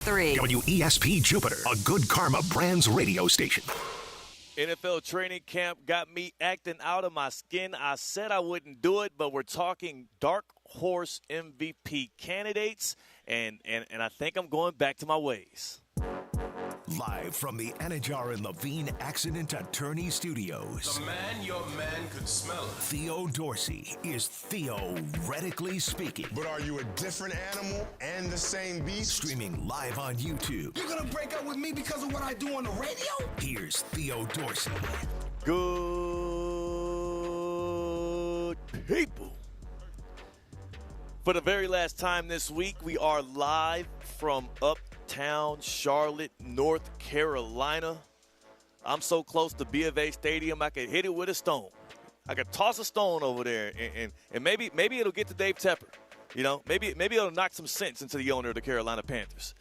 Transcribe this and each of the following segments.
3. WESP Jupiter, a Good Karma Brands radio station. NFL training camp got me acting out of my skin. I said I wouldn't do it, but we're talking Dark Horse MVP candidates, and I think I'm going back to my ways. Live from the Anajar and Levine Accident Attorney Studios. The man, your man could smell it. Theo Dorsey is theoretically speaking. But are you a different animal and the same beast? Streaming live on YouTube. You're gonna break up with me because of what I do on the radio? Here's Theo Dorsey. Good people. For the very last time this week, we are live from uptown Charlotte, North Carolina. I'm so close to B of A Stadium, I could hit it with a stone. I could toss a stone over there, and maybe it'll get to Dave Tepper. You know, maybe it'll knock some sense into the owner of the Carolina Panthers.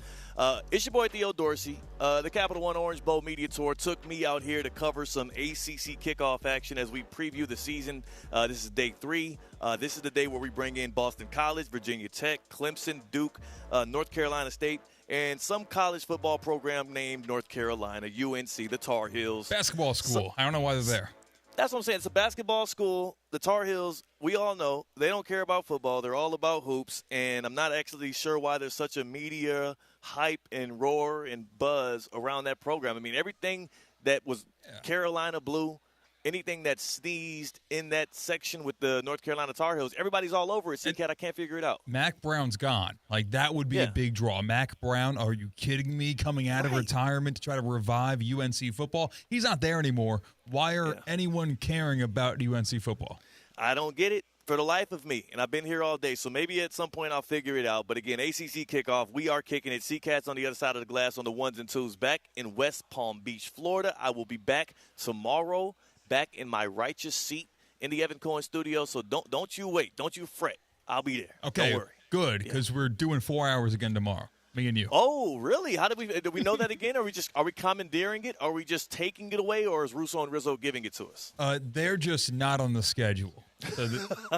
It's your boy Theo Dorsey. The Capital One Orange Bowl Media Tour took me out here to cover some ACC kickoff action as we preview the season. This is day 3. This is the day where we bring in Boston College, Virginia Tech, Clemson, Duke, North Carolina State, and some college football program named North Carolina, UNC, the Tar Heels. Basketball school. I don't know why they're there. That's what I'm saying. It's a basketball school. The Tar Heels, we all know, they don't care about football. They're all about hoops, and I'm not actually sure why there's such a media hype and roar and buzz around that program. I mean, everything that was Carolina blue, anything that sneezed in that section with the North Carolina Tar Heels, everybody's all over it. C-Cat, I can't figure it out. Mac Brown's gone. Like, that would be a big draw. Mac Brown, are you kidding me? Coming out of retirement to try to revive UNC football? He's not there anymore. Why are anyone caring about UNC football? I don't get it for the life of me, and I've been here all day, so maybe at some point I'll figure it out. But again, ACC kickoff, we are kicking it. C-Cat's on the other side of the glass on the ones and twos. Back in West Palm Beach, Florida. I will be back tomorrow, back in my righteous seat in the Evan Cohen studio. So don't you wait, don't you fret. I'll be there. Okay, don't worry. Good, because we're doing 4 hours again tomorrow. Me and you. Oh, really? How did we know that again? Are we commandeering it? Are we just taking it away, or is Russo and Rizzo giving it to us? They're just not on the schedule. So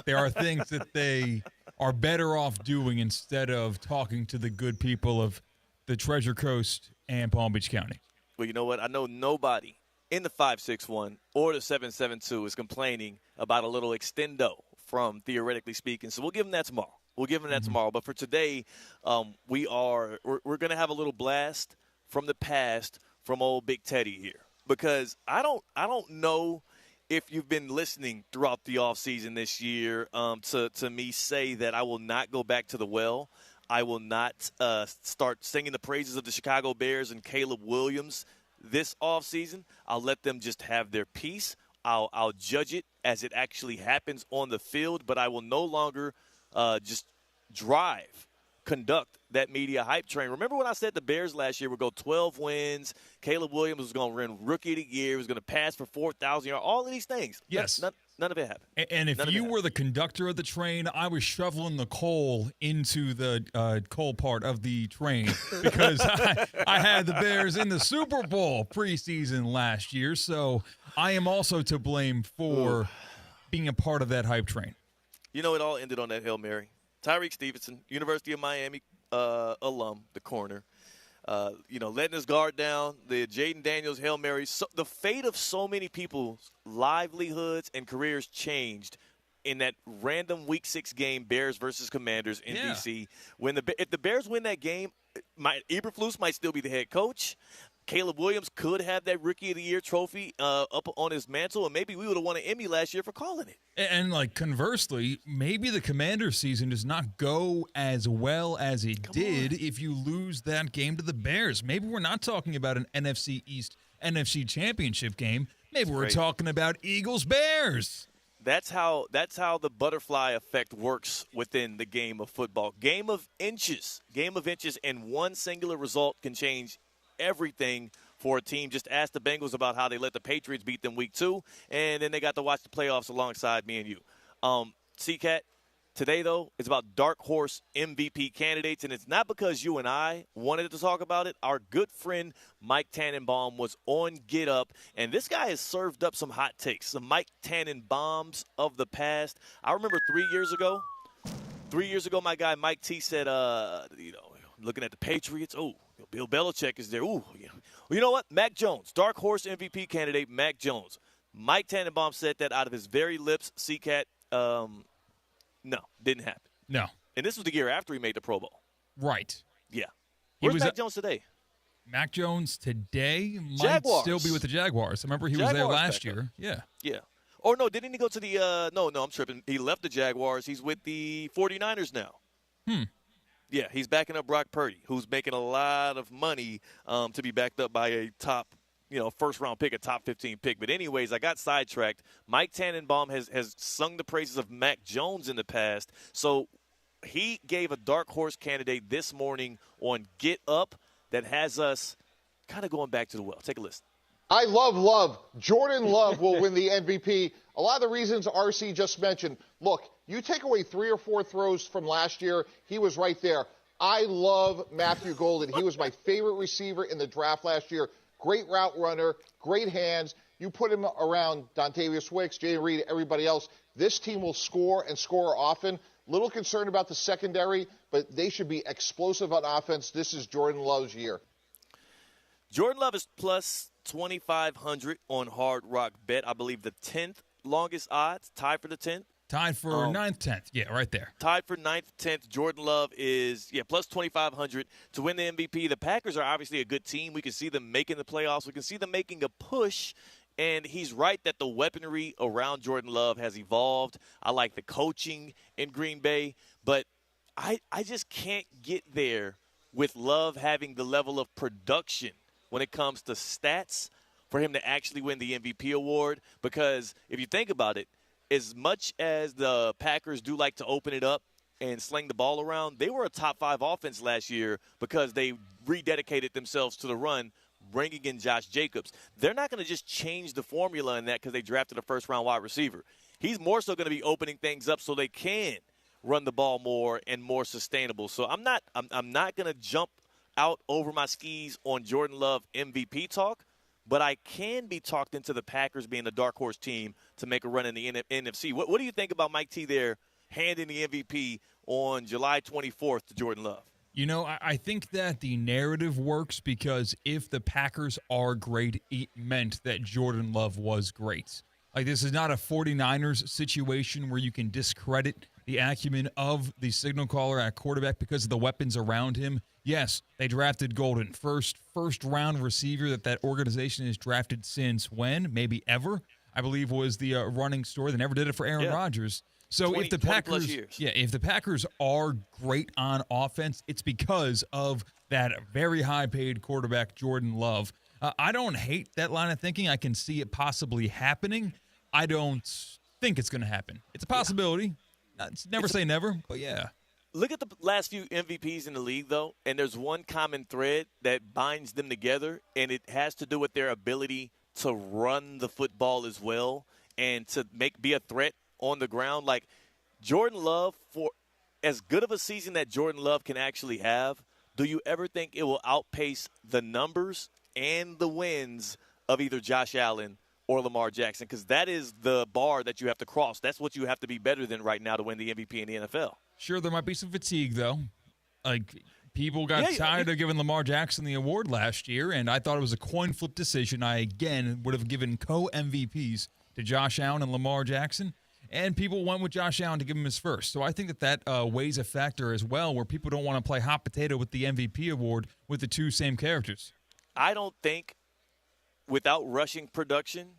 there are things that they are better off doing instead of talking to the good people of the Treasure Coast and Palm Beach County. Well, you know what? I know nobody in the 561 or the 772 is complaining about a little extendo from Theoretically Speaking. So we'll give them that tomorrow. But for today, we're going to have a little blast from the past from old Big Teddy here, because I don't know if you've been listening throughout the offseason this year to me say that I will not go back to the well. I will not start singing the praises of the Chicago Bears and Caleb Williams this offseason. I'll let them just have their piece. I'll judge it as it actually happens on the field, but I will no longer just conduct that media hype train. Remember when I said the Bears last year would go 12 wins, Caleb Williams was going to win Rookie of the Year, was going to pass for 4,000 yards, all of these things. Yes. None of it happened. And if you were the conductor of the train, I was shoveling the coal into the coal part of the train because I had the Bears in the Super Bowl preseason last year, so I am also to blame for being a part of that hype train. You know, it all ended on that Hail Mary. Tyreek Stevenson, University of Miami alum, the corner, letting his guard down, the Jaden Daniels Hail Mary. So, the fate of so many people's livelihoods and careers changed in that random Week 6 game, Bears versus Commanders in D.C. If the Bears win that game, Eberflus might still be the head coach. Caleb Williams could have that Rookie of the Year trophy up on his mantle, and maybe we would have won an Emmy last year for calling it. And conversely, maybe the Commanders season does not go as well as it did if you lose that game to the Bears. Maybe we're not talking about an NFC East, NFC Championship game. Maybe we're talking about Eagles-Bears. That's how the butterfly effect works within the game of football. Game of inches, and one singular result can change everything for a team. Just ask the Bengals about how they let the Patriots beat them week 2, and then they got to watch the playoffs alongside me and you. C-Cat, today, though, it's about Dark Horse MVP candidates, and it's not because you and I wanted to talk about it. Our good friend Mike Tannenbaum was on Get Up, and this guy has served up some hot takes, some Mike Tannenbaums of the past. I remember 3 years ago, my guy Mike T said, looking at the Patriots, Bill Belichick is there. Ooh, yeah. Well, you know what? Mac Jones, dark horse MVP candidate, Mac Jones. Mike Tannenbaum said that out of his very lips. CCAT, no, didn't happen. No. And this was the year after he made the Pro Bowl. Right. Yeah. He Where's was Mac Jones today? Mac Jones today might Jaguars. still be with the Jaguars. I remember he was there Jaguars last back up. year. Yeah. Yeah. Or no, didn't he go to the no, I'm tripping. He left the Jaguars. He's with the 49ers now. Yeah, he's backing up Brock Purdy, who's making a lot of money to be backed up by a top, first-round pick, a top 15 pick. But anyways, I got sidetracked. Mike Tannenbaum has sung the praises of Mac Jones in the past. So he gave a dark horse candidate this morning on Get Up that has us kind of going back to the well. Take a listen. I love Love. Jordan Love will win the MVP. A lot of the reasons RC just mentioned. Look, you take away 3 or 4 throws from last year, he was right there. I love Matthew Golden. He was my favorite receiver in the draft last year. Great route runner, great hands. You put him around Dontavius Wicks, Jay Reed, everybody else. This team will score and score often. Little concerned about the secondary, but they should be explosive on offense. This is Jordan Love's year. Jordan Love is plus 2,500 on Hard Rock Bet. I believe the 10th longest odds, tied for the 10th. Tied for 9th, 10th. Yeah, right there. Tied for 9th, 10th. Jordan Love is, plus 2,500 to win the MVP. The Packers are obviously a good team. We can see them making the playoffs. We can see them making a push. And he's right that the weaponry around Jordan Love has evolved. I like the coaching in Green Bay. But I just can't get there with Love having the level of production when it comes to stats for him to actually win the MVP award. Because if you think about it, as much as the Packers do like to open it up and sling the ball around, they were a top 5 offense last year because they rededicated themselves to the run, bringing in Josh Jacobs. They're not going to just change the formula in that because they drafted a first-round wide receiver. He's more so going to be opening things up so they can run the ball more and more sustainable. So I'm not going to jump out over my skis on Jordan Love MVP talk, but I can be talked into the Packers being the dark horse team to make a run in the NFC. What do you think about Mike T there handing the MVP on July 24th to Jordan Love? I think that the narrative works because if the Packers are great, it meant that Jordan Love was great. Like, this is not a 49ers situation where you can discredit the acumen of the signal caller at quarterback because of the weapons around him. Yes, they drafted Golden, first-round receiver that organization has drafted since when? Maybe ever, I believe was the running story. They never did it for Aaron Rodgers. So if the Packers are great on offense, it's because of that very high-paid quarterback, Jordan Love. I don't hate that line of thinking. I can see it possibly happening. I don't think it's going to happen. It's a possibility. Never say never, but yeah. Look at the last few MVPs in the league, though, and there's one common thread that binds them together, and it has to do with their ability to run the football as well and to be a threat on the ground. Like Jordan Love, for as good of a season that Jordan Love can actually have, do you ever think it will outpace the numbers and the wins of either Josh Allen or Lamar Jackson? Because that is the bar that you have to cross. That's what you have to be better than right now to win the MVP in the NFL. Sure, there might be some fatigue, though. Like, people got tired of giving Lamar Jackson the award last year, and I thought it was a coin flip decision. I, again, would have given co-MVPs to Josh Allen and Lamar Jackson, and people went with Josh Allen to give him his first. So I think that weighs a factor as well, where people don't want to play hot potato with the MVP award with the two same characters. I don't think without rushing production,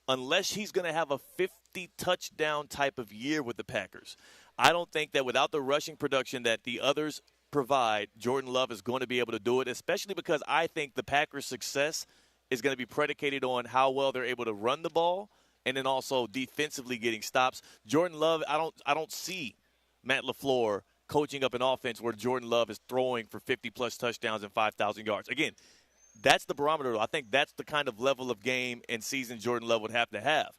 unless he's going to have a 50-touchdown type of year with the Packers, I don't think that without the rushing production that the others provide, Jordan Love is going to be able to do it, especially because I think the Packers' success is going to be predicated on how well they're able to run the ball and then also defensively getting stops. Jordan Love, I don't see Matt LaFleur coaching up an offense where Jordan Love is throwing for 50-plus touchdowns and 5,000 yards. Again, that's the barometer, though. I think that's the kind of level of game and season Jordan Love would have to have.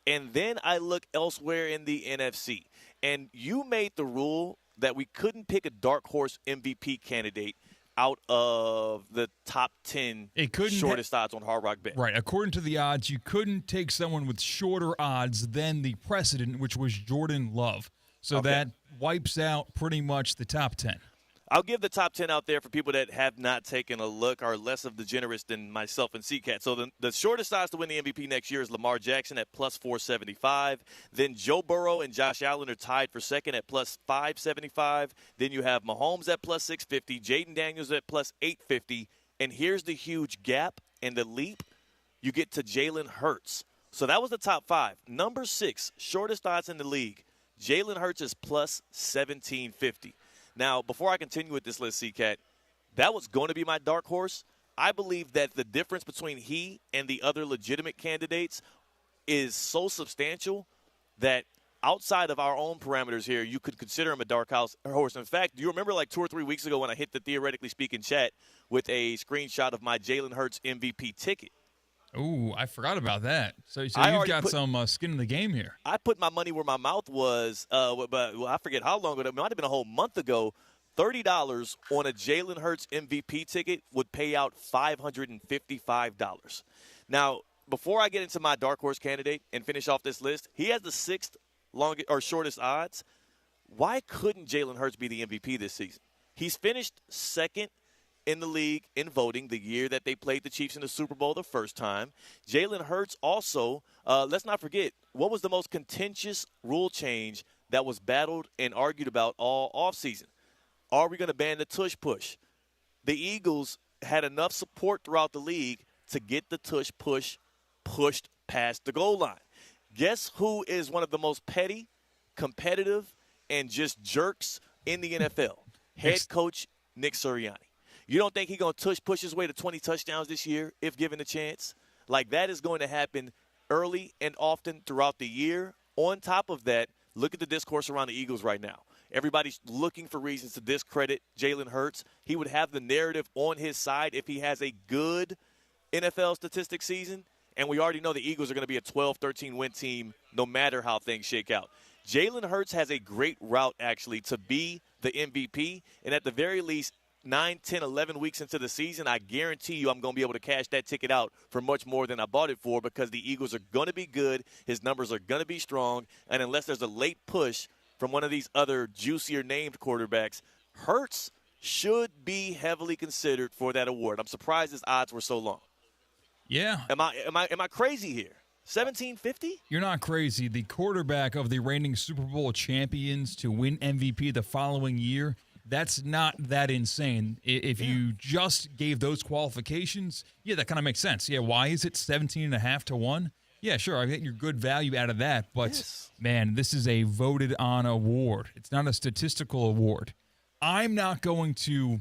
And then I look elsewhere in the NFC. And you made the rule that we couldn't pick a dark horse MVP candidate out of the top 10 shortest odds on Hard Rock Bet. Right. According to the odds, you couldn't take someone with shorter odds than the precedent, which was Jordan Love. So that wipes out pretty much the top 10. I'll give the top 10 out there for people that have not taken a look, are less of degenerates than myself and CCAT. So the shortest odds to win the MVP next year is Lamar Jackson at plus 475. Then Joe Burrow and Josh Allen are tied for second at plus 575. Then you have Mahomes at plus 650, Jaden Daniels at plus 850. And here's the huge gap and the leap. You get to Jalen Hurts. So that was the top 5. Number 6, shortest odds in the league. Jalen Hurts is plus 1750. Now, before I continue with this list, CCAT, that was going to be my dark horse. I believe that the difference between he and the other legitimate candidates is so substantial that outside of our own parameters here, you could consider him a dark horse. In fact, do you remember like 2 or 3 weeks ago when I hit the Theoretically Speaking chat with a screenshot of my Jalen Hurts MVP ticket? Ooh, I forgot about that. So you've got some skin in the game here. I put my money where my mouth was, but I forget how long ago. It might have been a whole month ago. $30 on a Jalen Hurts MVP ticket would pay out $555. Now, before I get into my dark horse candidate and finish off this list, he has the 6th shortest odds. Why couldn't Jalen Hurts be the MVP this season? He's finished second in the league in voting the year that they played the Chiefs in the Super Bowl the first time. Jalen Hurts also, let's not forget, what was the most contentious rule change that was battled and argued about all offseason? Are we going to ban the tush push? The Eagles had enough support throughout the league to get the tush push pushed past the goal line. Guess who is one of the most petty, competitive, and just jerks in the NFL? Head coach Nick Sirianni. You don't think he's going to push his way to 20 touchdowns this year if given a chance? Like, that is going to happen early and often throughout the year. On top of that, look at the discourse around the Eagles right now. Everybody's looking for reasons to discredit Jalen Hurts. He would have the narrative on his side if he has a good NFL statistic season. And we already know the Eagles are going to be a 12, 13-win team no matter how things shake out. Jalen Hurts has a great route, actually, to be the MVP. And at the very least, 9, 10, 11 weeks into the season, I guarantee you I'm going to be able to cash that ticket out for much more than I bought it for, because the Eagles are going to be good, his numbers are going to be strong, and unless there's a late push from one of these other juicier named quarterbacks, Hurts should be heavily considered for that award. I'm surprised his odds were so long. Yeah. Am I crazy here? 1750? You're not crazy. The quarterback of the reigning Super Bowl champions to win MVP the following year, that's not that insane. If you just gave those qualifications, yeah, that kind of makes sense. Yeah, why is it 17.5 to 1? Yeah, sure, I get your good value out of that, but man, this is a voted on award. It's not a statistical award. I'm not going to.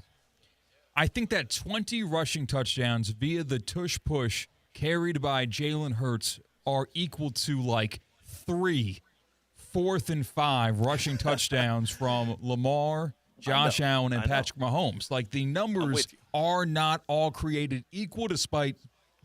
I think that 20 rushing touchdowns via the tush push carried by Jalen Hurts are equal to like 3 4th and 5 rushing touchdowns from Lamar, Josh Allen, and Patrick Mahomes. Like, the numbers are not all created equal despite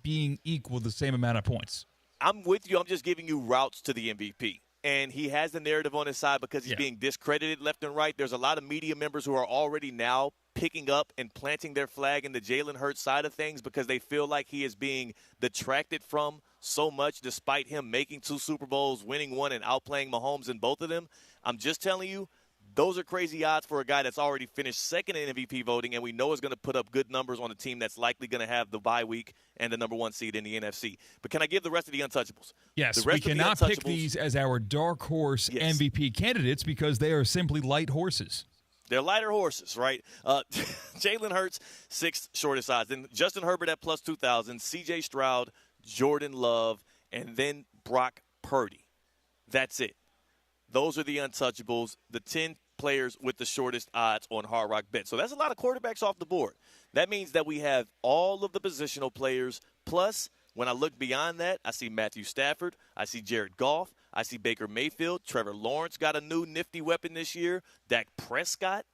being equal the same amount of points. I'm with you. I'm just giving you routes to the MVP. And he has the narrative on his side because he's being discredited left and right. There's a lot of media members who are already now picking up and planting their flag in the Jalen Hurts side of things because they feel like he is being detracted from so much despite him making 2 Super Bowls, winning 1, and outplaying Mahomes in both of them. I'm just telling you, those are crazy odds for a guy that's already finished second in MVP voting, and we know is going to put up good numbers on a team that's likely going to have the bye week and the number 1 seed in the NFC. But can I give the rest of the untouchables? Yes, we cannot pick these as our dark horse MVP candidates because they are simply light horses. They're lighter horses, right? Jalen Hurts, 6th shortest odds. Then Justin Herbert at plus 2,000, C.J. Stroud, Jordan Love, and then Brock Purdy. That's it. Those are the untouchables, the 10 players with the shortest odds on Hard Rock Bet. So that's a lot of quarterbacks off the board. That means that we have all of the positional players, plus when I look beyond that, I see Matthew Stafford, I see Jared Goff, I see Baker Mayfield, Trevor Lawrence got a new nifty weapon this year, Dak Prescott,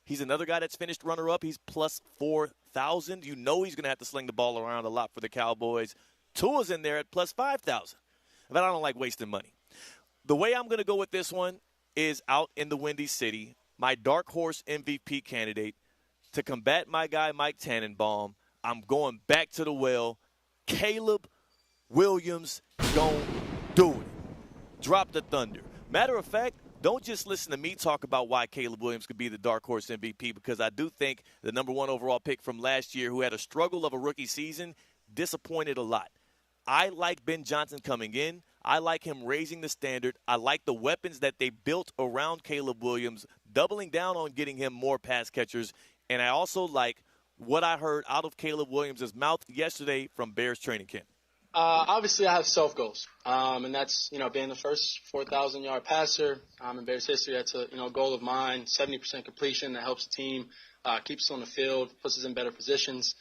he's another guy that's finished runner-up, he's plus 4,000. You know he's going to have to sling the ball around a lot for the Cowboys. Tua's in there at plus 5,000. But I don't like wasting money. The way I'm going to go with this one is out in the Windy City, my dark horse MVP candidate. To combat my guy Mike Tannenbaum, I'm going back to the well. Caleb Williams gon' do it. Drop the thunder. Matter of fact, don't just listen to me talk about why Caleb Williams could be the dark horse MVP, because I do think the number 1 overall pick from last year, who had a struggle of a rookie season, disappointed a lot. I like Ben Johnson coming in. I like him raising the standard. I like the weapons that they built around Caleb Williams, doubling down on getting him more pass catchers. And I also like what I heard out of Caleb Williams' mouth yesterday from Bears training camp. Obviously, I have self goals, and that's being the first 4,000-yard passer in Bears history. That's a goal of mine. 70% completion that helps the team, keeps us on the field, puts us in better positions.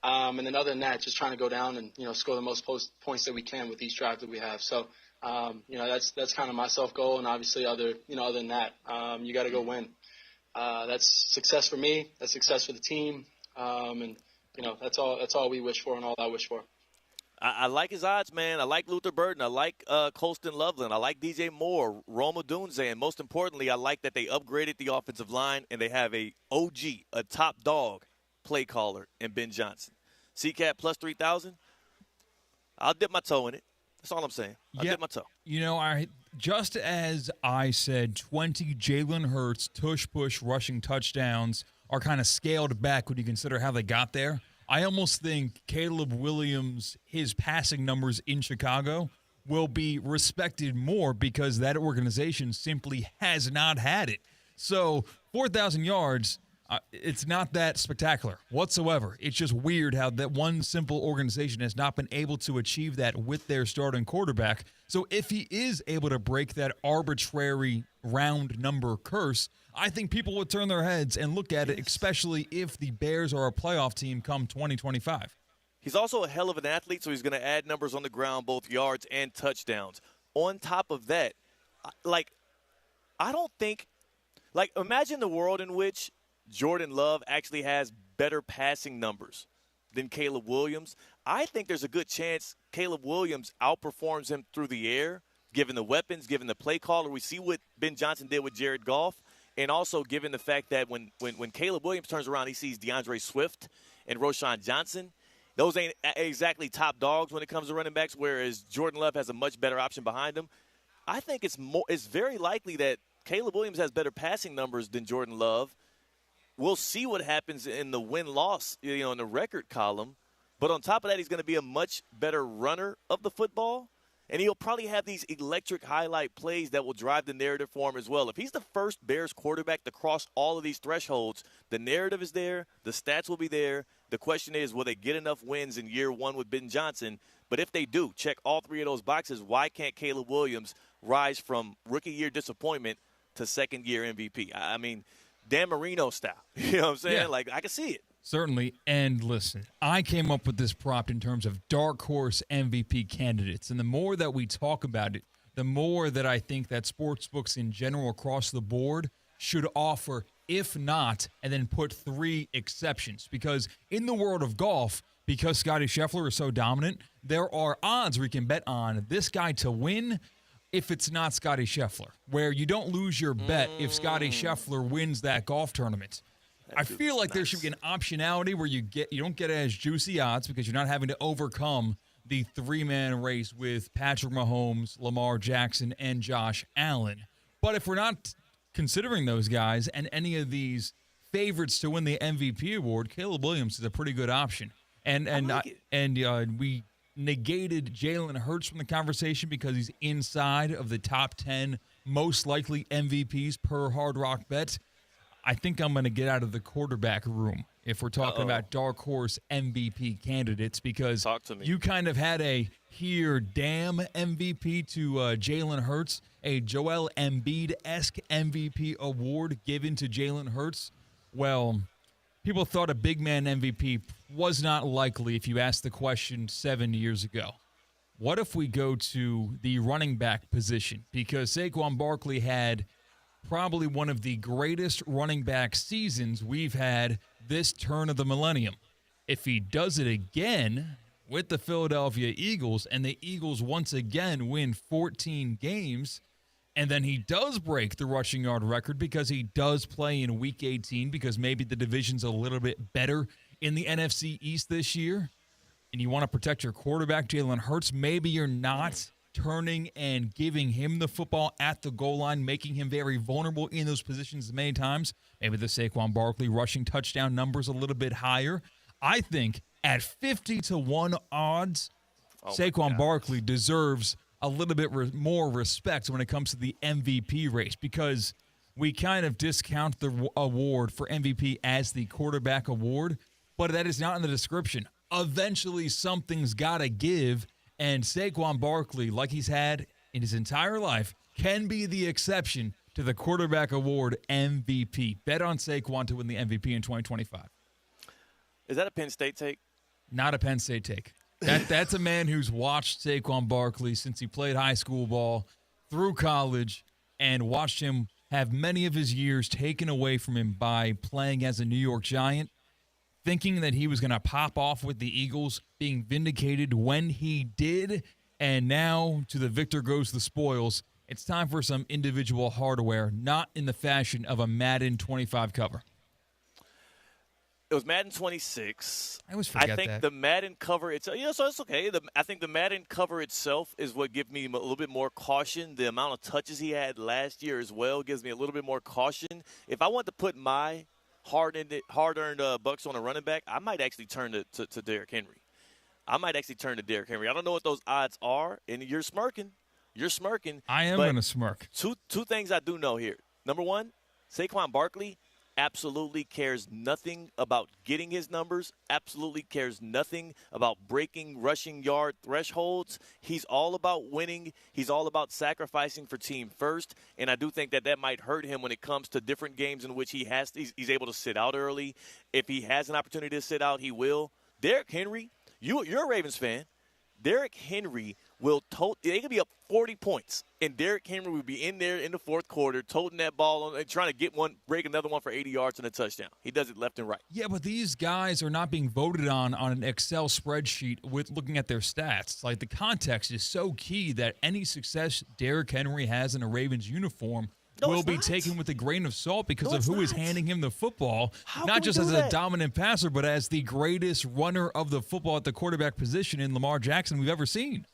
And then other than that, just trying to go down and score the most points that we can with each drive that we have. So that's kind of my self goal, and obviously other than that, you got to go win. That's success for me. That's success for the team, and that's all we wish for and all I wish for. I like his odds, man. I like Luther Burden. I like Colston Loveland. I like DJ Moore, Roma Dunze, and most importantly, I like that they upgraded the offensive line and they have a OG, a top dog play caller in Ben Johnson. CCAT plus 3,000. I'll dip my toe in it. That's all I'm saying. I'll dip my toe. Just as I said, 20 Jalen Hurts tush-push rushing touchdowns are kind of scaled back when you consider how they got there. I almost think Caleb Williams, his passing numbers in Chicago, will be respected more because that organization simply has not had it. So 4,000 yards, it's not that spectacular whatsoever. It's just weird how that one simple organization has not been able to achieve that with their starting quarterback. So if he is able to break that arbitrary round number curse, I think people would turn their heads and look at it, especially if the Bears are a playoff team come 2025. He's also a hell of an athlete, so he's going to add numbers on the ground, both yards and touchdowns. On top of that, I don't think – imagine the world in which Jordan Love actually has better passing numbers than Caleb Williams. I think there's a good chance Caleb Williams outperforms him through the air, given the weapons, given the play caller. We see what Ben Johnson did with Jared Goff. And also given the fact that when Caleb Williams turns around, he sees DeAndre Swift and Roschon Johnson. Those ain't exactly top dogs when it comes to running backs, whereas Jordan Love has a much better option behind him. I think it's very likely that Caleb Williams has better passing numbers than Jordan Love. We'll see what happens in the win-loss, in the record column. But on top of that, he's going to be a much better runner of the football. And he'll probably have these electric highlight plays that will drive the narrative for him as well. If he's the first Bears quarterback to cross all of these thresholds, the narrative is there, the stats will be there. The question is, will they get enough wins in year one with Ben Johnson? But if they do, check all three of those boxes, why can't Caleb Williams rise from rookie year disappointment to second year MVP? I mean, Dan Marino style. You know what I'm saying? Yeah. I can see it. Certainly. And listen, I came up with this prop in terms of dark horse MVP candidates. And the more that we talk about it, the more that I think that sports books in general across the board should offer, if not, and then put 3 exceptions. Because in the world of golf, because Scottie Scheffler is so dominant, there are odds we can bet on this guy to win if it's not Scottie Scheffler, where you don't lose your bet if Scottie Scheffler wins that golf tournament. I feel like there should be an optionality where you don't get as juicy odds because you're not having to overcome the 3-man race with Patrick Mahomes, Lamar Jackson, and Josh Allen. But if we're not considering those guys and any of these favorites to win the MVP award, Caleb Williams is a pretty good option. And we negated Jalen Hurts from the conversation because he's inside of the top 10 most likely MVPs per Hard Rock Bet. I think I'm going to get out of the quarterback room if we're talking about dark horse MVP candidates because you kind of had a damn MVP to Jalen Hurts, a Joel Embiid-esque MVP award given to Jalen Hurts. Well, people thought a big man MVP was not likely if you asked the question 7 years ago. What if we go to the running back position? Because Saquon Barkley had probably one of the greatest running back seasons we've had this turn of the millennium. If he does it again with the Philadelphia Eagles and the Eagles once again win 14 games, and then he does break the rushing yard record because he does play in Week 18 because maybe the division's a little bit better in the NFC East this year, and you want to protect your quarterback, Jalen Hurts, maybe you're not turning and giving him the football at the goal line, making him very vulnerable in those positions many times. Maybe the Saquon Barkley rushing touchdown numbers a little bit higher. I think at 50-1 odds, Saquon Barkley deserves a little bit more respect when it comes to the MVP race, because we kind of discount the award for MVP as the quarterback award, but that is not in the description. Eventually, something's got to give, and Saquon Barkley, like he's had in his entire life, can be the exception to the quarterback award MVP. Bet on Saquon to win the MVP in 2025. Is that a Penn State take? Not a Penn State take. That's a man who's watched Saquon Barkley since he played high school ball through college and watched him have many of his years taken away from him by playing as a New York Giant, thinking that he was going to pop off with the Eagles, being vindicated when he did, and now to the victor goes the spoils. It's time for some individual hardware, not in the fashion of a Madden 25 cover. It was Madden 26. I always forget that. I think the Madden cover itself, so it's okay. I think the Madden cover itself is what gives me a little bit more caution. The amount of touches he had last year as well gives me a little bit more caution. If I want to put my hard-earned bucks on a running back, I might actually turn to Derrick Henry. I don't know what those odds are, and you're smirking. I am going to smirk. Two things I do know here. Number one, Saquon Barkley absolutely cares nothing about getting his numbers, absolutely cares nothing about breaking rushing yard thresholds. He's all about winning. He's all about sacrificing for team first, and I do think that might hurt him when it comes to different games in which he's able to sit out early. If he has an opportunity to sit out, he will. Derrick Henry, you're a Ravens fan. Derrick Henry they could be up 40 points, and Derrick Henry will be in there in the fourth quarter, toting that ball and trying to break another one for 80 yards and a touchdown. He does it left and right. Yeah, but these guys are not being voted on an Excel spreadsheet with looking at their stats. Like, the context is so key that any success Derrick Henry has in a Ravens uniform will be taken with a grain of salt because of who is handing him the football, not just as a dominant passer, but as the greatest runner of the football at the quarterback position in Lamar Jackson we've ever seen.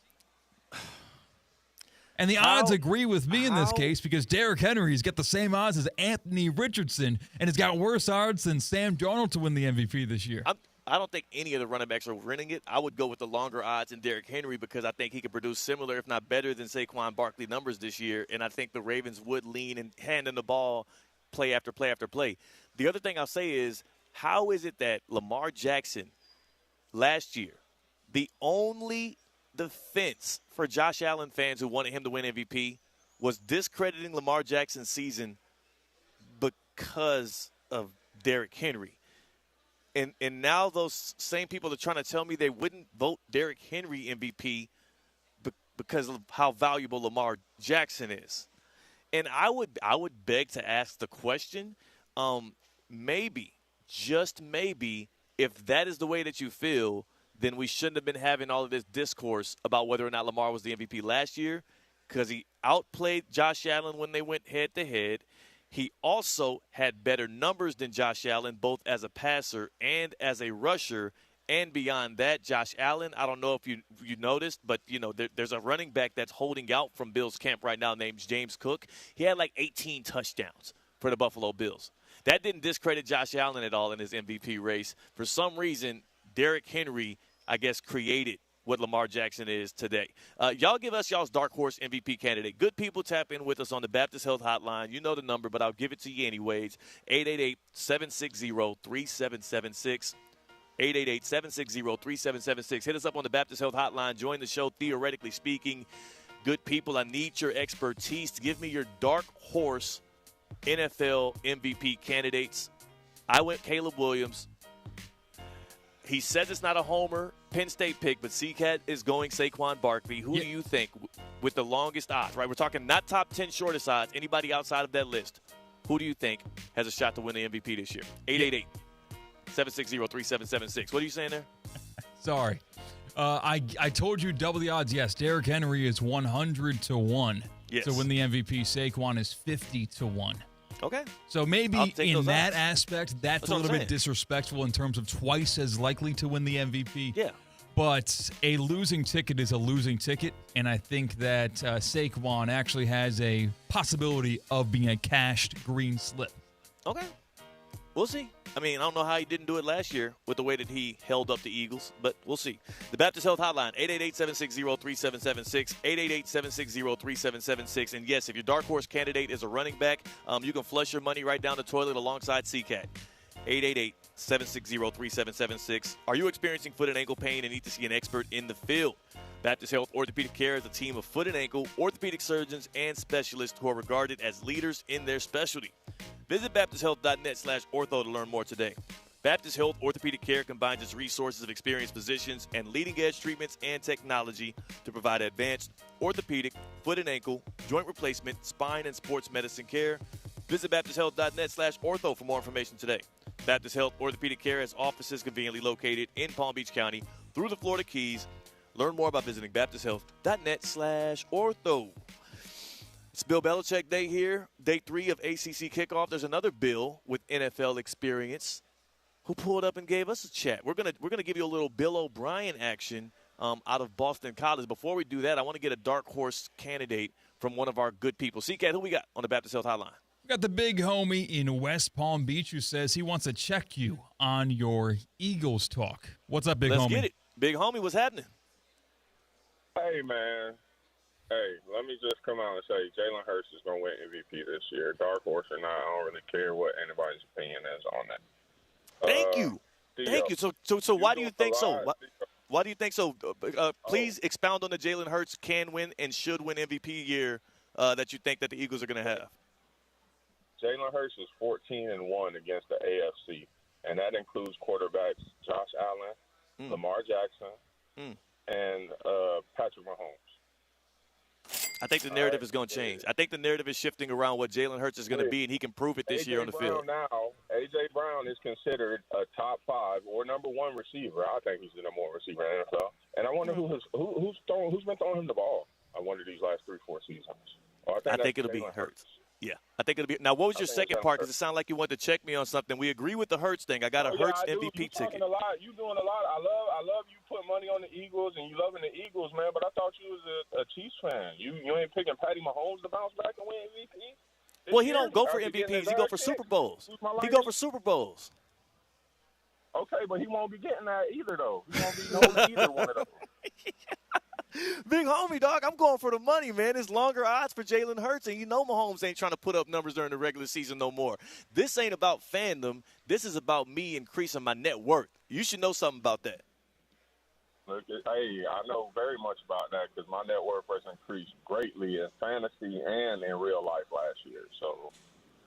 And the odds agree with me in this case because Derrick Henry's got the same odds as Anthony Richardson and has got worse odds than Sam Darnold to win the MVP this year. I don't think any of the running backs are winning it. I would go with the longer odds in Derrick Henry because I think he could produce similar, if not better, than Saquon Barkley numbers this year. And I think the Ravens would lean and hand in the ball play after play after play. The other thing I'll say is, how is it that Lamar Jackson last year, the only defense for Josh Allen fans who wanted him to win MVP was discrediting Lamar Jackson's season because of Derrick Henry. And now those same people are trying to tell me they wouldn't vote Derrick Henry MVP because of how valuable Lamar Jackson is. And I would beg to ask the question, maybe, just maybe, if that is the way that you feel, then we shouldn't have been having all of this discourse about whether or not Lamar was the MVP last year, because he outplayed Josh Allen when they went head-to-head. He also had better numbers than Josh Allen, both as a passer and as a rusher. And beyond that, Josh Allen, I don't know if you noticed, but, there's a running back that's holding out from Bills camp right now named James Cook. He had like 18 touchdowns for the Buffalo Bills. That didn't discredit Josh Allen at all in his MVP race. For some reason, Derrick Henry, I guess, created what Lamar Jackson is today. Y'all give us y'all's Dark Horse MVP candidate. Good people, tap in with us on the Baptist Health Hotline. You know the number, but I'll give it to you anyways. 888-760-3776. 888-760-3776. Hit us up on the Baptist Health Hotline. Join the show, theoretically speaking. Good people, I need your expertise to give me your Dark Horse NFL MVP candidates. I went Caleb Williams. He says it's not a homer Penn State pick, but CCAT is going Saquon Barkley. Who do you think with the longest odds, right? We're talking not top 10 shortest odds, anybody outside of that list. Who do you think has a shot to win the MVP this year? 888-760-3776. What are you saying there? Sorry. I told you double the odds. Yes, Derrick Henry is 100-1 to win the MVP. Saquon is 50-1. Okay. So maybe in that aspect, that's a little bit disrespectful in terms of twice as likely to win the MVP. Yeah. But a losing ticket is a losing ticket, and I think that Saquon actually has a possibility of being a cashed green slip. Okay. We'll see. I mean, I don't know how he didn't do it last year with the way that he held up the Eagles, but we'll see. The Baptist Health Hotline, 888-760-3776, 888-760-3776. And, yes, if your dark horse candidate is a running back, you can flush your money right down the toilet alongside CCAT. 888-760-3776. Are you experiencing foot and ankle pain and need to see an expert in the field? Baptist Health Orthopedic Care is a team of foot and ankle orthopedic surgeons and specialists who are regarded as leaders in their specialty. Visit baptisthealth.net/ortho to learn more today. Baptist Health Orthopedic Care combines its resources of experienced physicians and leading-edge treatments and technology to provide advanced orthopedic, foot and ankle, joint replacement, spine, and sports medicine care. Visit baptisthealth.net/ortho for more information today. Baptist Health Orthopedic Care has offices conveniently located in Palm Beach County through the Florida Keys. Learn more by visiting baptisthealth.net/ortho. It's Bill Belichick Day here, day 3 of ACC kickoff. There's another Bill with NFL experience who pulled up and gave us a chat. We're gonna give you a little Bill O'Brien action out of Boston College. Before we do that, I want to get a dark horse candidate from one of our good people. CCAT, who we got on the Baptist Health Hotline? We got the big homie in West Palm Beach who says he wants to check you on your Eagles talk. What's up, big homie? Let's get it. Big homie, what's happening? Hey, man. Hey, let me just come out and say Jalen Hurts is going to win MVP this year. Dark horse or not, I don't really care what anybody's opinion is on that. Thank you. Thank you. So why do you think so? Why do you think so? Please expound on the Jalen Hurts can win and should win MVP year that you think that the Eagles are going to have. Jalen Hurts is 14-1 against the AFC, and that includes quarterbacks Josh Allen, Lamar Jackson, and Patrick Mahomes. I think the narrative is going to change. I think the narrative is shifting around what Jalen Hurts is going to be, and he can prove it this year on the field. A.J. Brown is considered a top 5 or number 1 receiver. I think he's the number 1 receiver in the NFL. And I wonder who's been throwing him the ball. I wonder these last 3-4 seasons. I think it'll be Hurts. Yeah, I think it'll be. Now, what was your second part? Because it sounded like you wanted to check me on something. We agree with the Hurts thing. I got a Hurts MVP ticket. You doing a lot. I love you putting money on the Eagles and you loving the Eagles, man. But I thought you was a Chiefs fan. You ain't picking Patty Mahomes to bounce back and win MVP. Well, he don't go for MVPs. He go for Super Bowls. He go for Super Bowls. Okay, but he won't be getting that either, though. He won't be either one of those. Big homie, dog, I'm going for the money, man. It's longer odds for Jalen Hurts, and you know Mahomes ain't trying to put up numbers during the regular season no more. This ain't about fandom. This is about me increasing my net worth. You should know something about that. Look, hey, I know very much about that because my net worth has increased greatly in fantasy and in real life last year. So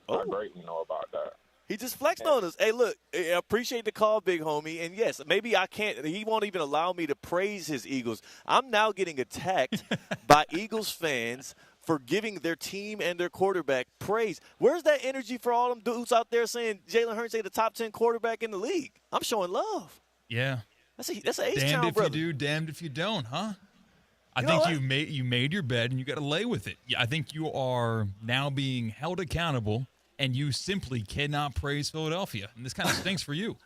I greatly know about that. He just flexed on us. Hey, look, I appreciate the call, big homie. And, yes, maybe I can't. He won't even allow me to praise his Eagles. I'm now getting attacked by Eagles fans for giving their team and their quarterback praise. Where's that energy for all them dudes out there saying Jalen Hurts ain't the top 10 quarterback in the league? I'm showing love. Yeah. That's an H-Town damned if brother. you do, damned if you don't, huh? I think you made your bed and you got to lay with it. I think you are now being held accountable. And you simply cannot praise Philadelphia. And this kind of stinks for you.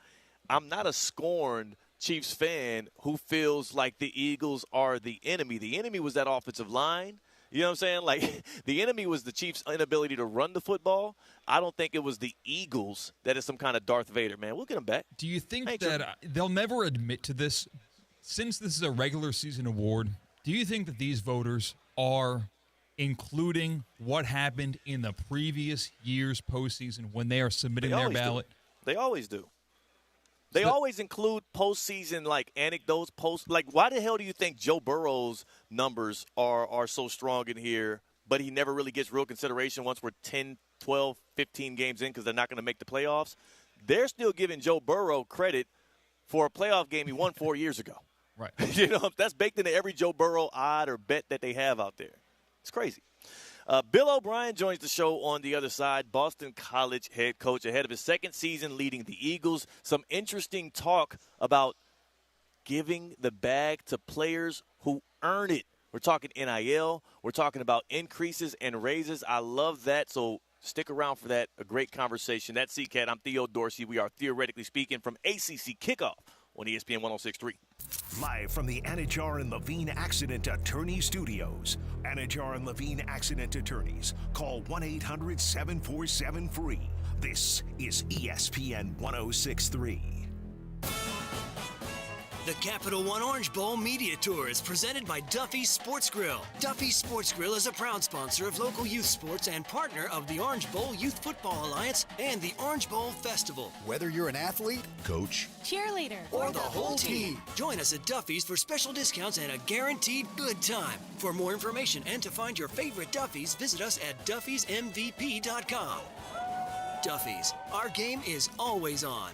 I'm not a scorned Chiefs fan who feels like the Eagles are the enemy. The enemy was that offensive line. You know what I'm saying? Like, the enemy was the Chiefs' inability to run the football. I don't think it was the Eagles that is some kind of Darth Vader, man. We'll get them back. Do you think that they'll never admit to this? Since this is a regular season award, do you think that these voters are including what happened in the previous year's postseason when they are submitting their ballot? They always do. They always include postseason, like, anecdotes. Like, why the hell do you think Joe Burrow's numbers are so strong in here, but he never really gets real consideration once we're 10, 12, 15 games in because they're not going to make the playoffs? They're still giving Joe Burrow credit for a playoff game he won 4 years ago. Right. You know, that's baked into every Joe Burrow odd or bet that they have out there. It's crazy. Bill O'Brien joins the show on the other side, Boston College head coach, ahead of his second season leading the Eagles. Some interesting talk about giving the bag to players who earn it. We're talking NIL. We're talking about increases and raises. I love that, so stick around for that. A great conversation. That's CCAT. I'm Theo Dorsey. We are Theoretically Speaking from ACC Kickoff on ESPN 106.3. Live from the Anajar and Levine Accident Attorney Studios. Anajar and Levine Accident Attorneys. Call 1-800-747-FREE. This is ESPN 1063. The Capital One Orange Bowl Media Tour is presented by Duffy's Sports Grill. Duffy's Sports Grill is a proud sponsor of local youth sports and partner of the Orange Bowl Youth Football Alliance and the Orange Bowl Festival. Whether you're an athlete, coach, cheerleader, or the whole team, join us at Duffy's for special discounts and a guaranteed good time. For more information and to find your favorite Duffy's, visit us at duffysmvp.com. Duffy's, our game is always on.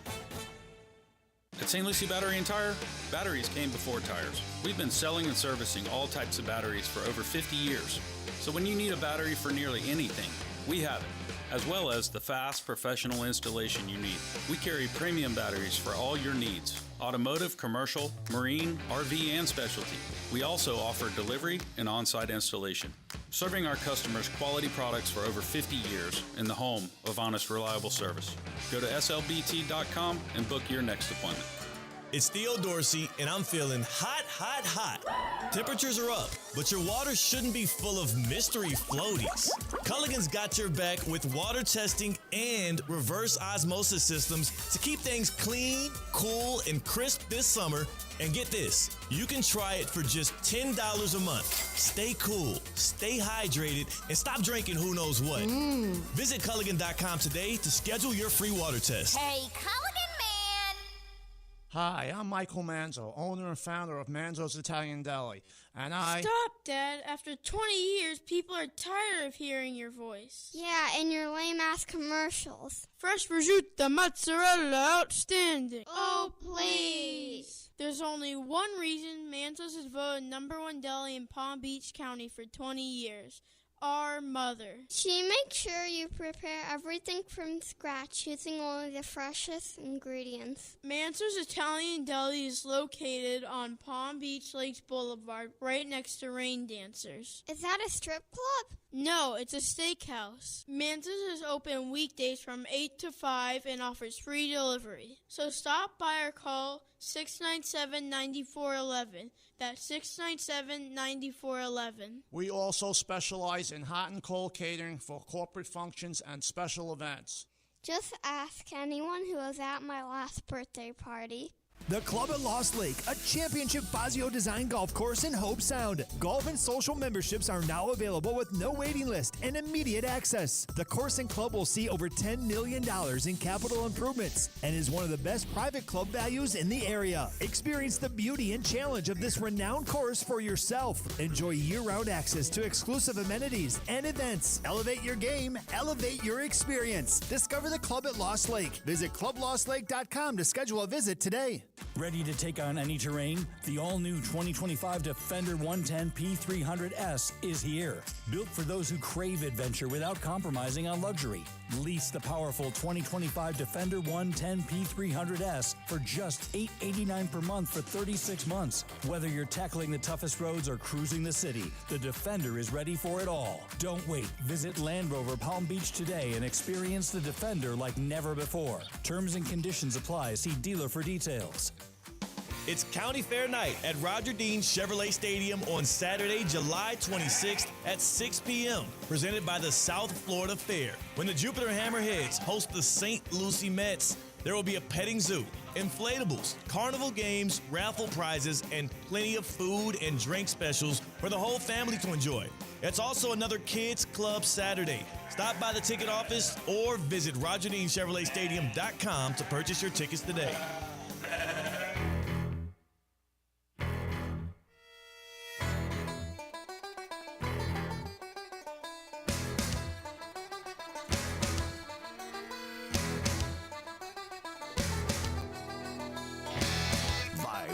At St. Lucie Battery and Tire, batteries came before tires. We've been selling and servicing all types of batteries for over 50 years. So when you need a battery for nearly anything, we have it, as well as the fast professional installation you need. We carry premium batteries for all your needs: automotive, commercial, marine, RV, and specialty. We also offer delivery and on-site installation, serving our customers quality products for over 50 years in the home of honest, reliable service. Go to slbt.com and book your next appointment. It's Theo Dorsey, and I'm feeling hot, hot, hot. Temperatures are up, but your water shouldn't be full of mystery floaties. Culligan's got your back with water testing and reverse osmosis systems to keep things clean, cool, and crisp this summer. And get this, you can try it for just $10 a month. Stay cool, stay hydrated, and stop drinking who knows what. Visit Culligan.com today to schedule your free water test. Hey, Culligan man! Hi, I'm Michael Manzo, owner and founder of Manzo's Italian Deli, and Stop, Dad. After 20 years, people are tired of hearing your voice. Yeah, and your lame-ass commercials. Fresh prosciutto, mozzarella, outstanding. Oh, please. There's only one reason Manzo's is voted #1 deli in Palm Beach County for 20 years. Our mother. She makes sure you prepare everything from scratch using only the freshest ingredients. Manzo's Italian Deli is located on Palm Beach Lakes Boulevard, right next to Rain Dancers. Is that a strip club? No, it's a steakhouse. Manzo's is open weekdays from 8 to 5 and offers free delivery. So stop by or call 697-9411. That's 697-9411. we also specialize in hot and cold catering for corporate functions and special events. Just ask anyone who was at my last birthday party. The Club at Lost Lake, a championship Fazio design golf course in Hope Sound. Golf and social memberships are now available with no waiting list and immediate access. The course and club will see over $10 million in capital improvements and is one of the best private club values in the area. Experience the beauty and challenge of this renowned course for yourself. Enjoy year-round access to exclusive amenities and events. Elevate your game, elevate your experience. Discover the Club at Lost Lake. Visit clublostlake.com to schedule a visit today. Ready to take on any terrain? The all-new 2025 Defender 110 P300S is here. Built for those who crave adventure without compromising on luxury. Lease the powerful 2025 Defender 110 P300S for just $889 per month for 36 months. Whether you're tackling the toughest roads or cruising the city, the Defender is ready for it all. Don't wait. Visit Land Rover Palm Beach today and experience the Defender like never before. Terms and conditions apply. See dealer for details. It's County Fair Night at Roger Dean Chevrolet Stadium on Saturday, July 26th at 6 p.m. Presented by the South Florida Fair. When the Jupiter Hammerheads host the St. Lucie Mets, there will be a petting zoo, inflatables, carnival games, raffle prizes, and plenty of food and drink specials for the whole family to enjoy. It's also another Kids Club Saturday. Stop by the ticket office or visit RogerDeanChevroletStadium.com to purchase your tickets today.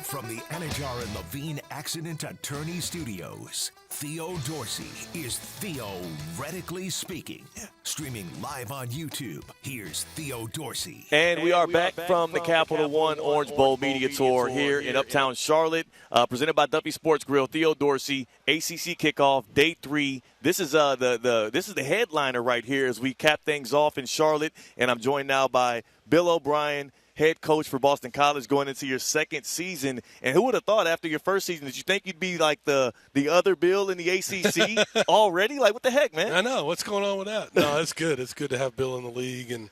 From the Anajar and Levine Accident Attorney Studios, Theo Dorsey is theoretically speaking. Streaming live on YouTube, here's Theo Dorsey. And we are back from the Capital One Orange Bowl Media Tour here in Uptown Charlotte, presented by Duffy Sports Grill. Theo Dorsey, ACC kickoff, day 3. This is the headliner right here as we cap things off in Charlotte, and I'm joined now by Bill O'Brien, head coach for Boston College going into your second season. And who would have thought after your first season, did you think you'd be like the other Bill in the ACC already? Like, what the heck, man? I know. What's going on with that? No, it's good. It's good to have Bill in the league and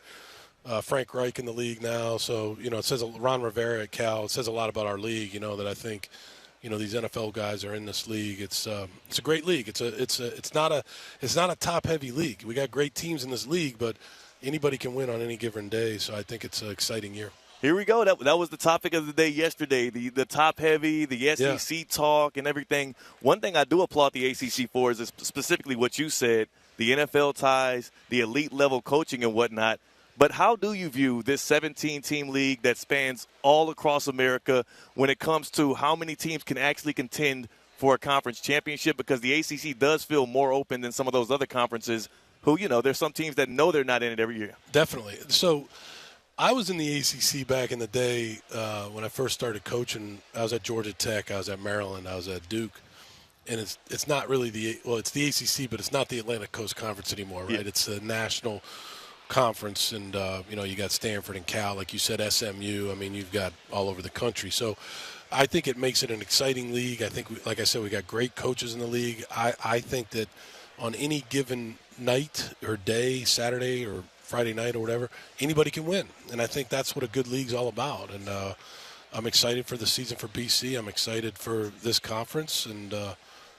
Frank Reich in the league now. So, it says Ron Rivera at Cal. It says a lot about our league, that I think – these NFL guys are in this league. It's a great league. It's not a top heavy league. We got great teams in this league, but anybody can win on any given day. So I think it's an exciting year. Here we go. That was the topic of the day yesterday. The top heavy, the SEC talk, and everything. One thing I do applaud the ACC for is specifically what you said: the NFL ties, the elite level coaching, and whatnot. But how do you view this 17-team league that spans all across America when it comes to how many teams can actually contend for a conference championship? Because the ACC does feel more open than some of those other conferences who, there's some teams that know they're not in it every year. Definitely. So I was in the ACC back in the day when I first started coaching. I was at Georgia Tech. I was at Maryland. I was at Duke. And it's not really it's the ACC, but it's not the Atlantic Coast Conference anymore, right? Yeah. It's the national conference, and you got Stanford and Cal, like you said, SMU. I mean, you've got all over the country. So I think it makes it an exciting league. I think, like I said, we got great coaches in the league. I think that on any given night or day, Saturday or Friday night or whatever, anybody can win. And I think that's what a good league's all about. And I'm excited for the season for BC. I'm excited for this conference, and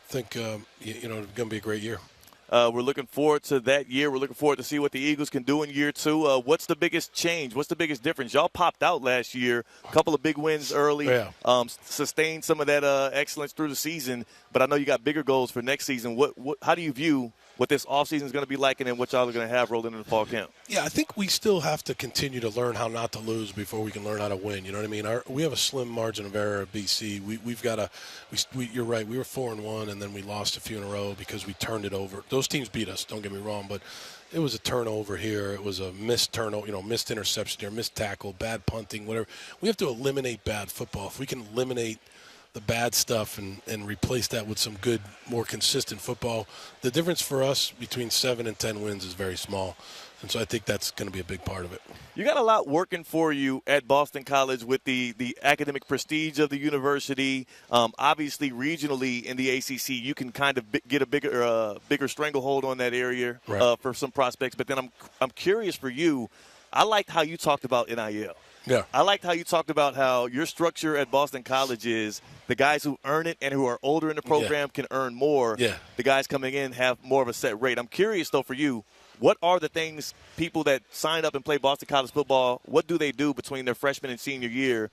think it's going to be a great year. We're looking forward to that year. We're looking forward to see what the Eagles can do in year two. What's the biggest change? What's the biggest difference? Y'all popped out last year, a couple of big wins early, sustained some of that excellence through the season, but I know you got bigger goals for next season. How do you view what this offseason is going to be like, and then what y'all are going to have rolling in the fall camp? Yeah, I think we still have to continue to learn how not to lose before we can learn how to win. You know what I mean? We have a slim margin of error at BC. We've got you're right. We were 4-1, and then we lost a few in a row because we turned it over. Those teams beat us, don't get me wrong, but it was a turnover here. It was a missed turnover, missed interception here, missed tackle, bad punting, whatever. We have to eliminate bad football. If we can eliminate the bad stuff and replace that with some good, more consistent football, the difference for us between 7 and 10 wins is very small. And so I think that's going to be a big part of it. You got a lot working for you at Boston College with the academic prestige of the university. Obviously, regionally in the ACC, you can kind of get a bigger stranglehold on that area for some prospects. But then I'm curious for you. I liked how you talked about NIL. Yeah. I liked how you talked about how your structure at Boston College is the guys who earn it and who are older in the program can earn more. Yeah. The guys coming in have more of a set rate. I'm curious, though, for you, what are the things people that sign up and play Boston College football, what do they do between their freshman and senior year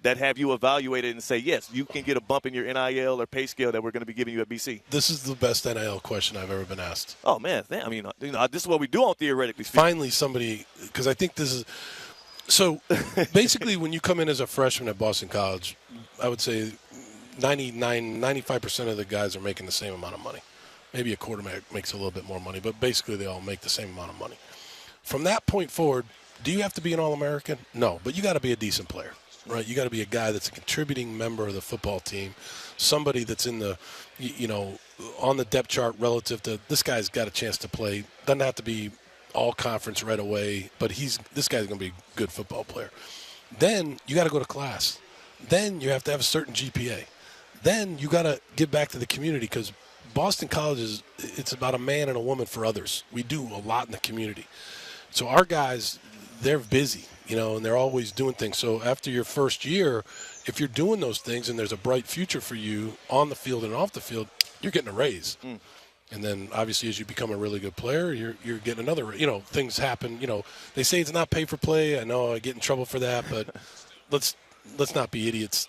that have you evaluated and say, yes, you can get a bump in your NIL or pay scale that we're going to be giving you at BC? This is the best NIL question I've ever been asked. Oh, man. I mean, this is what we do on Theoretically Speaking. Finally somebody – because I think this is – so basically when you come in as a freshman at Boston College, I would say 95% of the guys are making the same amount of money. Maybe a quarterback makes a little bit more money, but basically they all make the same amount of money. From that point forward, do you have to be an All-American? No, but you got to be a decent player, right? You got to be a guy that's a contributing member of the football team, somebody that's in the, on the depth chart relative to this guy's got a chance to play. Doesn't have to be all conference right away, but this guy's going to be a good football player. Then you got to go to class. Then you have to have a certain GPA. Then you got to give back to the community because Boston College it's about a man and a woman for others. We do a lot in the community. So our guys, they're busy, and they're always doing things. So after your first year, if you're doing those things and there's a bright future for you on the field and off the field, you're getting a raise. And then obviously as you become a really good player, you're getting another, things happen. They say it's not pay for play. I know I get in trouble for that, but let's not be idiots.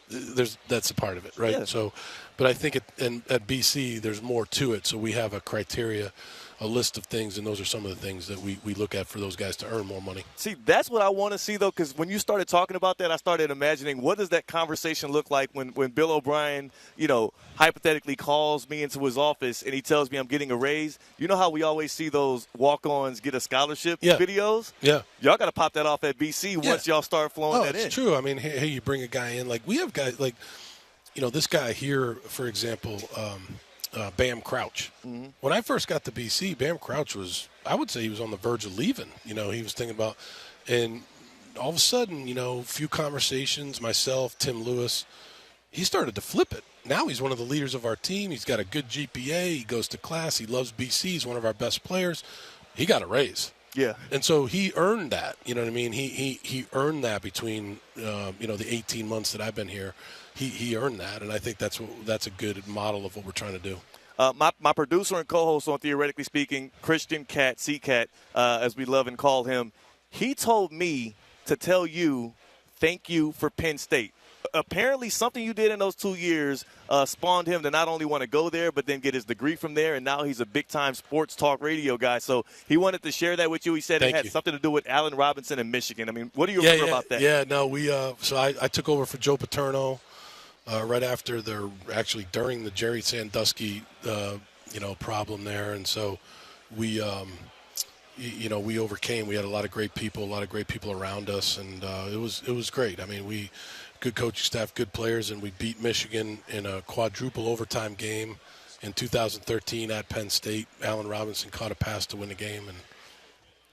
That's a part of it, right? Yeah. So, but I think at BC there's more to it. So we have a criteria, a list of things, and those are some of the things that we look at for those guys to earn more money. See, that's what I want to see, though, because when you started talking about that, I started imagining what does that conversation look like when Bill O'Brien, hypothetically calls me into his office and he tells me I'm getting a raise. You know how we always see those walk-ons get a scholarship videos? Yeah. Y'all got to pop that off at BC once y'all start flowing that in. It's true. I mean, hey, you bring a guy in. Like, we have guys like, this guy here, for example, Bam Crouch. Mm-hmm. When I first got to BC, Bam Crouch I would say he was on the verge of leaving. He was thinking about, and all of a sudden, a few conversations, myself, Tim Lewis, he started to flip it. Now he's one of the leaders of our team. He's got a good GPA. He goes to class. He loves BC. He's one of our best players. He got a raise. Yeah. And so he earned that. You know what I mean? He earned that between, the 18 months that I've been here. He earned that, and I think that's a good model of what we're trying to do. My producer and co-host on Theoretically Speaking, Christian Cat, C-Cat, as we love and call him, he told me to tell you thank you for Penn State. Apparently something you did in those 2 years spawned him to not only want to go there, but then get his degree from there, and now he's a big-time sports talk radio guy. So he wanted to share that with you. He said it had something to do with Allen Robinson in Michigan. I mean, what do you remember about that? Yeah, no, I took over for Joe Paterno right after during the Jerry Sandusky, problem there, and so we overcame. We had a lot of great people around us, and it was great. I mean, good coaching staff, good players, and we beat Michigan in a quadruple overtime game in 2013 at Penn State. Allen Robinson caught a pass to win the game, and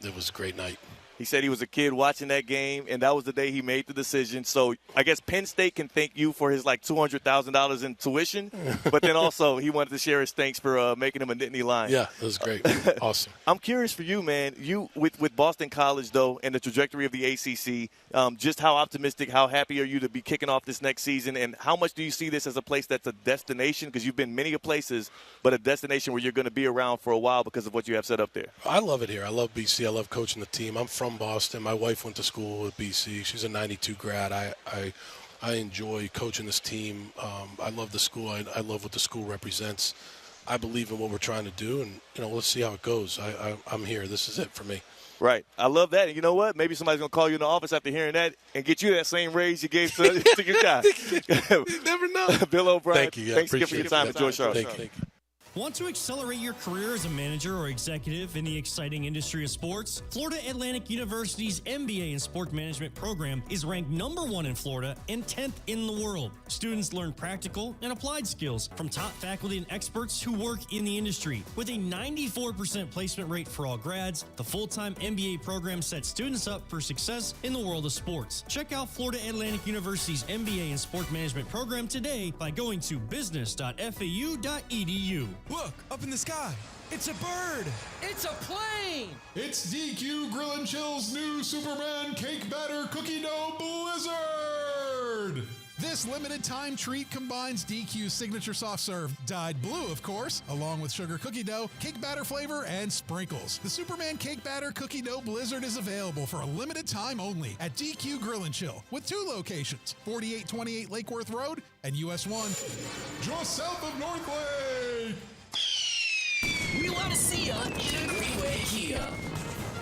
it was a great night. He said he was a kid watching that game, and that was the day he made the decision. So I guess Penn State can thank you for his $200,000 in tuition, but then also he wanted to share his thanks for making him a Nittany Lion. Yeah, it was great. Awesome. I'm curious for you, man. You with Boston College, though, and the trajectory of the ACC, just how optimistic, how happy are you to be kicking off this next season, and how much do you see this as a place that's a destination? Because you've been many places, but a destination where you're going to be around for a while because of what you have set up there. I love it here. I love BC. I love coaching the team. I'm from Boston. My wife went to school at BC. She's a 92 grad. I enjoy coaching this team. I love the school. I love what the school represents. I believe in what we're trying to do, and let's see how it goes. I'm here. This is it for me. Right. I love that. And you know what? Maybe somebody's going to call you in the office after hearing that and get you that same raise you gave to your guy. You never know. Bill O'Brien, thank you. Yeah, thanks again for your time at George Charlotte. Thank you. Want to accelerate your career as a manager or executive in the exciting industry of sports? Florida Atlantic University's MBA in Sport Management program is ranked #1 in Florida and 10th in the world. Students learn practical and applied skills from top faculty and experts who work in the industry. With a 94% placement rate for all grads, the full-time MBA program sets students up for success in the world of sports. Check out Florida Atlantic University's MBA in Sport Management program today by going to business.fau.edu. Look, up in the sky. It's a bird. It's a plane. It's DQ Grill and Chill's new Superman Cake Batter Cookie Dough Blizzard. This limited time treat combines DQ's signature soft serve, dyed blue, of course, along with sugar cookie dough, cake batter flavor, and sprinkles. The Superman Cake Batter Cookie Dough Blizzard is available for a limited time only at DQ Grill and Chill with 2 locations, 4828 Lake Worth Road and US 1, just south of North Lake. We want to see you in Greenway Kia.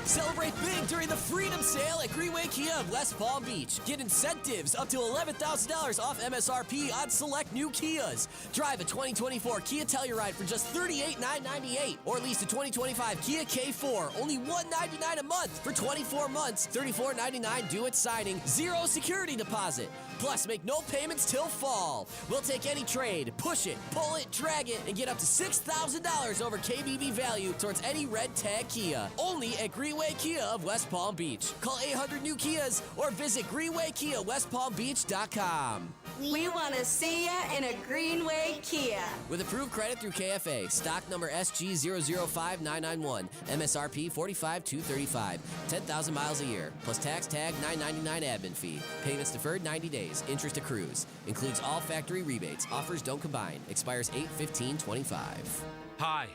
Celebrate big during the Freedom Sale at Greenway Kia of West Palm Beach. Get incentives up to $11,000 off MSRP on select new Kias. Drive a 2024 Kia Telluride for just $38,998, or lease a 2025 Kia K4, only $199 a month for 24 months, $34.99 due at signing, 0 security deposit. Plus, make no payments till fall. We'll take any trade, push it, pull it, drag it, and get up to $6,000 over KBB value towards any red tag Kia. Only at Greenway Kia of West Palm Beach. Call 800-NEW-KIAs or visit GreenwayKiaWestPalmBeach.com. We want to see ya in a Greenway Kia. With approved credit through KFA. Stock number SG005991. MSRP $45,235. 10,000 miles a year. Plus tax tag $999 admin fee. Payments deferred 90 days. Interest accrues. Includes all factory rebates. Offers don't combine. Expires 8/15/25. Hi.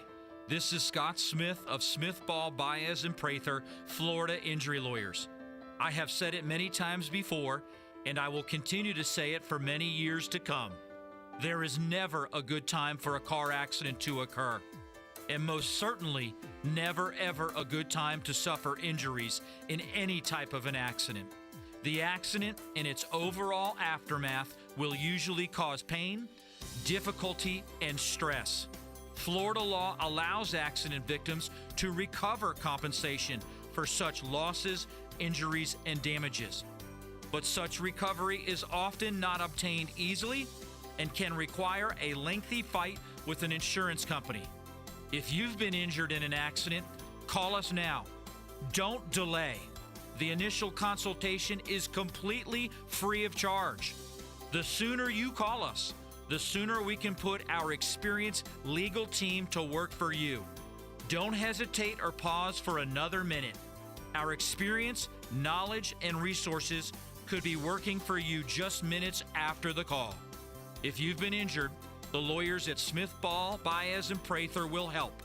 This is Scott Smith of Smith, Ball, Baez, and Prather, Florida Injury Lawyers. I have said it many times before, and I will continue to say it for many years to come. There is never a good time for a car accident to occur, and most certainly never ever a good time to suffer injuries in any type of an accident. The accident and its overall aftermath will usually cause pain, difficulty, and stress. Florida law allows accident victims to recover compensation for such losses, injuries, and damages. But such recovery is often not obtained easily and can require a lengthy fight with an insurance company. If you've been injured in an accident, call us now. Don't delay. The initial consultation is completely free of charge. The sooner you call us, the sooner we can put our experienced legal team to work for you. Don't hesitate or pause for another minute. Our experience, knowledge, and resources could be working for you just minutes after the call. If you've been injured, the lawyers at Smith, Ball, Baez, and Prather will help.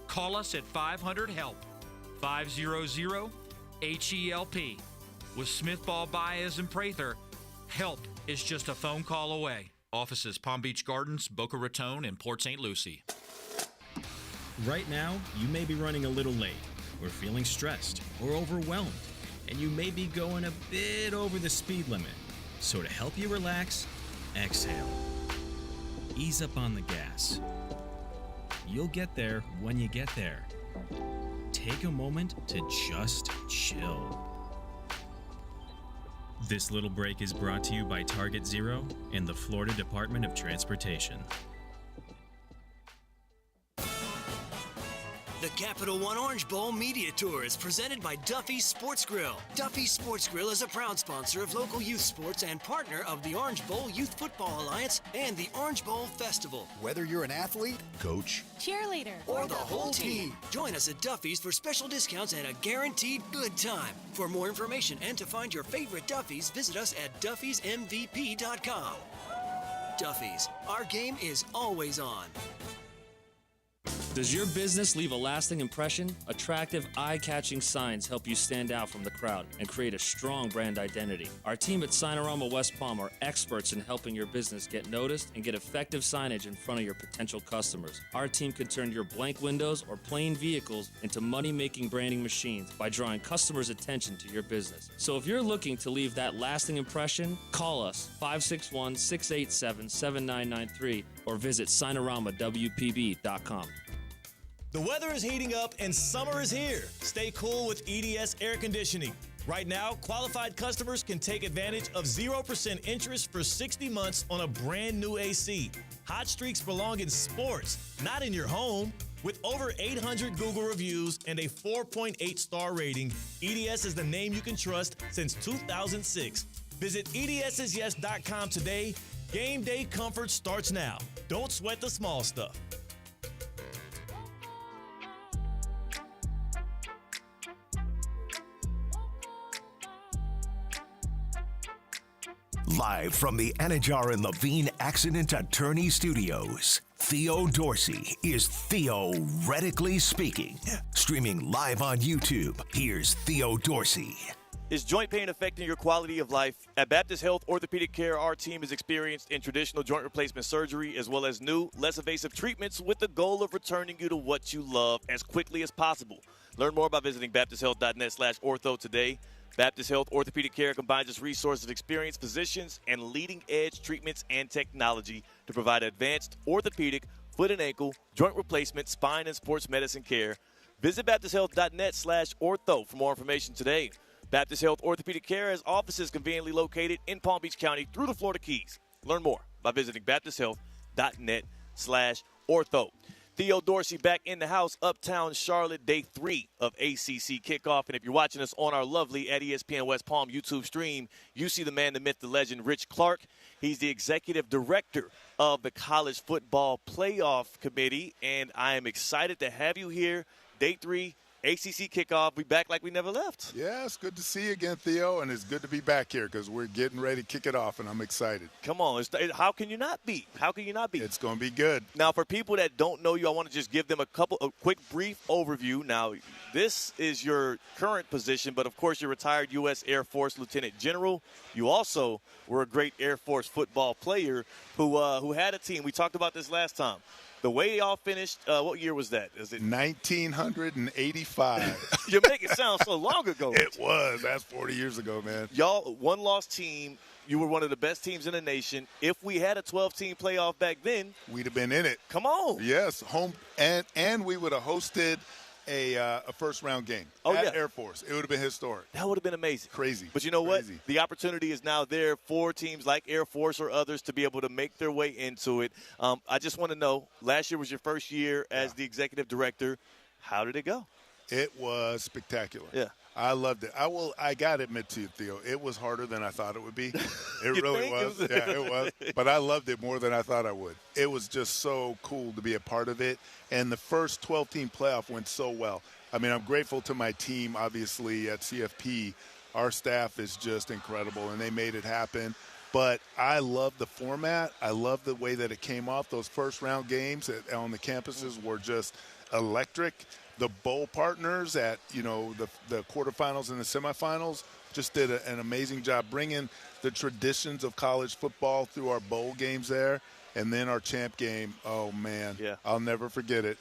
Call us at 500-HELP, 500-HELP. With Smith, Ball, Baez, and Prather, help is just a phone call away. Offices Palm Beach Gardens, Boca Raton, and Port St. Lucie. Right now, you may be running a little late, or feeling stressed, or overwhelmed, and you may be going a bit over the speed limit. So to help you relax, exhale. Ease up on the gas. You'll get there when you get there. Take a moment to just chill. This little break is brought to you by Target Zero and the Florida Department of Transportation. The Capital One Orange Bowl Media Tour is presented by Duffy's Sports Grill. Duffy's Sports Grill is a proud sponsor of local youth sports and partner of the Orange Bowl Youth Football Alliance and the Orange Bowl Festival. Whether you're an athlete, coach, cheerleader, or the whole team, join us at Duffy's for special discounts and a guaranteed good time. For more information and to find your favorite Duffy's, visit us at duffysmvp.com. Duffy's, our game is always on. Does your business leave a lasting impression? Attractive, eye-catching signs help you stand out from the crowd and create a strong brand identity. Our team at Signorama West Palm are experts in helping your business get noticed and get effective signage in front of your potential customers. Our team can turn your blank windows or plain vehicles into money-making branding machines by drawing customers' attention to your business. So if you're looking to leave that lasting impression, call us 561-687-7993 or visit signoramawpb.com. The weather is heating up and summer is here. Stay cool with EDS Air Conditioning. Right now, qualified customers can take advantage of 0% interest for 60 months on a brand new AC. Hot streaks belong in sports, not in your home. With over 800 Google reviews and a 4.8 star rating, EDS is the name you can trust since 2006. Visit EDSIsYes.com today. Game day comfort starts now. Don't sweat the small stuff. Live from the Anajar and Levine Accident Attorney Studios, Theo Dorsey is theoretically speaking. Streaming live on YouTube, here's Theo Dorsey. Is joint pain affecting your quality of life? At Baptist Health Orthopedic Care, our team is experienced in traditional joint replacement surgery as well as new, less invasive treatments with the goal of returning you to what you love as quickly as possible. Learn more by visiting baptisthealth.net/ortho today. Baptist Health Orthopedic Care combines its resources of experienced physicians and leading-edge treatments and technology to provide advanced orthopedic, foot and ankle, joint replacement, spine, and sports medicine care. Visit baptisthealth.net/ortho for more information today. Baptist Health Orthopedic Care has offices conveniently located in Palm Beach County through the Florida Keys. Learn more by visiting baptisthealth.net/ortho. Theo Dorsey back in the house, Uptown Charlotte, day 3 of ACC kickoff. And if you're watching us on our lovely at ESPN West Palm YouTube stream, you see the man, the myth, the legend, Rich Clark. He's the executive director of the College Football Playoff Committee, and I am excited to have you here. Day 3, ACC kickoff. We back like we never left. Yeah, it's good to see you again, Theo, and it's good to be back here because we're getting ready to kick it off, and I'm excited. Come on. How can you not be? How can you not be? It's going to be good. Now, for people that don't know you, I want to just give them a quick, brief overview. Now, this is your current position, but, of course, you're retired U.S. Air Force Lieutenant General. You also were a great Air Force football player who had a team. We talked about this last time. The way y'all finished, what year was that? Is it 1985? You make it sound so long ago. It was. That's 40 years ago, man. Y'all, one-loss team. You were one of the best teams in the nation. If we had a 12-team playoff back then, we'd have been in it. Come on. Yes, home, and we would have hosted a first-round game at Air Force. It would have been historic. That would have been amazing. Crazy. But you know what? The opportunity is now there for teams like Air Force or others to be able to make their way into it. I just want to know, last year was your first year as the executive director. How did it go? It was spectacular. Yeah. I loved it. I got to admit to you, Theo, it was harder than I thought it would be. It really was. Yeah, it was. But I loved it more than I thought I would. It was just so cool to be a part of it. And the first 12-team playoff went so well. I mean, I'm grateful to my team, obviously, at CFP. Our staff is just incredible, and they made it happen. But I love the format. I love the way that it came off. Those first-round games on the campuses were just electric. The bowl partners at, the quarterfinals and the semifinals just did an amazing job bringing the traditions of college football through our bowl games there. And then our champ game, oh, man, I'll never forget it,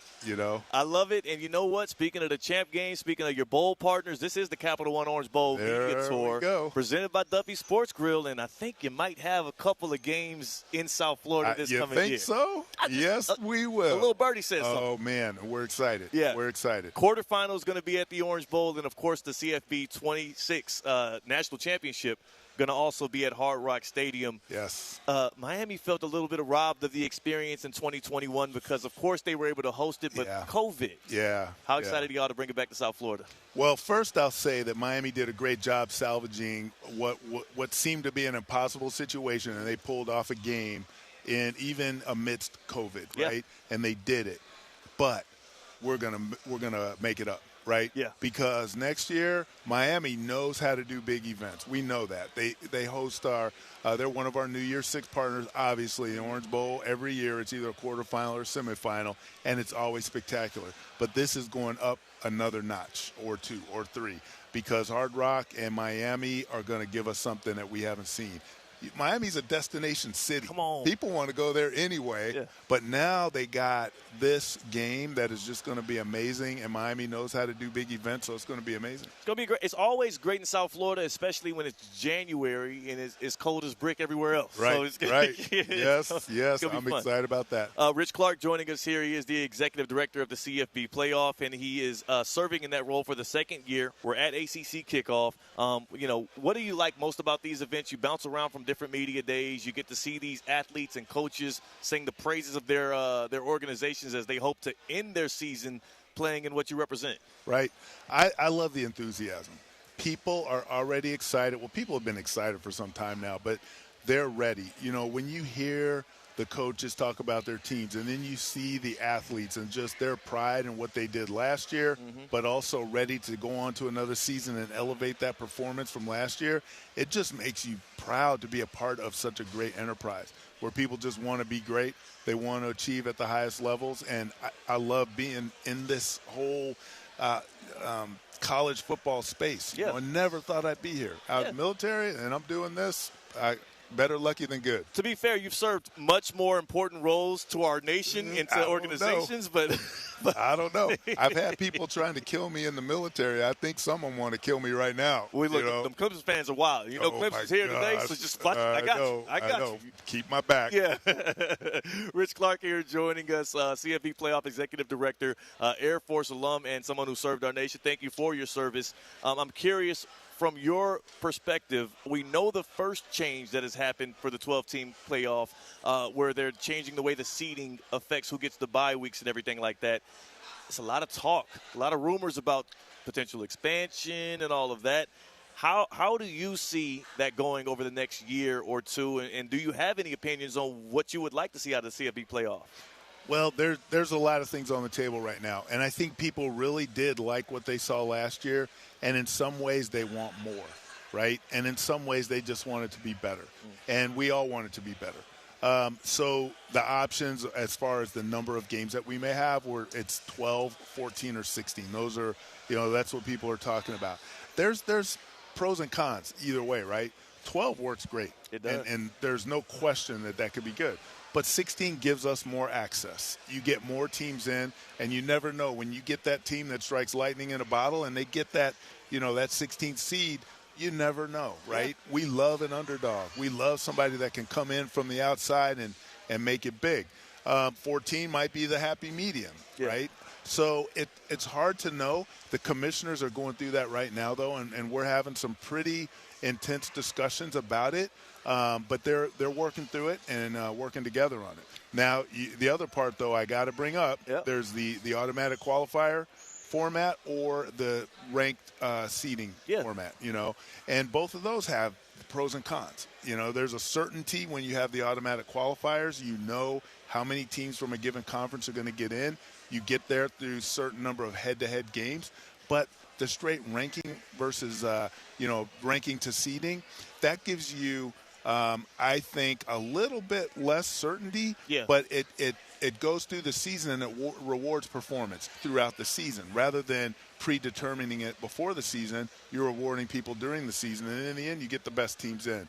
I love it. And you know what? Speaking of the champ game, speaking of your bowl partners, this is the Capital One Orange Bowl Media Tour. We go. Presented by Duffy Sports Grill. And I think you might have a couple of games in South Florida this coming year. You think so? Yes, we will. A little birdie says something. Oh, man, we're excited. Yeah. We're excited. Quarterfinal is going to be at the Orange Bowl. And, of course, the CFB 26 National Championship going to also be at Hard Rock Stadium. Yes. Miami felt a little bit robbed of the experience in 2021 because, of course, they were able to host it, but COVID. Yeah. How excited are y'all to bring it back to South Florida? Well, first I'll say that Miami did a great job salvaging what seemed to be an impossible situation, and they pulled off a game even amidst COVID, right? And they did it. But we're gonna make it up. Right? Yeah. Because next year, Miami knows how to do big events. We know that. They host they're one of our New Year's Six partners, obviously, the Orange Bowl. Every year it's either a quarterfinal or semifinal, and it's always spectacular. But this is going up another notch or two or three because Hard Rock and Miami are going to give us something that we haven't seen. Miami's a destination city. Come on. People want to go there anyway, but now they got this game that is just going to be amazing, and Miami knows how to do big events, so it's going to be amazing. It's going to be great. It's always great in South Florida, especially when it's January and it's cold as brick everywhere else. Right, so it's right. Yes, I'm excited about that. Rich Clark joining us here. He is the executive director of the CFB playoff, and he is serving in that role for the second year. We're at ACC kickoff. What do you like most about these events? You bounce around from different media days. You get to see these athletes and coaches sing the praises of their organizations as they hope to end their season playing in what you represent. Right. I love the enthusiasm. People are already excited. Well, people have been excited for some time now, but they're ready. When you hear the coaches talk about their teams and then you see the athletes and just their pride in what they did last year, but also ready to go on to another season and elevate that performance from last year, it just makes you proud to be a part of such a great enterprise where people just want to be great. They want to achieve at the highest levels. And I love being in this whole college football space. I never thought I'd be here. I was military, and I'm doing this. Better lucky than good. To be fair, you've served much more important roles to our nation and to organizations, but I don't know. I've had people trying to kill me in the military. I think someone want to kill me right now. Look, them Clemson fans are wild. Clemson's here today, so just watch. I got you. Keep my back. Yeah. Rich Clark here joining us, CFB Playoff Executive Director, Air Force alum, and someone who served our nation. Thank you for your service. I'm curious, from your perspective, we know the first change that has happened for the 12-team playoff, where they're changing the way the seeding affects who gets the bye weeks and everything like that. It's a lot of talk, a lot of rumors about potential expansion and all of that. How do you see that going over the next year or two, and do you have any opinions on what you would like to see out of the CFB playoff? Well, there's a lot of things on the table right now, and I think people really did like what they saw last year, and in some ways they want more, right? And in some ways they just want it to be better, and we all want it to be better. So the options as far as the number of games that we may have, it's 12, 14, or 16. Those are, that's what people are talking about. There's pros and cons either way, right? 12 works great, it does. And there's no question that could be good. But 16 gives us more access. You get more teams in, and you never know when you get that team that strikes lightning in a bottle and they get that, that 16th seed, you never know, right? Yeah. We love an underdog. We love somebody that can come in from the outside and make it big. 14 might be the happy medium, right? So it's hard to know. The commissioners are going through that right now, though, and we're having some pretty intense discussions about it. But they're working through it and working together on it. Now, the other part, though, I got to bring up, there's the automatic qualifier format or the ranked seeding format, and both of those have pros and cons. There's a certainty when you have the automatic qualifiers. How many teams from a given conference are going to get in. You get there through a certain number of head-to-head games, but the straight ranking versus, ranking to seeding, that gives you, I think, a little bit less certainty, but it goes through the season and it rewards performance throughout the season. Rather than predetermining it before the season, you're rewarding people during the season, and in the end, you get the best teams in.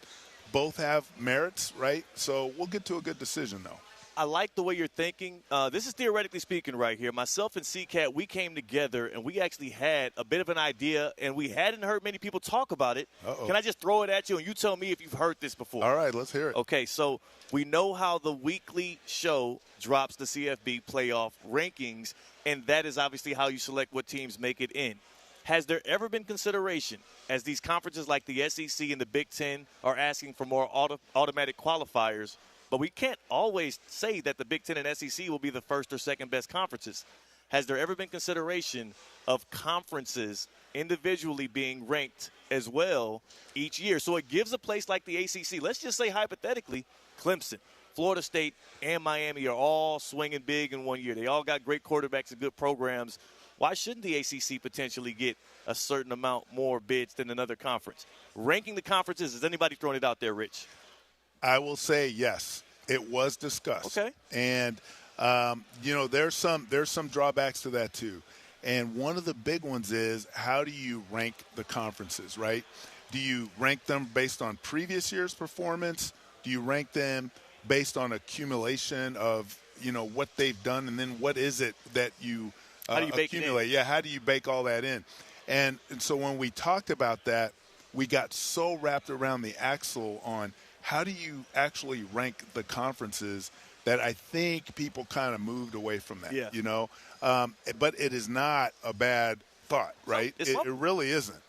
Both have merits, right? So we'll get to a good decision, though. I like the way you're thinking. This is theoretically speaking right here. Myself and CCAT, we came together, and we actually had a bit of an idea, and we hadn't heard many people talk about it. Uh-oh. Can I just throw it at you, and you tell me if you've heard this before? All right, let's hear it. Okay, so we know how the weekly show drops the CFB playoff rankings, and that is obviously how you select what teams make it in. Has there ever been consideration, as these conferences like the SEC and the Big Ten are asking for more automatic qualifiers, but we can't always say that the Big Ten and SEC will be the first or second best conferences. Has there ever been consideration of conferences individually being ranked as well each year? So it gives a place like the ACC, let's just say hypothetically, Clemson, Florida State, and Miami are all swinging big in one year. They all got great quarterbacks and good programs. Why shouldn't the ACC potentially get a certain amount more bids than another conference? Ranking the conferences, is anybody throwing it out there, Rich? I will say yes. It was discussed. Okay. And there's some drawbacks to that too. And one of the big ones is, how do you rank the conferences, right? Do you rank them based on previous year's performance? Do you rank them based on accumulation of, what they've done, and then what is it that you how do you bake accumulate? it in? Yeah, how do you bake all that in? And so when we talked about that, we got so wrapped around the axle on how do you actually rank the conferences that I think people kind of moved away from that, but it is not a bad thought, right? It really isn't.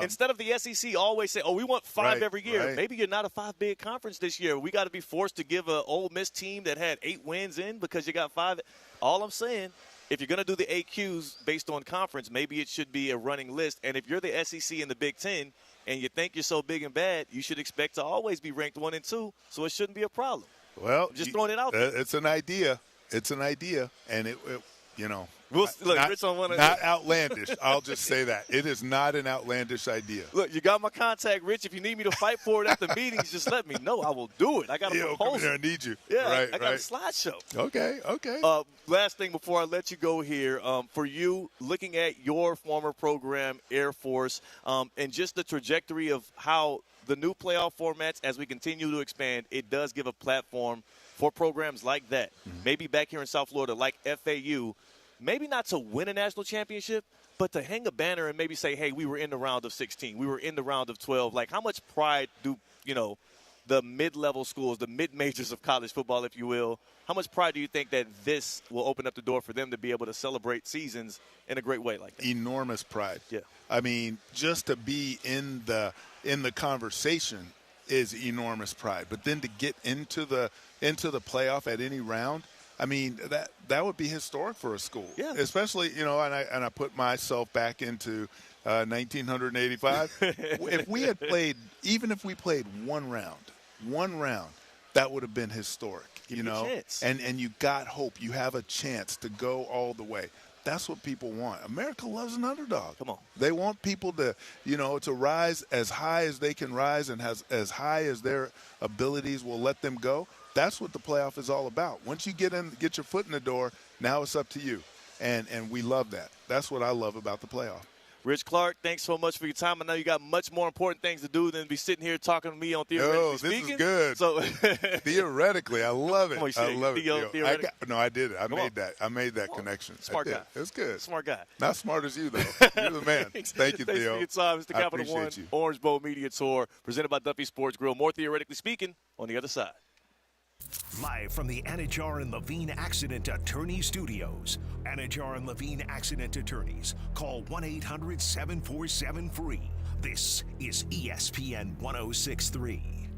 Instead of the SEC always say, we want five Right, every year. right. Maybe you're not a five-big conference this year. We got to be forced to give an Ole Miss team that had 8 wins in because you got 5. All I'm saying, if you're going to do the AQs based on conference, maybe it should be a running list. And if you're the SEC and the Big Ten and you think you're so big and bad, you should expect to always be ranked 1 and 2, so it shouldn't be a problem. Well, I'm just throwing it out there. It's an idea. It's an idea, and it Rich on one of not outlandish. I'll just say that. It is not an outlandish idea. Look, you got my contact, Rich. If you need me to fight for it at the meetings, just let me know. I will do it. I got a Come proposal. here, I need you. Yeah, right, I got a slideshow. Okay. Last thing before I let you go here, for you, looking at your former program, Air Force, and just the trajectory of how the new playoff formats, as we continue to expand, it does give a platform for programs like that. Mm-hmm. Maybe back here in South Florida, like FAU, maybe not to win a national championship, but to hang a banner and maybe say, hey, we were in the round of 16. We were in the round of 12. Like, how much pride do, the mid-level schools, the mid-majors of college football, if you will, how much pride do you think that this will open up the door for them to be able to celebrate seasons in a great way like that? Enormous pride. Yeah. I mean, just to be in the conversation is enormous pride. But then to get into the playoff at any round, I mean, that would be historic for a school. Yeah. Especially, and I put myself back into 1985. If we had played, even if we played one round, that would have been historic. Give you a chance. And you got hope. You have a chance to go all the way. That's what people want. America loves an underdog. Come on. They want people to, to rise as high as they can rise and as high as their abilities will let them go. That's what the playoff is all about. Once you get your foot in the door, now it's up to you. And we love that. That's what I love about the playoff. Rich Clark, thanks so much for your time. I know you got much more important things to do than be sitting here talking to me on Theoretically Speaking. This is good. So Theoretically, I love it. I love it. I did it. I made that connection. Smart guy. It was good. Smart guy. Not smart as you, though. You're the man. Thank you, Theo. Thanks for your time. It's the Capital One you. Orange Bowl Media Tour presented by Duffy Sports Grill. More Theoretically Speaking on the other side. Live from the Anajar and Levine Accident Attorney Studios. Anajar and Levine Accident Attorneys. Call 1-800-747-FREE. This is ESPN 1063.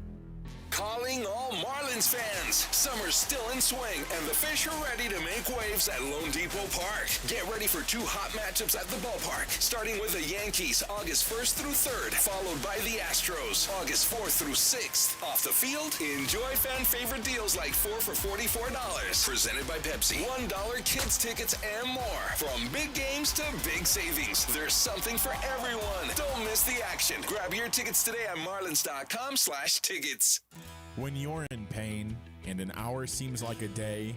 Calling all Marlins fans. Summer's still in swing, and the Fish are ready to make waves at Lone Depot Park. Get ready for 2 hot matchups at the ballpark, starting with the Yankees August 1st through 3rd, followed by the Astros August 4th through 6th. Off the field, enjoy fan favorite deals like 4 for $44. Presented by Pepsi. $1 kids tickets and more. From big games to big savings, there's something for everyone. Don't miss the action. Grab your tickets today at marlins.com/tickets. When you're in pain and an hour seems like a day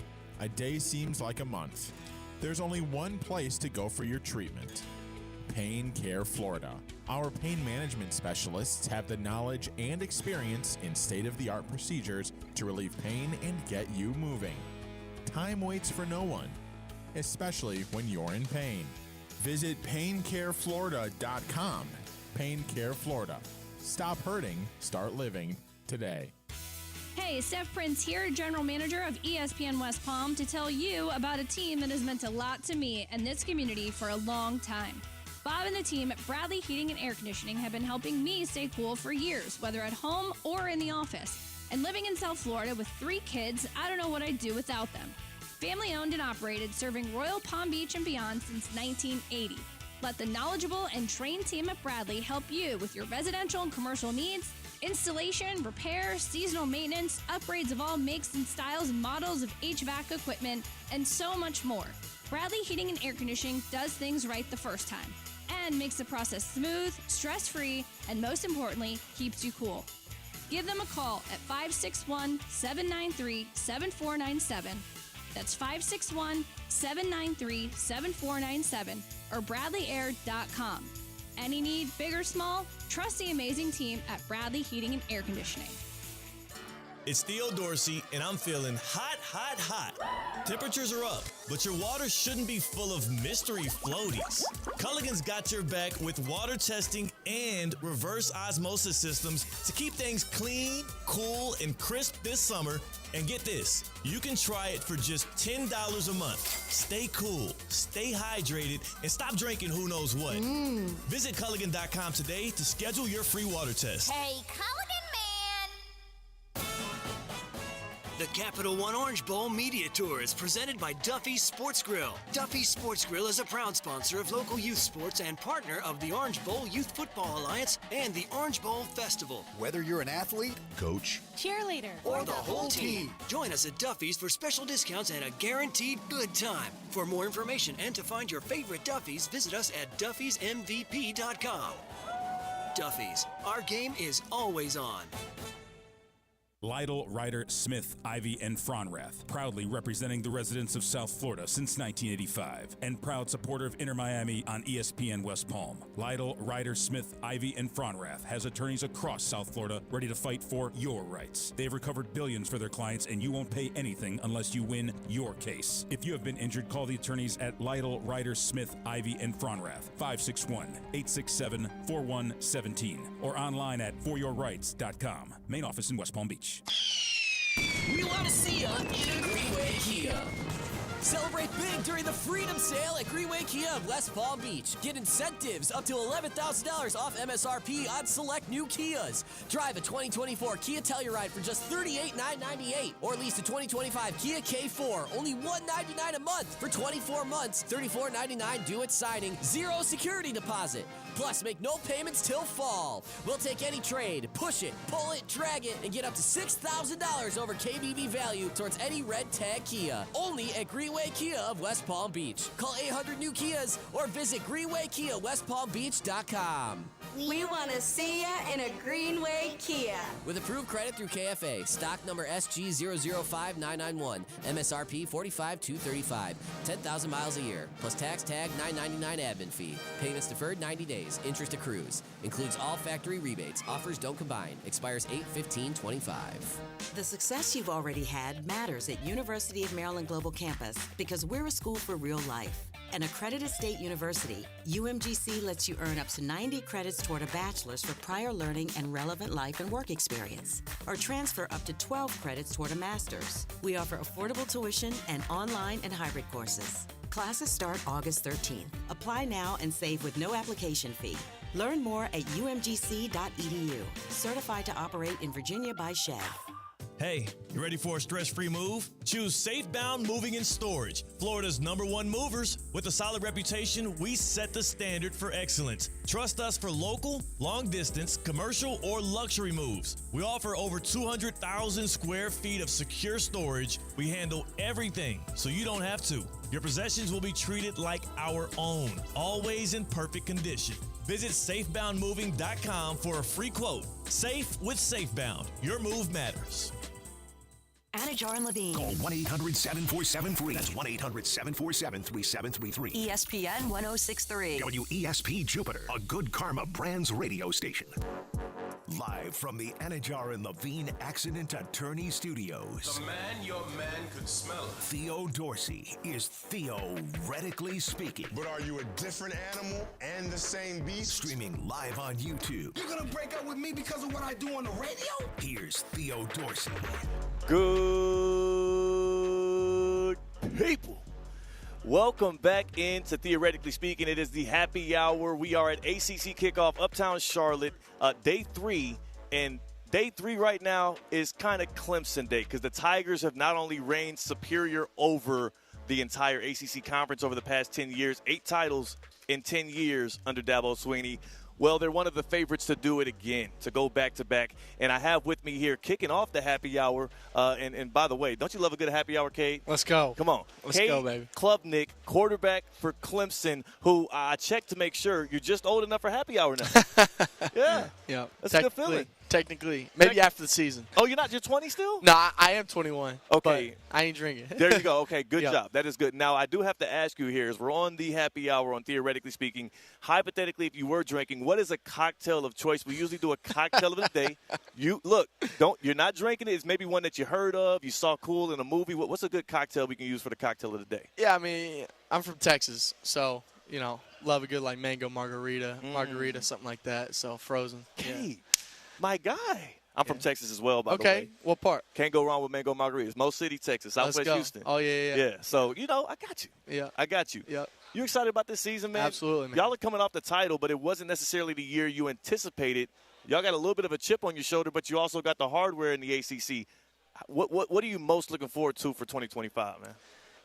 seems like a month, there's only one place to go for your treatment. Pain Care Florida. Our pain management specialists have the knowledge and experience in state-of-the-art procedures to relieve pain and get you moving. Time waits for no one, especially when you're in pain. Visit paincareflorida.com. Pain Care Florida. Stop hurting, start living today. Hey, Steph Prince here, General Manager of ESPN West Palm, to tell you about a team that has meant a lot to me and this community for a long time. Bob and the team at Bradley Heating and Air Conditioning have been helping me stay cool for years, whether at home or in the office. And living in South Florida with 3 kids, I don't know what I'd do without them. Family owned and operated, serving Royal Palm Beach and beyond since 1980. Let the knowledgeable and trained team at Bradley help you with your residential and commercial needs, installation, repair, seasonal maintenance, upgrades of all makes and styles and models of HVAC equipment, and so much more. Bradley Heating and Air Conditioning does things right the first time and makes the process smooth, stress-free, and most importantly, keeps you cool. Give them a call at 561-793-7497. That's 561-793-7497 or bradleyair.com. Any need, big or small, trust the amazing team at Bradley Heating and Air Conditioning. It's Theo Dorsey, and I'm feeling hot, hot, hot. Temperatures are up, but your water shouldn't be full of mystery floaties. Culligan's got your back with water testing and reverse osmosis systems to keep things clean, cool, and crisp this summer. And get this, you can try it for just $10 a month. Stay cool, stay hydrated, and stop drinking who knows what. Visit Culligan.com today to schedule your free water test. Hey, Culligan man! The Capital One Orange Bowl Media Tour is presented by Duffy's Sports Grill. Duffy's Sports Grill is a proud sponsor of local youth sports and partner of the Orange Bowl Youth Football Alliance and the Orange Bowl Festival. Whether you're an athlete, coach, Cheerleader, or the whole team, join us at Duffy's for special discounts and a guaranteed good time. For more information and to find your favorite Duffy's, visit us at duffysmvp.com. Duffy's, our game is always on. Lytle, Ryder, Smith, Ivy, and Fronrath, proudly representing the residents of South Florida since 1985, and proud supporter of Inter Miami on ESPN West Palm. Lytle, Ryder, Smith, Ivy, and Fronrath has attorneys across South Florida ready to fight for your rights. They've recovered billions for their clients, and you won't pay anything unless you win your case. If you have been injured, call the attorneys at Lytle, Ryder, Smith, Ivy, and Fronrath, 561-867-4117, or online at foryourrights.com. Main office in West Palm Beach. We want to see you in a Greenway Kia. Celebrate big during the Freedom Sale at Greenway Kia of West Palm Beach. Get incentives up to $11,000 off MSRP on select new Kias. Drive a 2024 Kia Telluride for just $38,998, or lease a 2025 Kia K4, only $199 a month for 24 months, $34.99 due at signing, 0 security deposit. Plus, make no payments till fall. We'll take any trade, push it, pull it, drag it, and get up to $6,000 over KBB value towards any red tag Kia. Only at Greenway Kia of West Palm Beach. Call 800 New Kias or visit GreenwayKiaWestPalmBeach.com. We want to see ya in a Greenway Kia. With approved credit through KFA. Stock number SG005991. MSRP $45,235. 10,000 miles a year. Plus tax tag $999 admin fee. Payments deferred 90 days. Interest accrues. Includes all factory rebates. Offers don't combine. Expires 8/15/25. The success you've already had matters at University of Maryland Global Campus because we're a school for real life. An accredited state university, UMGC lets you earn up to 90 credits toward a bachelor's for prior learning and relevant life and work experience, or transfer up to 12 credits toward a master's. We offer affordable tuition and online and hybrid courses. Classes start August 13th. Apply now and save with no application fee. Learn more at umgc.edu. Certified to operate in Virginia by Chev. Hey, you ready for a stress-free move? Choose Safebound Moving and Storage, Florida's #1 movers. With a solid reputation, we set the standard for excellence. Trust us for local, long-distance, commercial, or luxury moves. We offer over 200,000 square feet of secure storage. We handle everything, so you don't have to. Your possessions will be treated like our own, always in perfect condition. Visit safeboundmoving.com for a free quote. Safe with Safebound. Your move matters. Anajar and Levine. Call 1-800-7473. That's 1-800-747-3733. ESPN 1063. WESP Jupiter, a Good Karma Brands radio station. Live from the Anajar and Levine Accident Attorney Studios. The man your man could smell it. Theo Dorsey is theoretically speaking. But are you a different animal and the same beast? Streaming live on YouTube. You're gonna break up with me because of what I do on the radio? Here's Theo Dorsey. Good people. Welcome back into Theoretically Speaking. It is the happy hour. We are at ACC kickoff, Uptown Charlotte, day 3. And day 3 right now is kind of Clemson day because the Tigers have not only reigned superior over the entire ACC conference over the past 10 years, 8 titles in 10 years under Dabo Swinney. Well, they're one of the favorites to do it again, to go back-to-back. And I have with me here, kicking off the happy hour, and by the way, don't you love a good happy hour, Cade? Let's go. Come on. Let's go, baby. Klubnik, quarterback for Clemson, who I checked to make sure you're just old enough for happy hour now. Yeah. Yeah. That's a good feeling. Technically. Maybe after the season. Oh, you're 20 still? No, I am 21. Okay. I ain't drinking. There you go. Okay, good Yeah. job. That is good. Now, I do have to ask you here, as we're on the happy hour on Theoretically Speaking, hypothetically, if you were drinking, what is a cocktail of choice? We usually do a cocktail of the day. You're not drinking it. It's maybe one that you heard of, you saw cool in a movie. What's a good cocktail we can use for the cocktail of the day? Yeah, I mean, I'm from Texas, so, love a good, mango margarita, something like that, so frozen. Hey, my guy. I'm from Texas as well, by the way. Okay, what part? Can't go wrong with mango margaritas. Most City, Texas, Southwest Houston. Oh, yeah. Yeah, so, I got you. Yeah. I got you. Yeah. You excited about this season, man? Absolutely, man. Y'all are coming off the title, but it wasn't necessarily the year you anticipated. Y'all got a little bit of a chip on your shoulder, but you also got the hardware in the ACC. What are you most looking forward to for 2025, man?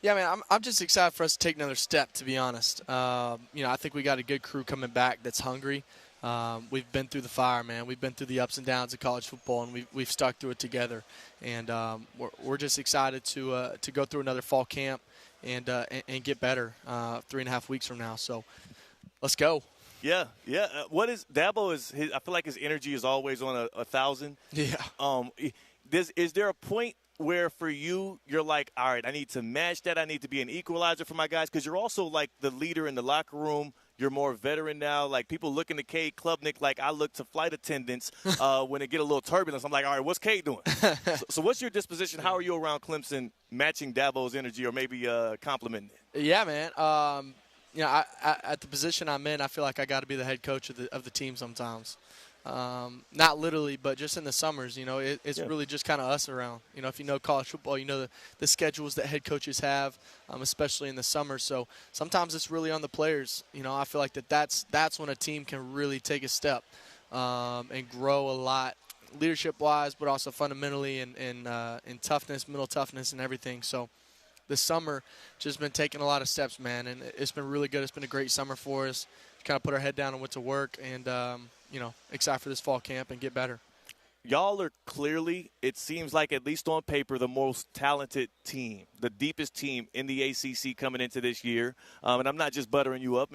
Yeah, man, I'm just excited for us to take another step, to be honest. I think we got a good crew coming back that's hungry. We've been through the fire, man. We've been through the ups and downs of college football, and we've stuck through it together. And we're just excited to go through another fall camp and get better 3.5 weeks from now. So let's go. Yeah. What is Dabo is? I feel like his energy is always on 1,000. Yeah. Is there a point where for you you're like, all right, I need to match that. I need to be an equalizer for my guys, because you're also like the leader in the locker room. You're more veteran now. Like, people looking to Cade Klubnik like I look to flight attendants when it get a little turbulence. I'm like, all right, what's Cade doing? so what's your disposition? How are you around Clemson, matching Dabo's energy or maybe complimenting it? Yeah, man. At the position I'm in, I feel like I got to be the head coach of the team sometimes. Not literally, but just in the summers, it's really just kind of us around. If you know college football, you know the schedules that head coaches have, especially in the summer. So sometimes it's really on the players. I feel like that's when a team can really take a step and grow a lot, leadership-wise, but also fundamentally in toughness, mental toughness, and everything. So this summer just been taking a lot of steps, man, and it's been really good. It's been a great summer for us. Kind of put our head down and went to work, and excited for this fall camp and get better. Y'all are clearly, it seems like, at least on paper, the most talented team, the deepest team in the ACC coming into this year. And I'm not just buttering you up.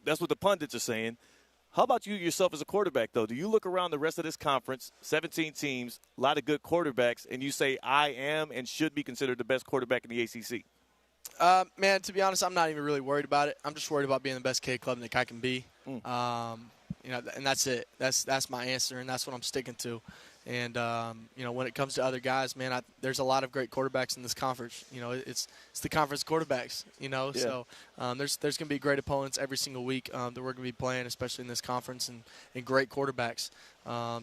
That's what the pundits are saying. How about you yourself as a quarterback, though? Do you look around the rest of this conference, 17 teams, a lot of good quarterbacks, and you say, I am and should be considered the best quarterback in the ACC? Man, to be honest, I'm not even really worried about it. I'm just worried about being the best Cade Klubnik I can be. And that's it. That's my answer, and that's what I'm sticking to. And when it comes to other guys, man, there's a lot of great quarterbacks in this conference. It's the conference quarterbacks. Yeah. So there's going to be great opponents every single week that we're going to be playing, especially in this conference, and great quarterbacks.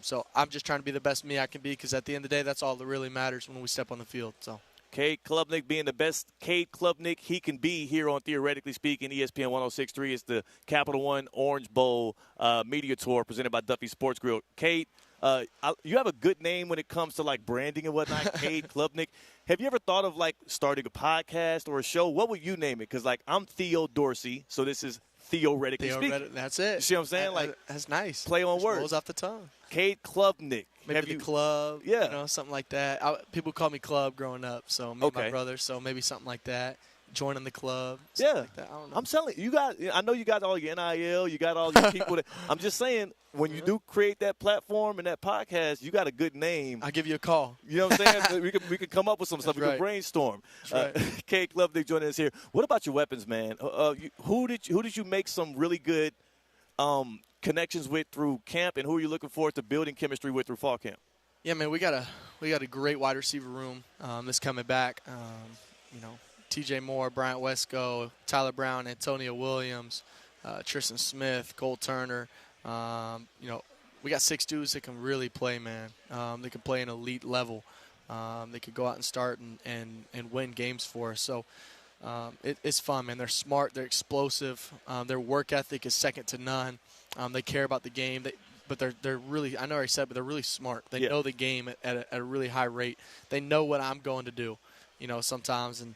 So I'm just trying to be the best me I can be, because at the end of the day, that's all that really matters when we step on the field. So. Cade Klubnik being the best Cade Klubnik he can be here on Theoretically Speaking. ESPN 106.3 is the Capital One Orange Bowl media tour presented by Duffy Sports Grill. Cade, you have a good name when it comes to, like, branding and whatnot, Cade Klubnik. Have you ever thought of, like, starting a podcast or a show? What would you name it? Because, like, I'm Theo Dorsey, so this is Theoretically Speaking. That's it. You see what I'm saying? That's nice. Play on words. Rolls off the tongue. Cade Klubnik. Maybe the club, yeah, something like that. People call me Club growing up, so me and my brother, so maybe something like that. Joining the club, like that. I don't know. I'm telling you, I know you got all your NIL, you got all your people. I'm just saying, when you do create that platform and that podcast, you got a good name. I'll give you a call. You know what I'm saying? we could come up with some stuff. We could brainstorm. Cade Klubnik joining us here. What about your weapons, man? Who did you make some really good connections with through camp, and who are you looking forward to building chemistry with through fall camp? Yeah, man, we got a great wide receiver room that's coming back. TJ Moore, Bryant Wesco, Tyler Brown, Antonio Williams, Tristan Smith, Cole Turner. We got 6 dudes that can really play, man. They can play an elite level. They could go out and start and win games for us. So it's fun, man. They're smart. They're explosive. Their work ethic is second to none. They care about the game. But they're really, I know I already said, but they're really smart. They know the game at a really high rate. They know what I'm going to do, sometimes. And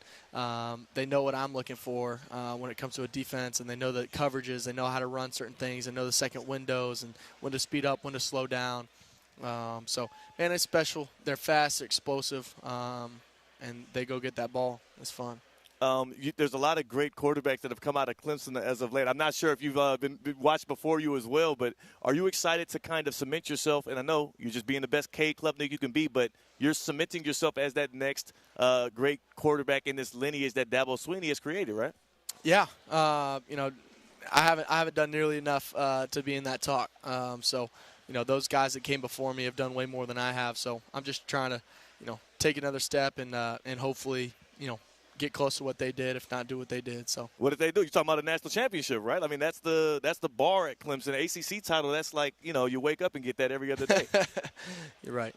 they know what I'm looking for when it comes to a defense. And they know the coverages. They know how to run certain things. They know the second windows and when to speed up, when to slow down. So, man, it's special. They're fast, they're explosive, and they go get that ball. It's fun. There's a lot of great quarterbacks that have come out of Clemson as of late. I'm not sure if you've been watched before you as well, but are you excited to kind of cement yourself? And I know you're just being the best Cade Klubnik you can be, but you're cementing yourself as that next great quarterback in this lineage that Dabo Swinney has created, right? Yeah. I haven't done nearly enough to be in that talk. So, those guys that came before me have done way more than I have. So I'm just trying to, take another step and hopefully, get close to what they did, if not do what they did. So what did they do? You're talking about a national championship, right? I mean, that's the bar at Clemson. The ACC title, that's like, you wake up and get that every other day. You're right.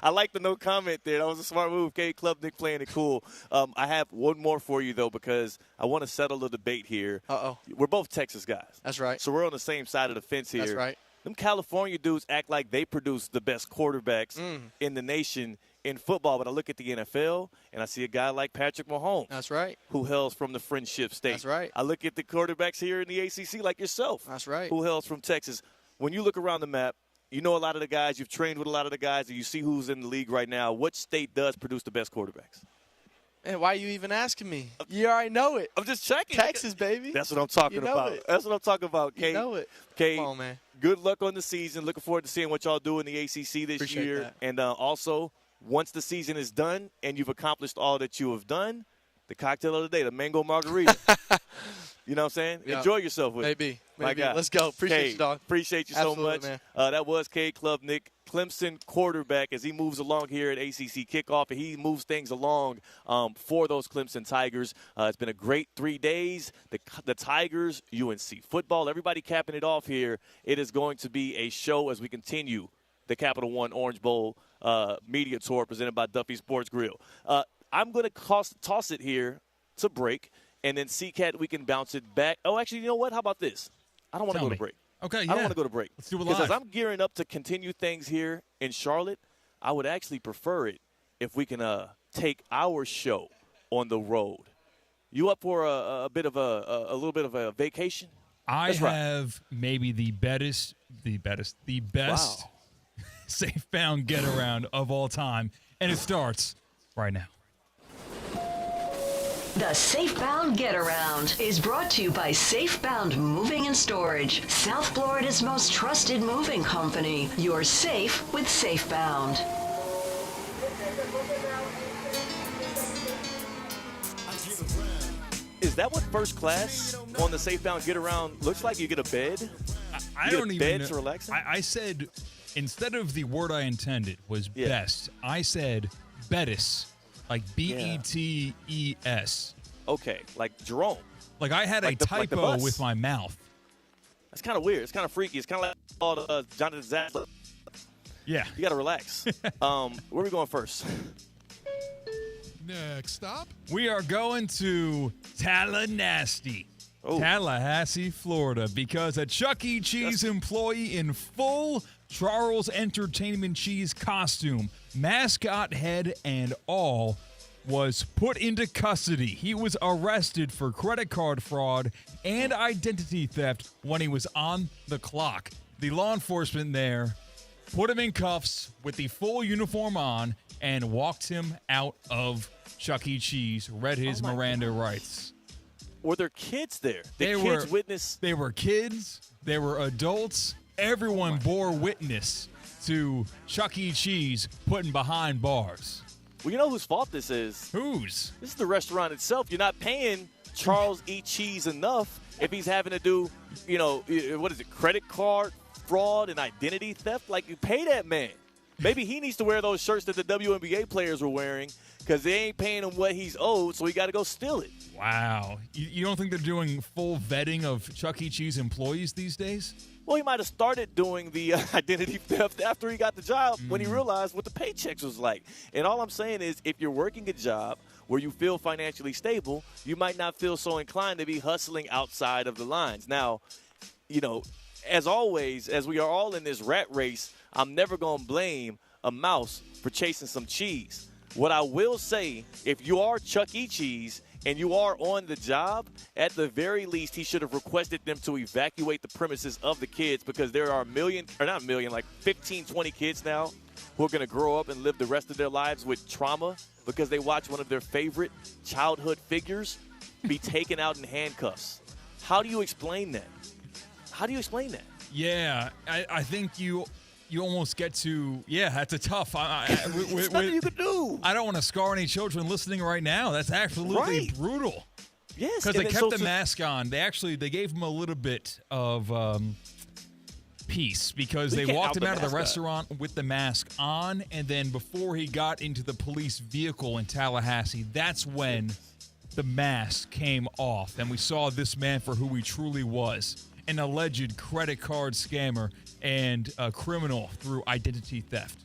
I like the no comment there. That was a smart move. Cade Klubnik playing it cool. I have one more for you, though, because I want to settle the debate here. Uh-oh. We're both Texas guys. That's right. So we're on the same side of the fence here. That's right. Them California dudes act like they produce the best quarterbacks in the nation in football, but I look at the NFL and I see a guy like Patrick Mahomes. That's right. Who hails from the Friendship State. That's right. I look at the quarterbacks here in the ACC like yourself. That's right. Who hails from Texas. When you look around the map, you know a lot of the guys, you've trained with a lot of the guys, and you see who's in the league right now. What state does produce the best quarterbacks? Man, why are you even asking me? You already know it. I'm just checking. Texas, baby. That's what I'm talking about. That's what I'm talking about, Cade. You know it. Cade, come on, man. Good luck on the season. Looking forward to seeing what y'all do in the ACC this Appreciate year. That. And also, once the season is done and you've accomplished all that you have done, the cocktail of the day, the mango margarita. You know what I'm saying? Yeah. Enjoy yourself with it. Maybe. My God. Let's go. Appreciate Cade, you, dog. Appreciate you Absolutely, so much. man. That was Cade Klubnik, Clemson quarterback, as he moves along here at ACC kickoff, and he moves things along for those Clemson Tigers. It's been a great 3 days. The Tigers, UNC football, everybody capping it off here. It is going to be a show as we continue the Capital One Orange Bowl media tour presented by Duffy Sports Grill. I'm going to toss it here to break, and then CCAT, we can bounce it back. Oh, actually, you know what? How about this? I don't want to go to break. Okay, yeah. I don't want to go to break. Let's do it live. Because as I'm gearing up to continue things here in Charlotte, I would actually prefer it if we can take our show on the road. You up for a bit of a little bit of a vacation? I have maybe the best safe bound get around of all time, and it starts right now. The Safebound Get Around is brought to you by Safebound Moving and Storage, South Florida's most trusted moving company. You're safe with Safebound. Is that what first class on the Safebound Get Around looks like? You get a bed? I don't even bed know. to relax in? I said, instead of the word I intended was best, I said Bettis. Like B-E-T-E-S. Okay, like Jerome. Like I had a typo with my mouth. That's kind of weird. It's kind of freaky. It's kind of like Jonathan Zatlin. Yeah. You got to relax. Where are we going first? Next stop. We are going to Tallahassee, Florida, because a Chuck E. Cheese employee in full Charles Entertainment Cheese costume, mascot head and all, was put into custody. He was arrested for credit card fraud and identity theft when he was on the clock. The law enforcement there put him in cuffs with the full uniform on and walked him out of Chuck E. Cheese, read his Miranda rights. Were there kids there? Did kids witness? They were kids. They were adults. Everyone bore witness to Chuck E. Cheese putting behind bars. Well, you know whose fault this is? Whose? This is the restaurant itself. You're not paying Charles E. Cheese enough if he's having to do, credit card fraud and identity theft. Like, you pay that man. Maybe he needs to wear those shirts that the WNBA players were wearing because they ain't paying him what he's owed, so he got to go steal it. Wow. You don't think they're doing full vetting of Chuck E. Cheese employees these days? Well, he might have started doing the identity theft after he got the job when he realized what the paychecks was like. And all I'm saying is if you're working a job where you feel financially stable, you might not feel so inclined to be hustling outside of the lines. Now, as always, as we are all in this rat race, I'm never going to blame a mouse for chasing some cheese. What I will say, if you are Chuck E. Cheese and you are on the job, at the very least, he should have requested them to evacuate the premises of the kids because there are 15, 20 kids now who are going to grow up and live the rest of their lives with trauma because they watch one of their favorite childhood figures be taken out in handcuffs. How do you explain that? Yeah, I think you almost get to, that's a tough. There's nothing you could do. I don't want to scar any children listening right now. That's absolutely brutal. Yes. Because they kept the mask on. They gave him a little bit of peace because they walked him out of the restaurant with the mask on, and then before he got into the police vehicle in Tallahassee, that's when the mask came off, and we saw this man for who he truly was. An alleged credit card scammer and a criminal through identity theft.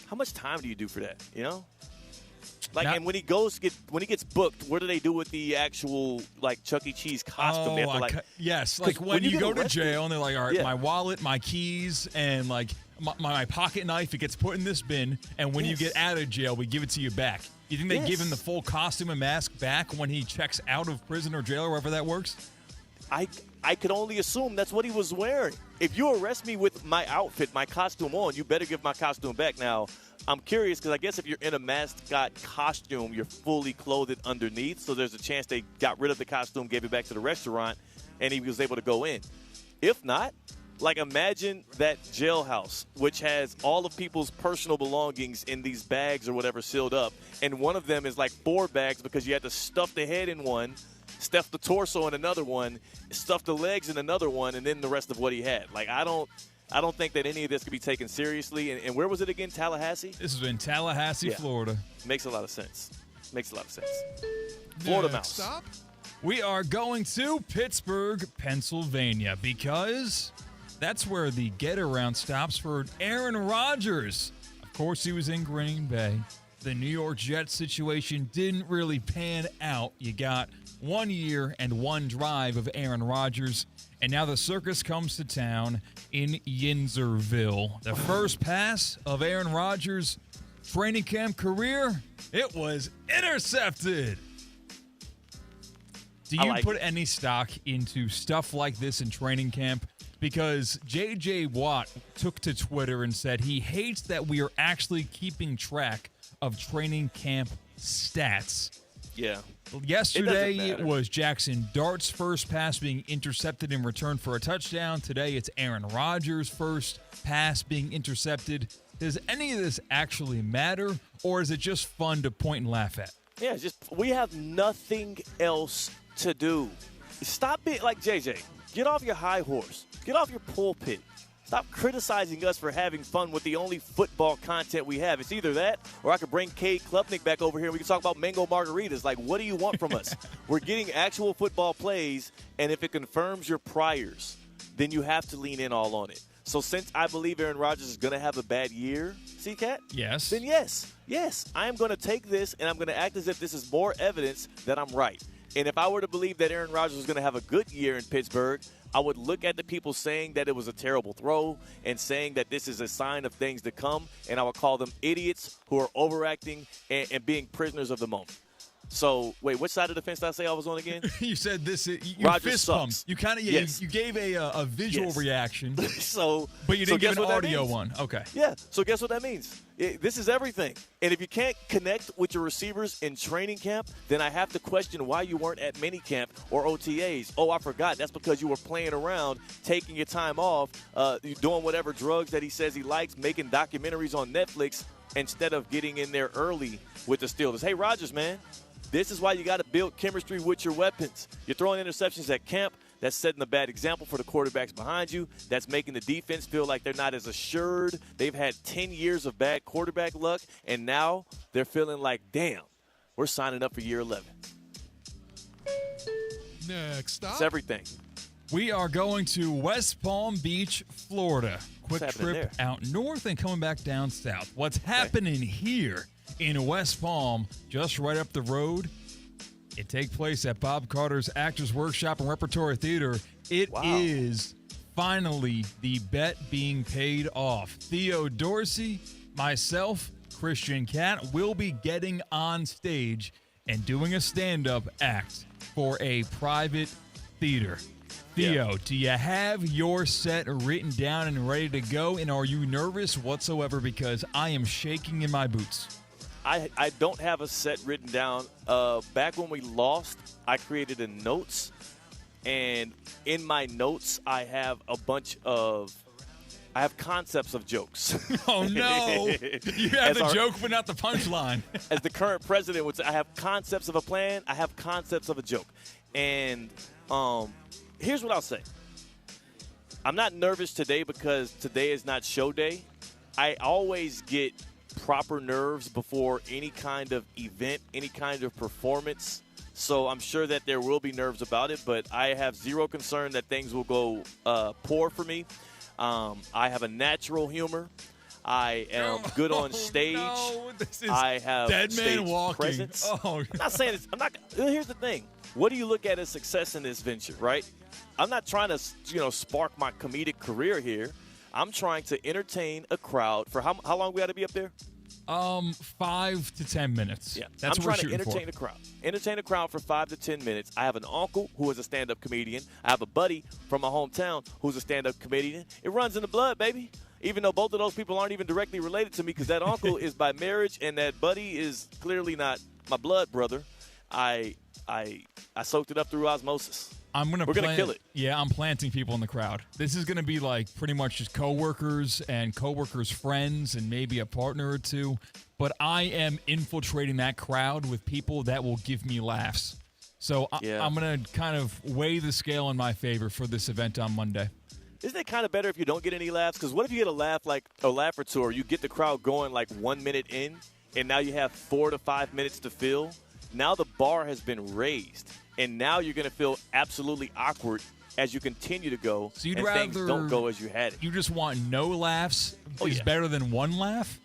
How much time do you do for that, and when he gets booked, what do they do with the actual, Chuck E. Cheese costume? Yes, when you go to jail and they're like, all right, my wallet, my keys, and, my pocket knife, it gets put in this bin, and when you get out of jail, we give it to you back. You think they give him the full costume and mask back when he checks out of prison or jail or wherever that works? I could only assume that's what he was wearing. If you arrest me with my outfit, my costume on, you better give my costume back. Now, I'm curious because I guess if you're in a mascot costume, you're fully clothed underneath. So there's a chance they got rid of the costume, gave it back to the restaurant, and he was able to go in. If not, imagine that jailhouse, which has all of people's personal belongings in these bags or whatever sealed up. And one of them is 4 bags because you had to stuff the head in one, stuff the torso in another one, stuff the legs in another one, and then the rest of what he had. I don't think that any of this could be taken seriously. And where was it again? Tallahassee? This is in Tallahassee, Florida. Makes a lot of sense. Florida Mouse. Stop. We are going to Pittsburgh, Pennsylvania, because that's where the get-around stops for Aaron Rodgers. Of course, he was in Green Bay. The New York Jets situation didn't really pan out. You got 1 year and 1 drive of Aaron Rodgers, and now the circus comes to town in Yinzerville. The first pass of Aaron Rodgers' training camp career, it was intercepted. Do you put any stock into stuff like this in training camp? Because J.J. Watt took to Twitter and said he hates that we are actually keeping track of training camp stats. Yeah. Yesterday it was Jackson Dart's first pass being intercepted in return for a touchdown. Today it's Aaron Rodgers' first pass being intercepted. Does any of this actually matter, or is it just fun to point and laugh at? Yeah, we have nothing else to do. Stop being like JJ. Get off your high horse. Get off your pulpit. Stop criticizing us for having fun with the only football content we have. It's either that or I could bring Cade Klubnik back over here and we can talk about mango margaritas. What do you want from us? We're getting actual football plays, and if it confirms your priors, then you have to lean in all on it. So since I believe Aaron Rodgers is going to have a bad year, C-Cat? Yes. Then yes, I am going to take this, and I'm going to act as if this is more evidence that I'm right. And if I were to believe that Aaron Rodgers was going to have a good year in Pittsburgh, I would look at the people saying that it was a terrible throw and saying that this is a sign of things to come, and I would call them idiots who are overacting and being prisoners of the moment. So, wait, which side of the fence did I say I was on again? You said this. You Rodgers fist sucks. pumped. You kind of Yes. you gave a visual reaction. But you didn't give guess an what that audio means? one. Okay. Yeah. So guess what that means? This is everything. And if you can't connect with your receivers in training camp, then I have to question why you weren't at minicamp or OTAs. Oh, I forgot. That's because you were playing around, taking your time off, you doing whatever drugs that he says he likes, making documentaries on Netflix instead of getting in there early with the Steelers. Hey, Rodgers, man. This is why you got to build chemistry with your weapons. You're throwing interceptions at camp. That's setting a bad example for the quarterbacks behind you. That's making the defense feel like they're not as assured. They've had 10 years of bad quarterback luck, and now they're feeling like, damn, we're signing up for year 11. Next stop. It's everything. We are going to West Palm Beach, Florida. Quick What's happening trip there? out north and coming back down south. What's happening here in West Palm, just right up the road? It takes place at Bob Carter's Actors Workshop and Repertory Theater. It is finally the bet being paid off. Theo Dorsey, myself, Christian Cat will be getting on stage and doing a stand-up act for a private theater. Theo, do you have your set written down and ready to go? And are you nervous whatsoever? Because I am shaking in my boots. I don't have a set written down. Back when we lost, I created a notes. And in my notes, I have concepts of jokes. Oh, no. You have the joke, but not the punchline. As the current president would say, I have concepts of a plan. I have concepts of a joke. And here's what I'll say. I'm not nervous today because today is not show day. I always get proper nerves before any kind of event, any kind of performance. So I'm sure that there will be nerves about it, but I have zero concern that things will go poor for me. I have a natural humor. I am good on stage. No, this is I have dead man stage walking. presence. Oh, I'm not saying this. Here's the thing. What do you look at as success in this venture, right? I'm not trying to, spark my comedic career here. I'm trying to entertain a crowd for how long we got to be up there? 5 to 10 minutes. Yeah, That's I'm what we're trying to shooting entertain the crowd. Entertain a crowd for 5 to 10 minutes. I have an uncle who is a stand-up comedian. I have a buddy from my hometown who's a stand-up comedian. It runs in the blood, baby. Even though both of those people aren't even directly related to me, because that uncle is by marriage and that buddy is clearly not my blood brother. I soaked it up through osmosis. We're gonna kill it. Yeah, I'm planting people in the crowd. This is gonna be like pretty much just coworkers and coworkers' friends and maybe a partner or two. But I am infiltrating that crowd with people that will give me laughs. So I'm gonna kind of weigh the scale in my favor for this event on Monday. Isn't it kind of better if you don't get any laughs? Because what if you get a laugh or two, or you get the crowd going like 1 minute in, and now you have 4 to 5 minutes to fill? Now the bar has been raised, and now you're going to feel absolutely awkward as you continue to go, So you'd and rather things don't go as you had it. You just want no laughs is yeah. better than one laugh?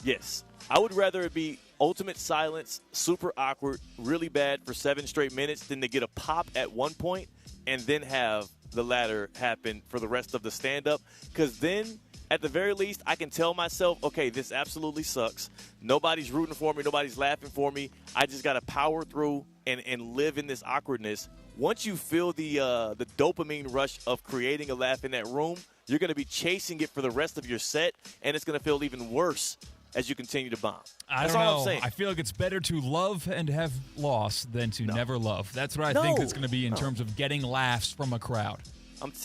Yes. I would rather it be ultimate silence, super awkward, really bad for 7 straight minutes than to get a pop at one point and then have the latter happen for the rest of the stand-up. Because then, at the very least, I can tell myself, okay, this absolutely sucks. Nobody's rooting for me. Nobody's laughing for me. I just got to power through and live in this awkwardness. Once you feel the dopamine rush of creating a laugh in that room, you're going to be chasing it for the rest of your set, and it's going to feel even worse as you continue to bomb. That's all I'm saying. I feel like it's better to love and have loss than to never love. That's what I think it's going to be in terms of getting laughs from a crowd.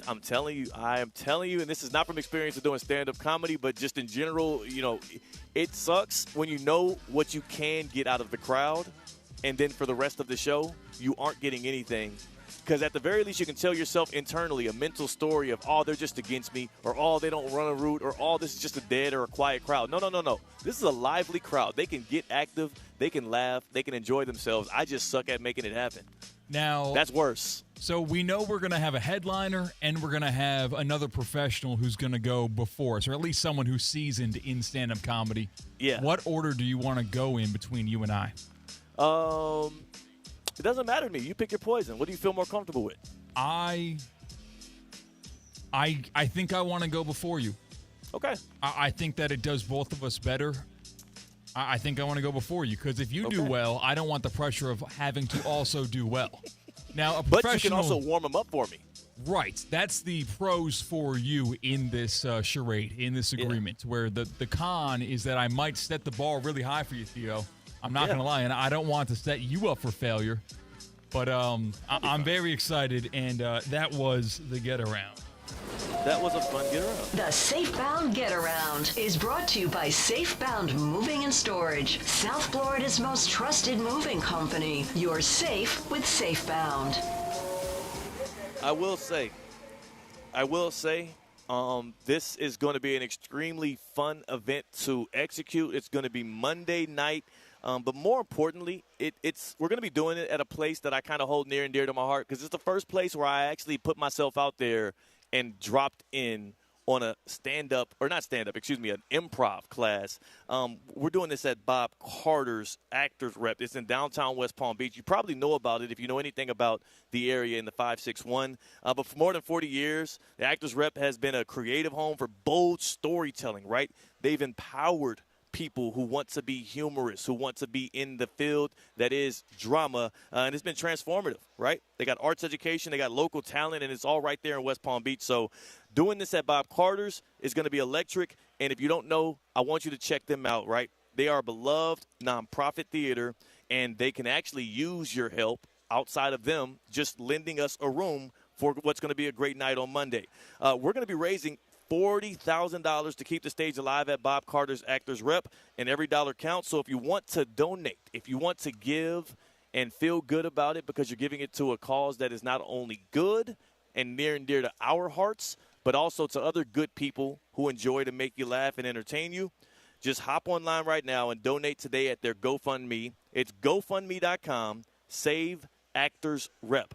I'm telling you, I am telling you, and this is not from experience of doing stand-up comedy, but just in general, it sucks when you know what you can get out of the crowd, and then for the rest of the show, you aren't getting anything. Because at the very least, you can tell yourself internally a mental story of, oh, they're just against me, or, oh, they don't run a route, or, oh, this is just a dead or a quiet crowd. No. This is a lively crowd. They can get active. They can laugh. They can enjoy themselves. I just suck at making it happen. Now that's worse. So we know we're going to have a headliner and we're going to have another professional who's going to go before us, or at least someone who's seasoned in stand-up comedy. Yeah. What order do you want to go in between you and I? It doesn't matter to me. You pick your poison. What do you feel more comfortable with? I think I want to go before you. Okay. I think that it does both of us better. I think I want to go before you because if you do well, I don't want the pressure of having to also do well. Now, But you can also warm them up for me. Right. That's the pros for you in this charade, in this agreement, where the con is that I might set the bar really high for you, Theo. I'm not going to lie, and I don't want to set you up for failure. But I'm very excited, and that was the get-around. That was a fun get-around. The SafeBound Get-Around is brought to you by SafeBound Moving and Storage, South Florida's most trusted moving company. You're safe with SafeBound. I will say, this is going to be an extremely fun event to execute. It's going to be Monday night. But more importantly, we're going to be doing it at a place that I kind of hold near and dear to my heart because it's the first place where I actually put myself out there and dropped in on a an improv class. We're doing this at Bob Carter's Actors Rep. It's in downtown West Palm Beach. You probably know about it if you know anything about the area in the 561. But for more than 40 years, the Actors Rep has been a creative home for bold storytelling, right? They've empowered people who want to be humorous, who want to be in the field that is drama, and it's been transformative, right? They got arts education, they got local talent, and it's all right there in West Palm Beach. So doing this at Bob Carter's is going to be electric, and if you don't know, I want you to check them out, right? They are a beloved nonprofit theater, and they can actually use your help outside of them just lending us a room for what's going to be a great night on Monday. We're going to be raising $40,000 to keep the stage alive at Bob Carter's Actors Rep, and every dollar counts. So if you want to donate, if you want to give and feel good about it because you're giving it to a cause that is not only good and near and dear to our hearts, but also to other good people who enjoy to make you laugh and entertain you, just hop online right now and donate today at their GoFundMe. It's GoFundMe.com, Save Actors Rep.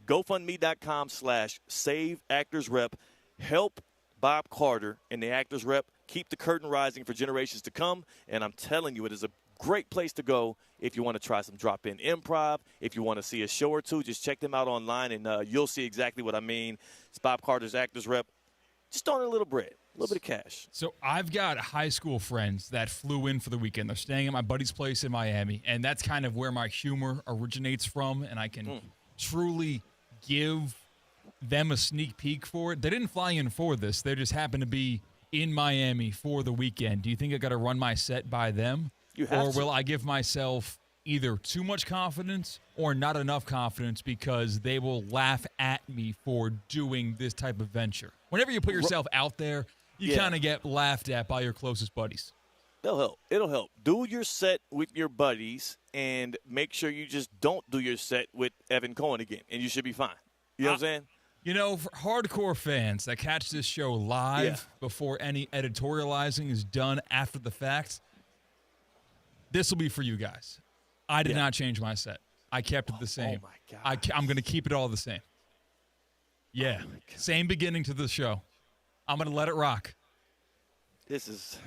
GoFundMe.com/Save Actors Rep. Help Bob Carter and the Actors Rep keep the curtain rising for generations to come. And I'm telling you, it is a great place to go if you want to try some drop-in improv. If you want to see a show or two, just check them out online, and you'll see exactly what I mean. It's Bob Carter's Actors Rep. Just throwing a little bread, a little bit of cash. So I've got high school friends that flew in for the weekend. They're staying at my buddy's place in Miami, and that's kind of where my humor originates from, and I can truly give them a sneak peek for it. They didn't fly in for this. They just happened to be in Miami for the weekend. Do you think I got to run my set by them? Or will I give myself either too much confidence or not enough confidence because they will laugh at me for doing this type of venture? Whenever you put yourself out there, you kind of get laughed at by your closest buddies. They'll help. It'll help. Do your set with your buddies and make sure you just don't do your set with Evan Cohen again, and you should be fine. You know what I'm saying? You know, for hardcore fans that catch this show live before any editorializing is done after the fact, this will be for you guys. I did not change my set. I kept it the same. Oh, my God. I'm going to keep it all the same. Yeah. Same beginning to the show. I'm going to let it rock. This is...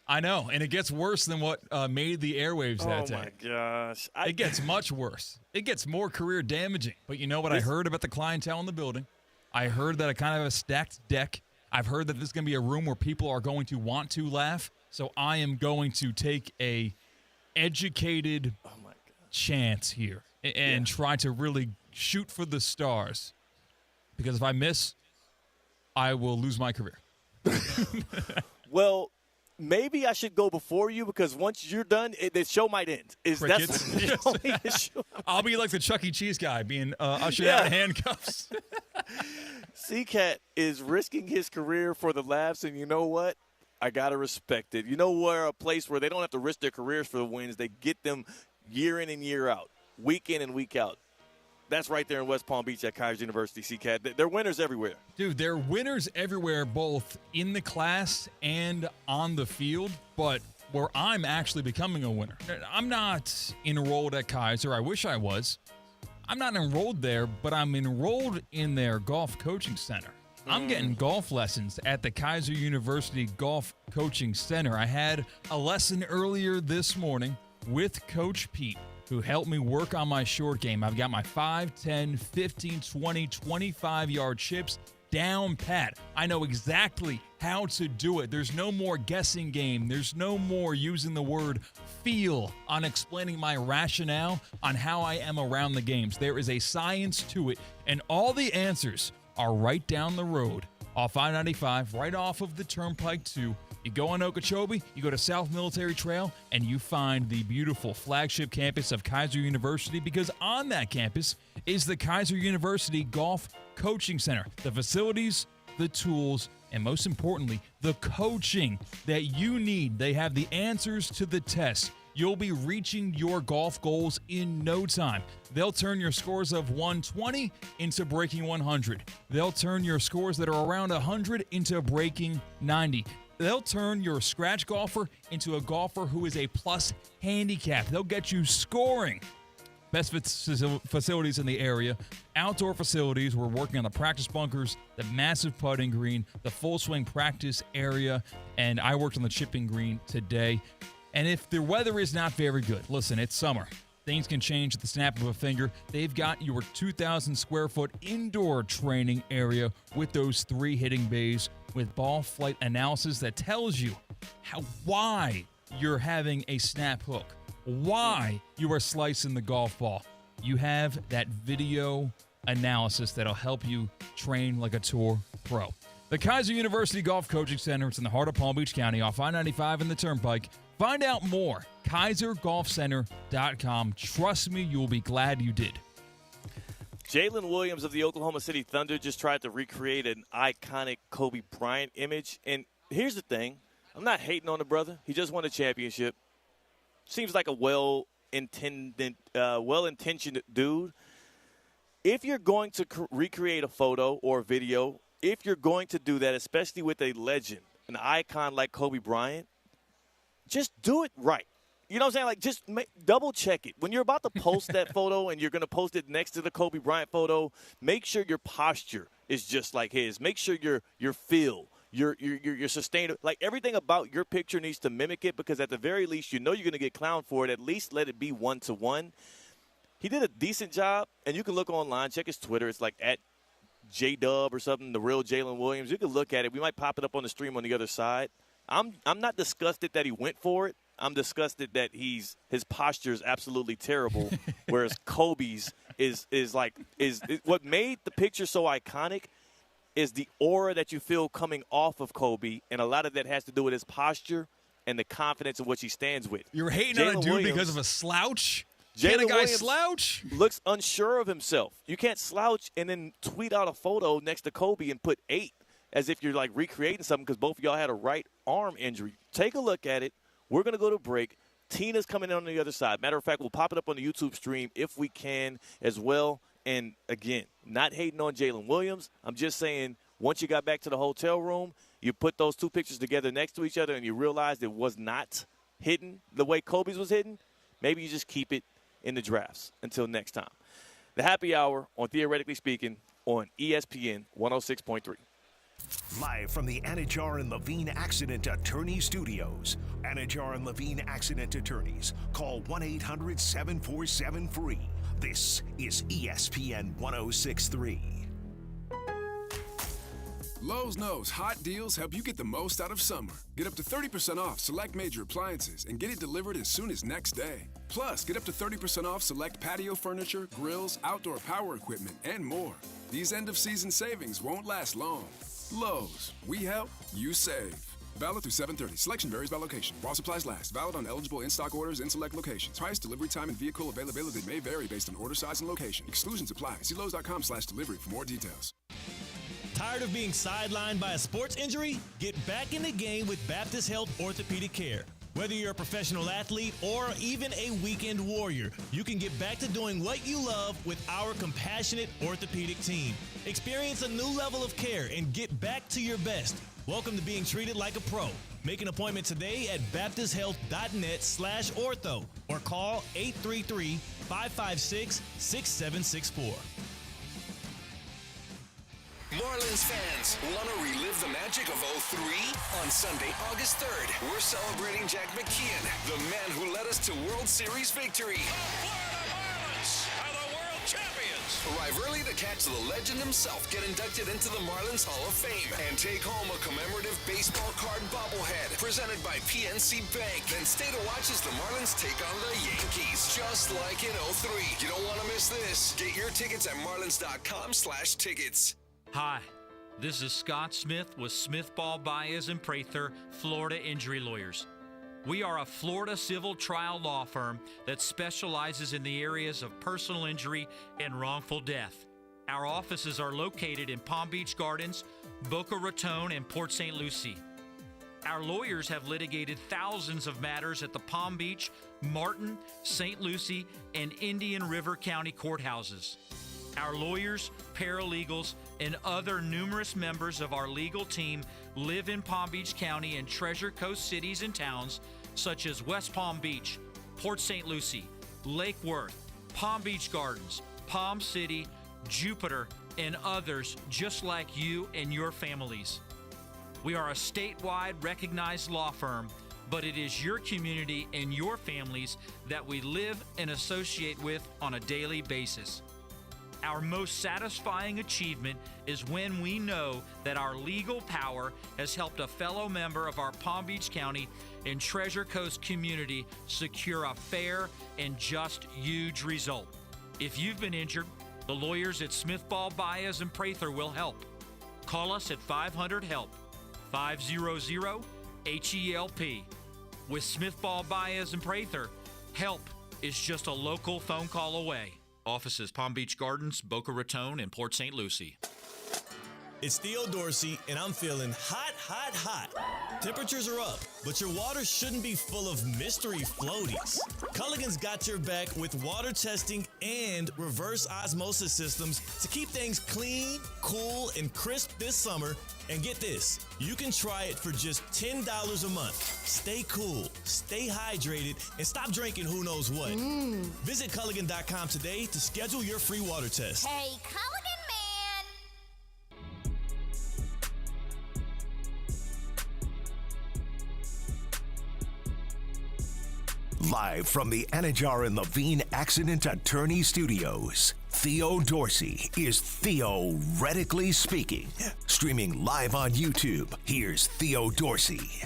I know, and it gets worse than what made the airwaves that day. Oh, my gosh. It gets much worse. It gets more career damaging. But you know what I heard about the clientele in the building? I heard that I kind of have a stacked deck. I've heard that this is going to be a room where people are going to want to laugh. So I am going to take a educated chance here and try to really shoot for the stars. Because if I miss, I will lose my career. Well, maybe I should go before you because once you're done, the show might end. I'll be like the Chuck E. Cheese guy being ushered out in handcuffs. C-Cat is risking his career for the laughs, and you know what? I got to respect it. You know where a place where they don't have to risk their careers for the wins, they get them year in and year out, week in and week out. That's right there in West Palm Beach at Kaiser University, C-Cat. They're winners everywhere. Dude, they're winners everywhere, both in the class and on the field, but where I'm actually becoming a winner. I'm not enrolled at Kaiser. I wish I was. I'm not enrolled there, but I'm enrolled in their golf coaching center. I'm getting golf lessons at the Kaiser University Golf Coaching Center. I had a lesson earlier this morning with Coach Pete, who helped me work on my short game. I've got my 5, 10, 15, 20, 25-yard chips down pat. I know exactly how to do it. There's no more guessing game. There's no more using the word feel on explaining my rationale on how I am around the games. There is a science to it, and all the answers are right down the road off I-95, right off of the Turnpike 2. You go on Okeechobee, you go to South Military Trail, and you find the beautiful flagship campus of Kaiser University, because on that campus is the Kaiser University Golf Coaching Center. The facilities, the tools, and most importantly, the coaching that you need. They have the answers to the test. You'll be reaching your golf goals in no time. They'll turn your scores of 120 into breaking 100. They'll turn your scores that are around 100 into breaking 90. They'll turn your scratch golfer into a golfer who is a plus handicap. They'll get you scoring. Best facilities in the area. Outdoor facilities. We're working on the practice bunkers, the massive putting green, the full swing practice area, and I worked on the chipping green today. And if the weather is not very good, listen, it's summer. Things can change at the snap of a finger. They've got your 2,000 square foot indoor training area with those 3 hitting bays with ball flight analysis that tells you why you're having a snap hook, why you are slicing the golf ball. You have that video analysis that'll help you train like a tour pro. The Kaiser University Golf Coaching Center, it's in the heart of Palm Beach County off I-95 and the Turnpike. Find out more, KaiserGolfCenter.com. Trust me, you'll be glad you did. Jalen Williams of the Oklahoma City Thunder just tried to recreate an iconic Kobe Bryant image. And here's the thing. I'm not hating on the brother. He just won a championship. Seems like a well-intentioned dude. If you're going to recreate a photo or video, if you're going to do that, especially with a legend, an icon like Kobe Bryant, just do it right. You know what I'm saying? Like, just double check it. When you're about to post that photo and you're going to post it next to the Kobe Bryant photo, make sure your posture is just like his. Make sure your feel, your sustainable, like everything about your picture needs to mimic it, because at the very least, you know you're going to get clowned for it. At least let it be 1-to-1. He did a decent job, and you can look online, check his Twitter. It's like at JDub or something, the real Jalen Williams. You can look at it. We might pop it up on the stream on the other side. I'm not disgusted that he went for it. I'm disgusted that his posture is absolutely terrible, whereas Kobe's is what made the picture so iconic is the aura that you feel coming off of Kobe, and a lot of that has to do with his posture and the confidence in which he stands with. You're hating on a dude because of a slouch? Can a guy slouch? Looks unsure of himself. You can't slouch and then tweet out a photo next to Kobe and put 8 as if you're like recreating something, because both of y'all had a right arm injury. Take a look at it. We're going to go to break. Tina's coming in on the other side. Matter of fact, we'll pop it up on the YouTube stream if we can as well. And, again, not hating on Jalen Williams. I'm just saying once you got back to the hotel room, you put those 2 pictures together next to each other and you realized it was not hidden the way Kobe's was hidden, maybe you just keep it in the drafts until next time. The Happy Hour on Theoretically Speaking on ESPN 106.3. Live from the Anajar and Levine Accident Attorney Studios. Anajar and Levine Accident Attorneys. Call 1-800-747-FREE. This is ESPN 106.3. Lowe's knows hot deals help you get the most out of summer. Get up to 30% off select major appliances and get it delivered as soon as next day. Plus, get up to 30% off select patio furniture, grills, outdoor power equipment, and more. These end-of-season savings won't last long. Lowe's, we help, you save. Valid through 7/30. Selection varies by location. While supplies last. Valid on eligible in-stock orders in select locations. Price, delivery time, and vehicle availability may vary based on order size and location. Exclusions apply. See Lowe's.com/delivery for more details. Tired of being sidelined by a sports injury? Get back in the game with Baptist Health Orthopedic Care. Whether you're a professional athlete or even a weekend warrior, you can get back to doing what you love with our compassionate orthopedic team. Experience a new level of care and get back to your best. Welcome to being treated like a pro. Make an appointment today at baptisthealth.net/ortho or call 556-6764. Marlins fans, want to relive the magic of '03? On Sunday, August 3rd, we're celebrating Jack McKeon, the man who led us to World Series victory. The Florida Marlins are the world champions. Arrive early to catch the legend himself get inducted into the Marlins Hall of Fame and take home a commemorative baseball card bobblehead presented by PNC Bank. Then stay to watch as the Marlins take on the Yankees, just like in '03. You don't want to miss this. Get your tickets at marlins.com/tickets. Hi, this is Scott Smith with Smith Ball Baez and Prather, Florida Injury Lawyers. We are a Florida civil trial law firm that specializes in the areas of personal injury and wrongful death. Our offices are located in Palm Beach Gardens, Boca Raton, and Port St. Lucie. Our lawyers have litigated thousands of matters at the Palm Beach, Martin, St. Lucie, and Indian River County courthouses. Our lawyers, paralegals, and other numerous members of our legal team live in Palm Beach County and Treasure Coast cities and towns such as West Palm Beach, Port St. Lucie, Lake Worth, Palm Beach Gardens, Palm City, Jupiter, and others just like you and your families. We are a statewide recognized law firm, but it is your community and your families that we live and associate with on a daily basis. Our most satisfying achievement is when we know that our legal power has helped a fellow member of our Palm Beach County and Treasure Coast community secure a fair and just huge result. If you've been injured, the lawyers at Smith Ball Baez and Prather will help. Call us at 500-HELP, 500-HELP. With Smith Ball Baez and Prather, help is just a local phone call away. Offices Palm Beach Gardens, Boca Raton, and Port St. Lucie. It's Theo Dorsey, and I'm feeling hot, hot, hot. Temperatures are up, but your water shouldn't be full of mystery floaties. Culligan's got your back with water testing and reverse osmosis systems to keep things clean, cool, and crisp this summer. And get this, you can try it for just $10 a month. Stay cool, stay hydrated, and stop drinking who knows what. Visit Culligan.com today to schedule your free water test. Hey, Culligan man! Live from the Anajar and Levine Accident Attorney Studios, Theo Dorsey is theoretically speaking. Streaming live on YouTube, here's Theo Dorsey.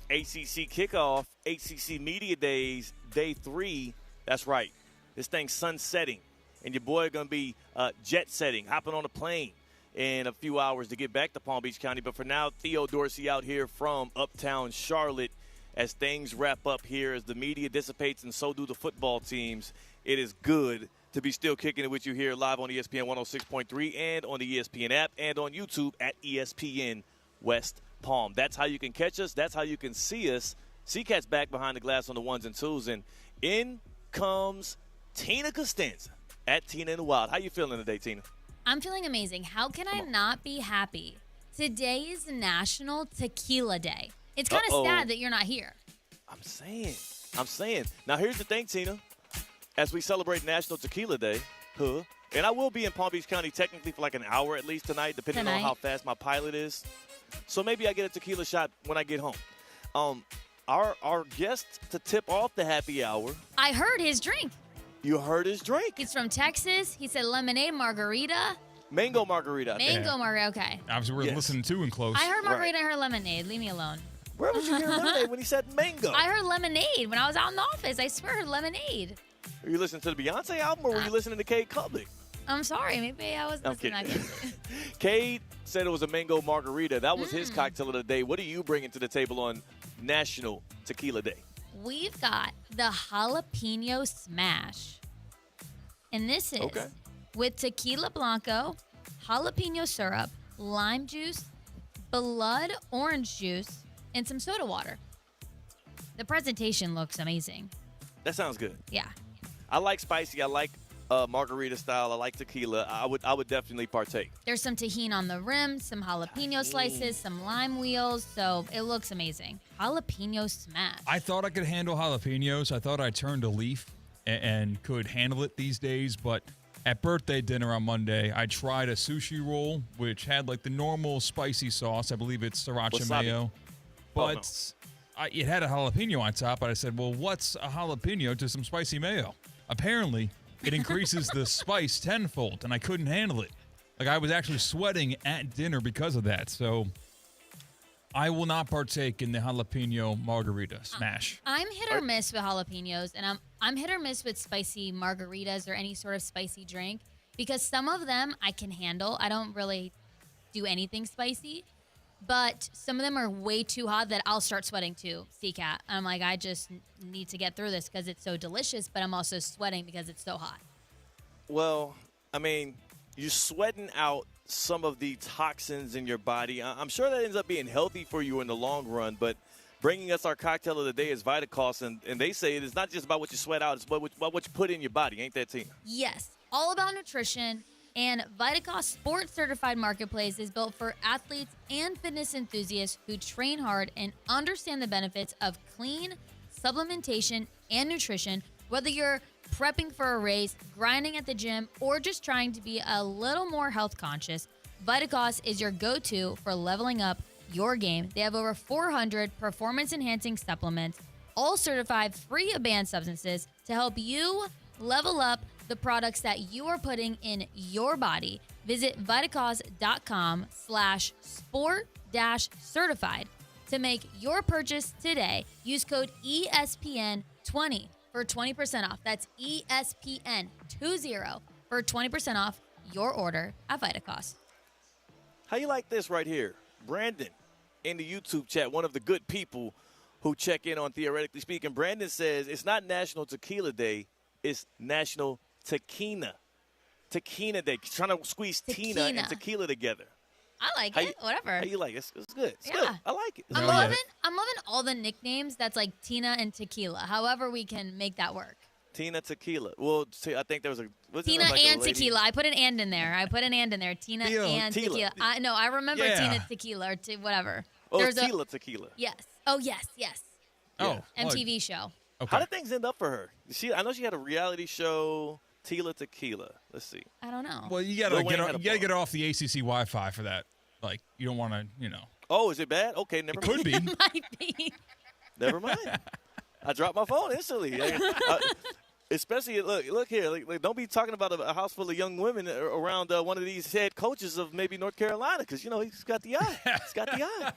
ACC kickoff, ACC Media Days, Day 3. That's right. This thing's sunsetting, and your boy going to be jet setting, hopping on a plane in a few hours to get back to Palm Beach County. But for now, Theo Dorsey out here from Uptown Charlotte as things wrap up here, as the media dissipates and so do the football teams. It is good to be still kicking it with you here live on ESPN 106.3 and on the ESPN app and on YouTube at ESPN West Palm. That's how you can catch us. That's how you can see us. C-Cat's back behind the glass on the ones and twos, and in comes Tina Costanza at Tina in the Wild. How you feeling today, Tina? I'm feeling amazing. How can I not be happy? Today is National Tequila Day. It's kind of sad that you're not here. I'm saying. Now, here's the thing, Tina. As we celebrate National Tequila Day, and I will be in Palm Beach County technically for like an hour at least tonight, depending on how fast my pilot is. So maybe I get a tequila shot when I get home. Our guest to tip off the happy hour. I heard his drink. You heard his drink? He's from Texas. He said lemonade margarita. Mango margarita. Mango margarita, okay. Obviously, we're listening to and close. I heard margarita, I heard lemonade. Leave me alone. Where was you hearing lemonade when he said mango? I heard lemonade when I was out in the office. I swear I heard lemonade. Are you listening to the Beyonce album, or were you listening to Cade Kublik? I'm sorry. Maybe I was listening. Cade said it was a mango margarita. That was his cocktail of the day. What are you bringing to the table on National Tequila Day? We've got the jalapeno smash. And this is with tequila blanco, jalapeno syrup, lime juice, blood orange juice, and some soda water. The presentation looks amazing. That sounds good. Yeah. I like spicy. I like margarita style. I like tequila. I would definitely partake. There's some tahini on the rim, some jalapeno slices, some lime wheels, so it looks amazing. Jalapeno smash. I thought I could handle jalapenos. I thought I turned a leaf. and could handle it these days. But at birthday dinner on Monday, I tried a sushi roll, which had like the normal spicy sauce. I believe it's sriracha Wasabi. mayo. But it had a jalapeno on top. But I said, well, what's a jalapeno to some spicy mayo? Apparently, it increases the spice tenfold, and I couldn't handle it. Like, I was actually sweating at dinner because of that. So I will not partake in the jalapeno margarita smash. I'm hit or miss with jalapenos, and I'm hit or miss with spicy margaritas or any sort of spicy drink because some of them I can handle. I don't really do anything spicy, but some of them are way too hot that I'll start sweating too, CCAT. I'm like, I just need to get through this because it's so delicious, but I'm also sweating because it's so hot. Well, I mean, you're sweating out some of the toxins in your body. I'm sure that ends up being healthy for you in the long run, but bringing us our cocktail of the day is Vitacost, and they say it's not just about what you sweat out, it's about what you put in your body. Ain't that, Tina? Yes, all about nutrition, and Vitacost Sports Certified Marketplace is built for athletes and fitness enthusiasts who train hard and understand the benefits of clean supplementation and nutrition, whether you're prepping for a race, grinding at the gym, or just trying to be a little more health conscious. Vitacost is your go-to for leveling up your game. They have over 400 performance-enhancing supplements, all certified free of banned substances to help you level up the products that you are putting in your body. Visit Vitacost.com/sport-certified to make your purchase today. Use code ESPN20 for 20% off. That's ESPN20 for 20% off your order at Vitacost. How you like this right here? Brandon in the YouTube chat, one of the good people who check in on Theoretically Speaking. Brandon says it's not National Tequila Day, it's National Tequila Day. Trying to squeeze Tina and tequila together. I like it. Whatever. How you like it? It's good. It's Yeah. good. I like it. I'm loving all the nicknames that's like Tina and Tequila. However we can make that work. Tina Tequila. Well, I think there was a Tina and Tequila. I put an and in there. Tina and Tequila. I remember Tina Tequila or whatever. Oh, it's Tequila. Yes. Oh, yes. Oh. MTV show. Okay. How did things end up for her? I know she had a reality show, Tequila. Let's see. I don't know. Well, you gotta get off the ACC Wi-Fi for that. Like, you don't want to, Oh, is it bad? Okay, never mind. Could be. It might be. Never mind. I dropped my phone instantly. Especially, look here. Like, don't be talking about a house full of young women around one of these head coaches of maybe North Carolina, because he's got the eye. He's got the eye.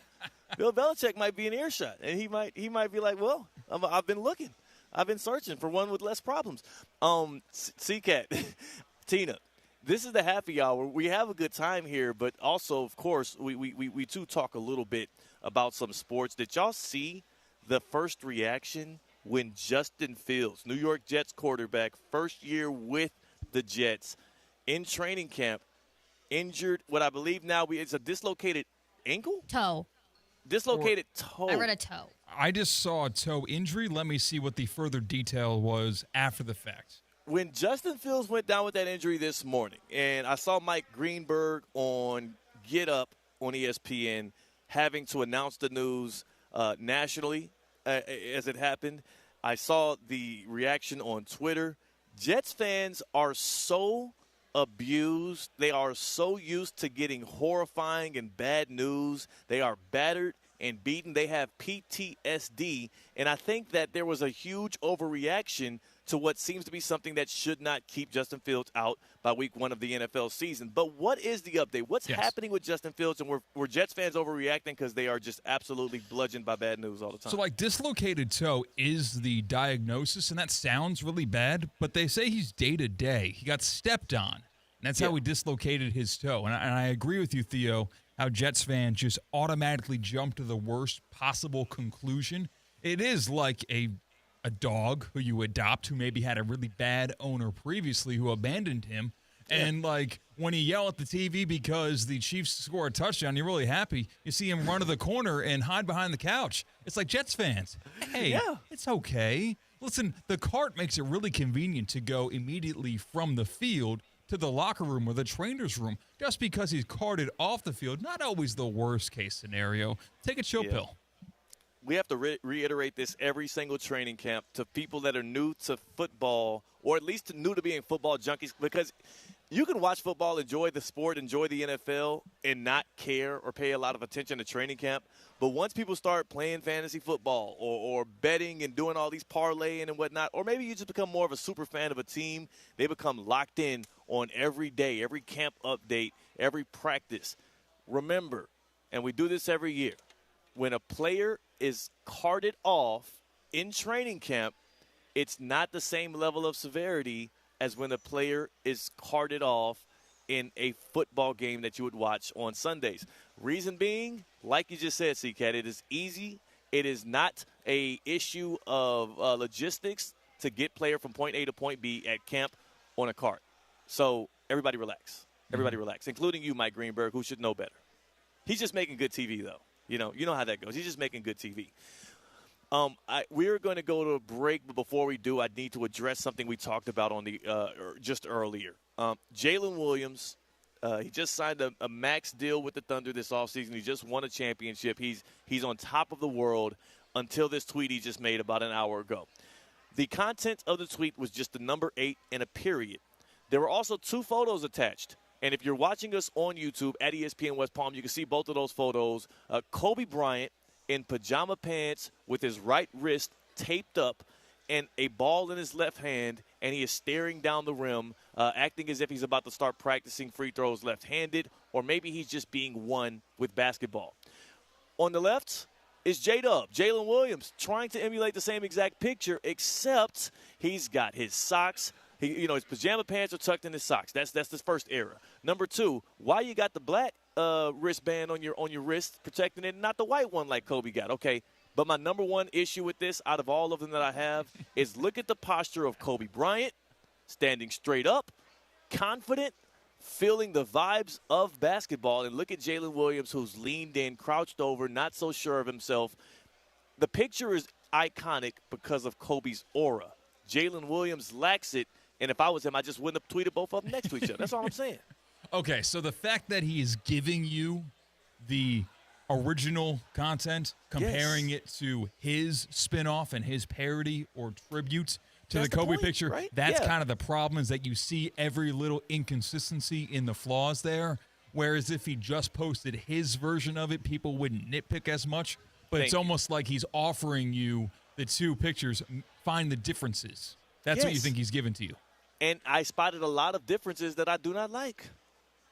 Bill Belichick might be in earshot, and he might be like, well, I've been looking. I've been searching for one with less problems. C-Cat, Tina, this is the happy hour. We have a good time here, but also, of course, we too talk a little bit about some sports. Did y'all see the first reaction when Justin Fields, New York Jets quarterback, first year with the Jets, in training camp, injured what I believe now it's a dislocated ankle? Toe. Dislocated toe. I read a toe. I just saw a toe injury. Let me see what the further detail was after the fact. When Justin Fields went down with that injury this morning, and I saw Mike Greenberg on Get Up on ESPN having to announce the news nationally as it happened, I saw the reaction on Twitter. Jets fans are so abused. They are so used to getting horrifying and bad news. They are battered and beaten. They have PTSD. And I think that there was a huge overreaction to what seems to be something that should not keep Justin Fields out by week 1 of the NFL season. But what is the update? What's happening with Justin Fields? And were Jets fans overreacting because they are just absolutely bludgeoned by bad news all the time? So, dislocated toe is the diagnosis, and that sounds really bad, but they say he's day-to-day. He got stepped on, and that's how he dislocated his toe. And I agree with you, Theo, how Jets fans just automatically jump to the worst possible conclusion. It is like a dog who you adopt who maybe had a really bad owner previously who abandoned him. And, when you yell at the TV because the Chiefs score a touchdown, you're really happy. You see him run to the corner and hide behind the couch. It's like Jets fans. Hey, it's okay. Listen, the cart makes it really convenient to go immediately from the field to the locker room or the trainer's room. Just because he's carted off the field, not always the worst case scenario. Take a chill pill. we have to reiterate this every single training camp to people that are new to football, or at least new to being football junkies, because you can watch football, enjoy the sport, enjoy the NFL, and not care or pay a lot of attention to training camp. But once people start playing fantasy football or betting and doing all these parlaying and whatnot, or maybe you just become more of a super fan of a team, they become locked in on every day, every camp update, every practice. Remember, and we do this every year, when a player is carted off in training camp, it's not the same level of severity as when a player is carted off in a football game that you would watch on Sundays. Reason being, like you just said, C-Cat, it is easy. It is not a issue of logistics to get player from point A to point B at camp on a cart. So everybody relax. Everybody relax, including you, Mike Greenberg, who should know better. He's just making good TV, though. You know how that goes. He's just making good TV. We're going to go to a break, but before we do, I need to address something we talked about on the just earlier. Jalen Williams, he just signed a max deal with the Thunder this offseason. He just won a championship. He's on top of the world until this tweet he just made about an hour ago. The content of the tweet was just the number 8 and a period. There were also 2 photos attached. And if you're watching us on YouTube at ESPN West Palm, you can see both of those photos. Kobe Bryant in pajama pants with his right wrist taped up and a ball in his left hand, and he is staring down the rim, acting as if he's about to start practicing free throws left-handed, or maybe he's just being one with basketball. On the left is J-Dub, Jalen Williams, trying to emulate the same exact picture, except he's got his socks. His pajama pants are tucked in his socks. That's the first error. Number 2, why you got the black wristband on your wrist protecting it, not the white one like Kobe got? Okay, but my number 1 issue with this, out of all of them that I have, is look at the posture of Kobe Bryant, standing straight up, confident, feeling the vibes of basketball, and look at Jalen Williams, who's leaned in, crouched over, not so sure of himself. The picture is iconic because of Kobe's aura. Jalen Williams lacks it. And if I was him, I just wouldn't have tweeted both of them next to each other. That's all I'm saying. Okay, so the fact that he is giving you the original content, comparing it to his spinoff and his parody or tribute to the Kobe picture, right? That's kind of the problem, is that you see every little inconsistency in the flaws there. Whereas if he just posted his version of it, people wouldn't nitpick as much. But it's almost like he's offering you the 2 pictures, find the differences. That's what you think he's given to you. And I spotted a lot of differences that I do not like.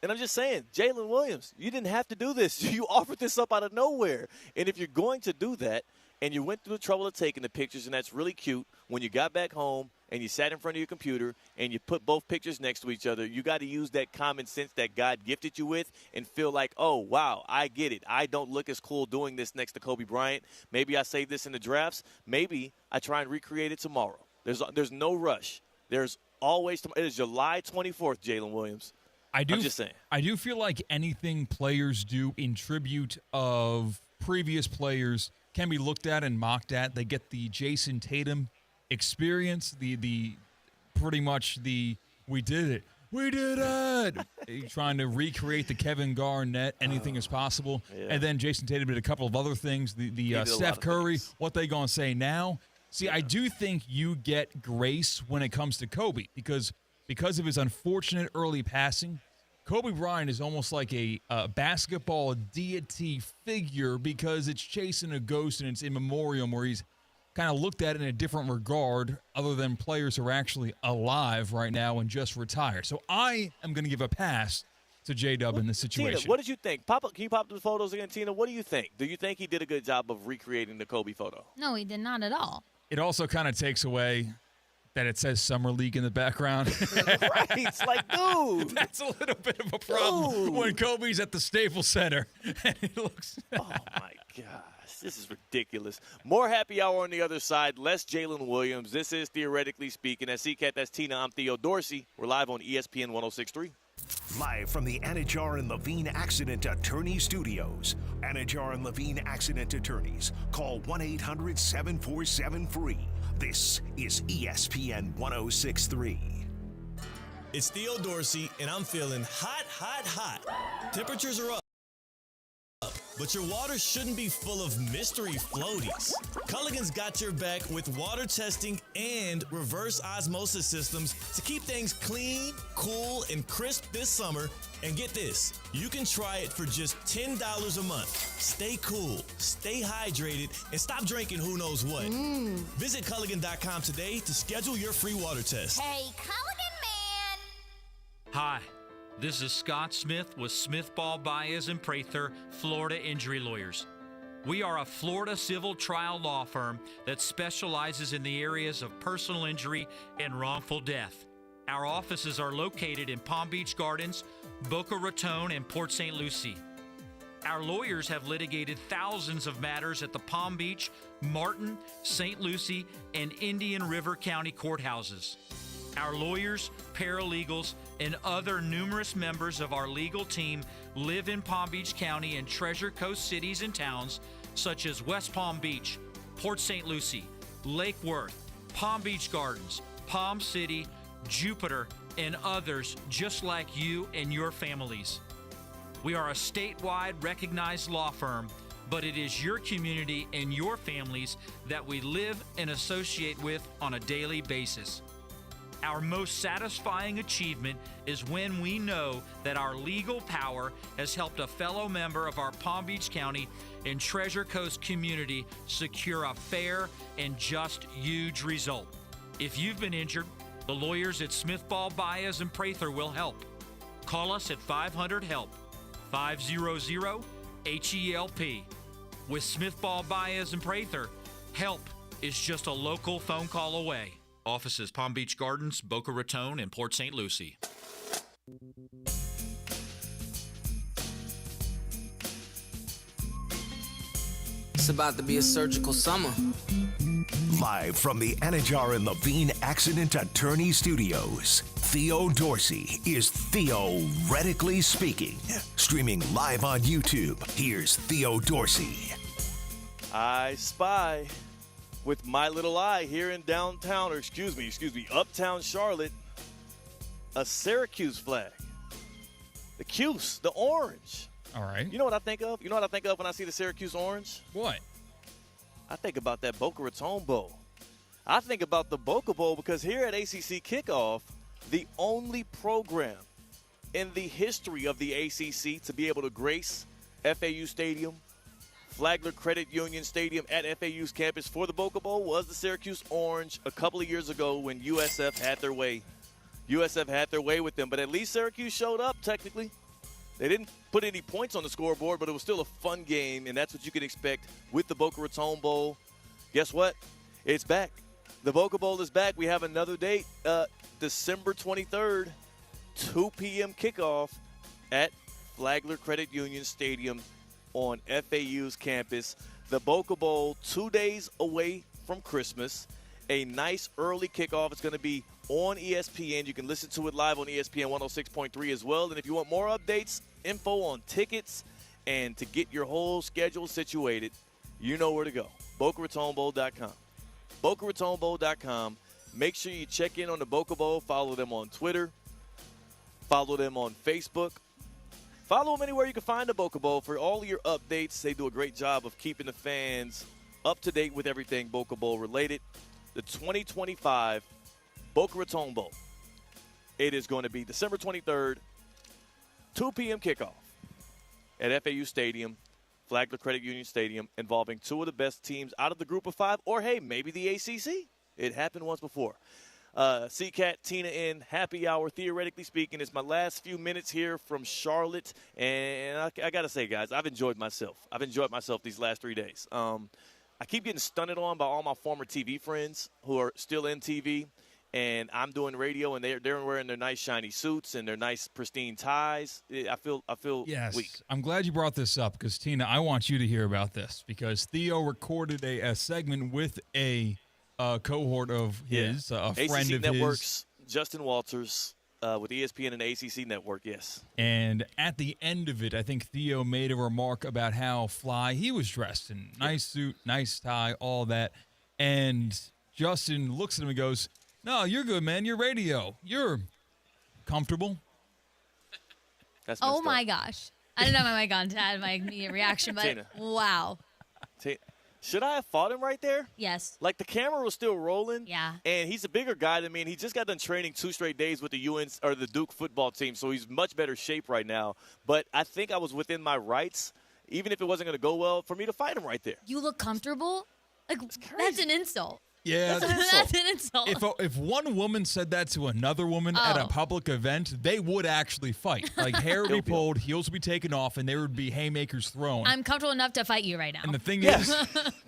And I'm just saying, Jalen Williams, you didn't have to do this. You offered this up out of nowhere. And if you're going to do that, and you went through the trouble of taking the pictures, and that's really cute, when you got back home and you sat in front of your computer and you put both pictures next to each other, you got to use that common sense that God gifted you with and feel like, oh, wow, I get it. I don't look as cool doing this next to Kobe Bryant. Maybe I save this in the drafts. Maybe I try and recreate it tomorrow. There's no rush. There's always tomorrow. It is July 24th, Jalen Williams. I'm just saying. I do feel like anything players do in tribute of previous players can be looked at and mocked at. They get the Jason Tatum experience, the pretty much the we did it. We did it! Trying to recreate the Kevin Garnett, anything is possible. Yeah. And then Jason Tatum did a couple of other things. The Steph Curry, what they going to say now? See, I do think you get grace when it comes to Kobe because of his unfortunate early passing. Kobe Bryant is almost like a basketball deity figure because it's chasing a ghost and it's in memoriam where he's kind of looked at in a different regard other than players who are actually alive right now and just retired. So I am going to give a pass to J-Dub in this situation. Tina, what did you think? Can you pop the photos again, Tina? What do you think? Do you think he did a good job of recreating the Kobe photo? No, he did not at all. It also kind of takes away that it says Summer League in the background. Right. It's like, dude. That's a little bit of a problem when Kobe's at the Staples Center. And it looks. Oh, my gosh. This is ridiculous. More happy hour on the other side. Less Jalen Williams. This is Theoretically Speaking. That's C-Cat. That's Tina. I'm Theo Dorsey. We're live on ESPN 106.3. Live from the Anajar and Levine Accident Attorney Studios. Anajar and Levine Accident Attorneys. Call 1-800-747-FREE. This is ESPN 106.3. It's Theo Dorsey, and I'm feeling hot, hot, hot. Temperatures are up. but your water shouldn't be full of mystery floaties. Culligan's got your back with water testing and reverse osmosis systems to keep things clean, cool, and crisp this summer. And get this, you can try it for just $10 a month. Stay cool, stay hydrated, and stop drinking who knows what. Visit Culligan.com today to schedule your free water test. Hey, Culligan man! Hi, this is Scott Smith with Smith Ball Baez and Prather, Florida Injury Lawyers. We are a Florida civil trial law firm that specializes in the areas of personal injury and wrongful death. Our offices are located in Palm Beach Gardens, Boca Raton, and Port St. Lucie. Our lawyers have litigated thousands of matters at the Palm Beach, Martin, St. Lucie, and Indian River County courthouses. Our lawyers, paralegals, and other numerous members of our legal team live in Palm Beach County and Treasure Coast cities and towns such as West Palm Beach, Port St. Lucie, Lake Worth, Palm Beach Gardens, Palm City, Jupiter, and others just like you and your families. We are a statewide recognized law firm, but it is your community and your families that we live and associate with on a daily basis. Our most satisfying achievement is when we know that our legal power has helped a fellow member of our Palm Beach County and Treasure Coast community secure a fair and just huge result. If you've been injured, the lawyers at Smith Ball Baez and Prather will help. Call us at 500-HELP, 500-HELP. With Smith Ball Baez and Prather, help is just a local phone call away. Offices Palm Beach Gardens, Boca Raton, and Port St. Lucie. It's about to be a surgical summer. Live from the Anajar and Levine Accident Attorney Studios, Theo Dorsey is theoretically speaking. Streaming live on YouTube, here's Theo Dorsey. I spy with my little eye here in downtown, or excuse me, uptown Charlotte, a Syracuse flag. The Cuse, the orange. All right. You know what I think of? You know what I think of when I see the Syracuse orange? What? I think about that Boca Raton Bowl. I think about the Boca Bowl because here at ACC Kickoff, the only program in the history of the ACC to be able to grace FAU Stadium, Flagler Credit Union Stadium at FAU's campus for the Boca Bowl was the Syracuse Orange a couple of years ago when USF had their way. USF had their way with them, but at least Syracuse showed up technically. They didn't put any points on the scoreboard, but it was still a fun game, and that's what you can expect with the Boca Raton Bowl. Guess what? It's back. The Boca Bowl is back. We have another date, December 23rd, 2 p.m. kickoff at Flagler Credit Union Stadium on FAU's campus. The Boca Bowl, 2 days away from Christmas. A nice early kickoff. It's going to be on ESPN. You can listen to it live on ESPN 106.3 as well. And if you want more updates, info on tickets, and to get your whole schedule situated, you know where to go. BocaRatonBowl.com. BocaRatonBowl.com. Make sure you check in on the Boca Bowl. Follow them on Twitter. Follow them on Facebook. Follow them anywhere you can find the Boca Bowl for all of your updates. They do a great job of keeping the fans up to date with everything Boca Bowl related. The 2025 Boca Raton Bowl. It is going to be December 23rd, 2 p.m. kickoff at FAU Stadium, Flagler Credit Union Stadium, involving two of the best teams out of the group of five, or, hey, maybe the ACC. It happened once before. CCAT, Tina in, happy hour, theoretically speaking. It's my last few minutes here from Charlotte, and I got to say, guys, I've enjoyed myself. I've enjoyed myself these last 3 days. I keep getting stunted on by all my former TV friends who are still in TV, and I'm doing radio, and they're wearing their nice shiny suits and their nice pristine ties. I feel yes. weak. I'm glad you brought this up because, Tina, I want you to hear about this because Theo recorded a segment with a cohort of his, a friend ACC of Networks, his. Justin Walters, with ESPN and the ACC Network, yes. And at the end of it, I think Theo made a remark about how fly he was dressed in. Nice suit, nice tie, all that. And Justin looks at him and goes, "No, you're good, man. You're radio. You're comfortable." That's oh, my gosh. I didn't have my mic on to add my immediate reaction, but Tina. wow. Should I have fought him right there? Yes. Like, the camera was still rolling. Yeah. And he's a bigger guy than me, and he just got done training 2 straight days with the Duke football team, so he's much better shape right now. But I think I was within my rights, even if it wasn't going to go well, for me to fight him right there. You look comfortable? Like, that's an insult. Yeah, That's an insult. If one woman said that to another woman at a public event, they would actually fight. Like, hair would be pulled, heels would be taken off, and there would be haymakers thrown. I'm comfortable enough to fight you right now. And the thing is,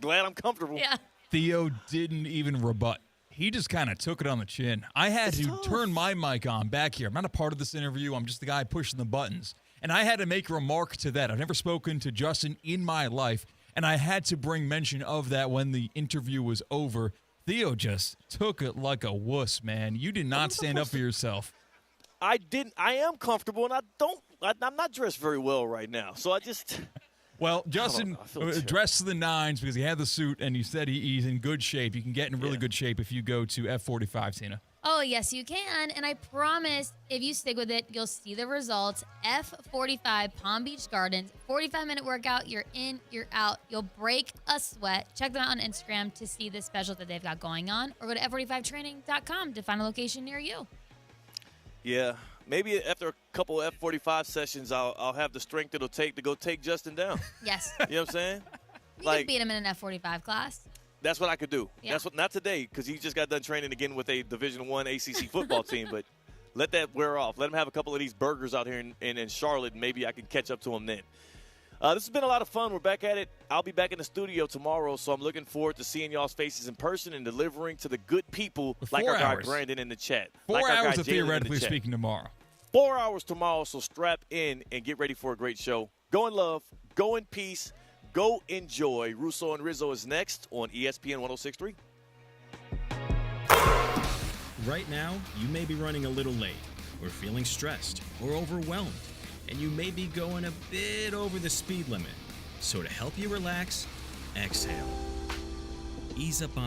glad I'm comfortable. Yeah. Theo didn't even rebut. He just kind of took it on the chin. I had to turn my mic on back here. I'm not a part of this interview. I'm just the guy pushing the buttons. And I had to make a remark to that. I've never spoken to Justin in my life, and I had to bring mention of that when the interview was over. Theo just took it like a wuss, man. You did not stand up for yourself. I didn't. I am comfortable, and I'm not dressed very well right now. So I just. Well, Justin dressed to the nines because he had the suit, and he said he's in good shape. You can get in really good shape if you go to F45, Tina. Oh, yes, you can. And I promise if you stick with it, you'll see the results. F45 Palm Beach Gardens, 45-minute workout. You're in, you're out. You'll break a sweat. Check them out on Instagram to see the special that they've got going on, or go to F45training.com to find a location near you. Yeah, maybe after a couple F45 sessions, I'll have the strength it'll take to go take Justin down. Yes. You know what I'm saying? You can beat him in an F45 class. That's what I could do. Yeah. That's what, not today, because he just got done training again with a Division I ACC football team. But let that wear off. Let him have a couple of these burgers out here in Charlotte, and maybe I can catch up to him then. This has been a lot of fun. We're back at it. I'll be back in the studio tomorrow, so I'm looking forward to seeing y'all's faces in person and delivering to the good people like our guy Brandon in the chat. 4 hours of theoretically speaking tomorrow. 4 hours tomorrow, so strap in and get ready for a great show. Go in love. Go in peace. Go enjoy. Russo and Rizzo is next on ESPN 106.3. Right now, you may be running a little late, or feeling stressed, or overwhelmed, and you may be going a bit over the speed limit. So to help you relax, exhale. Ease up on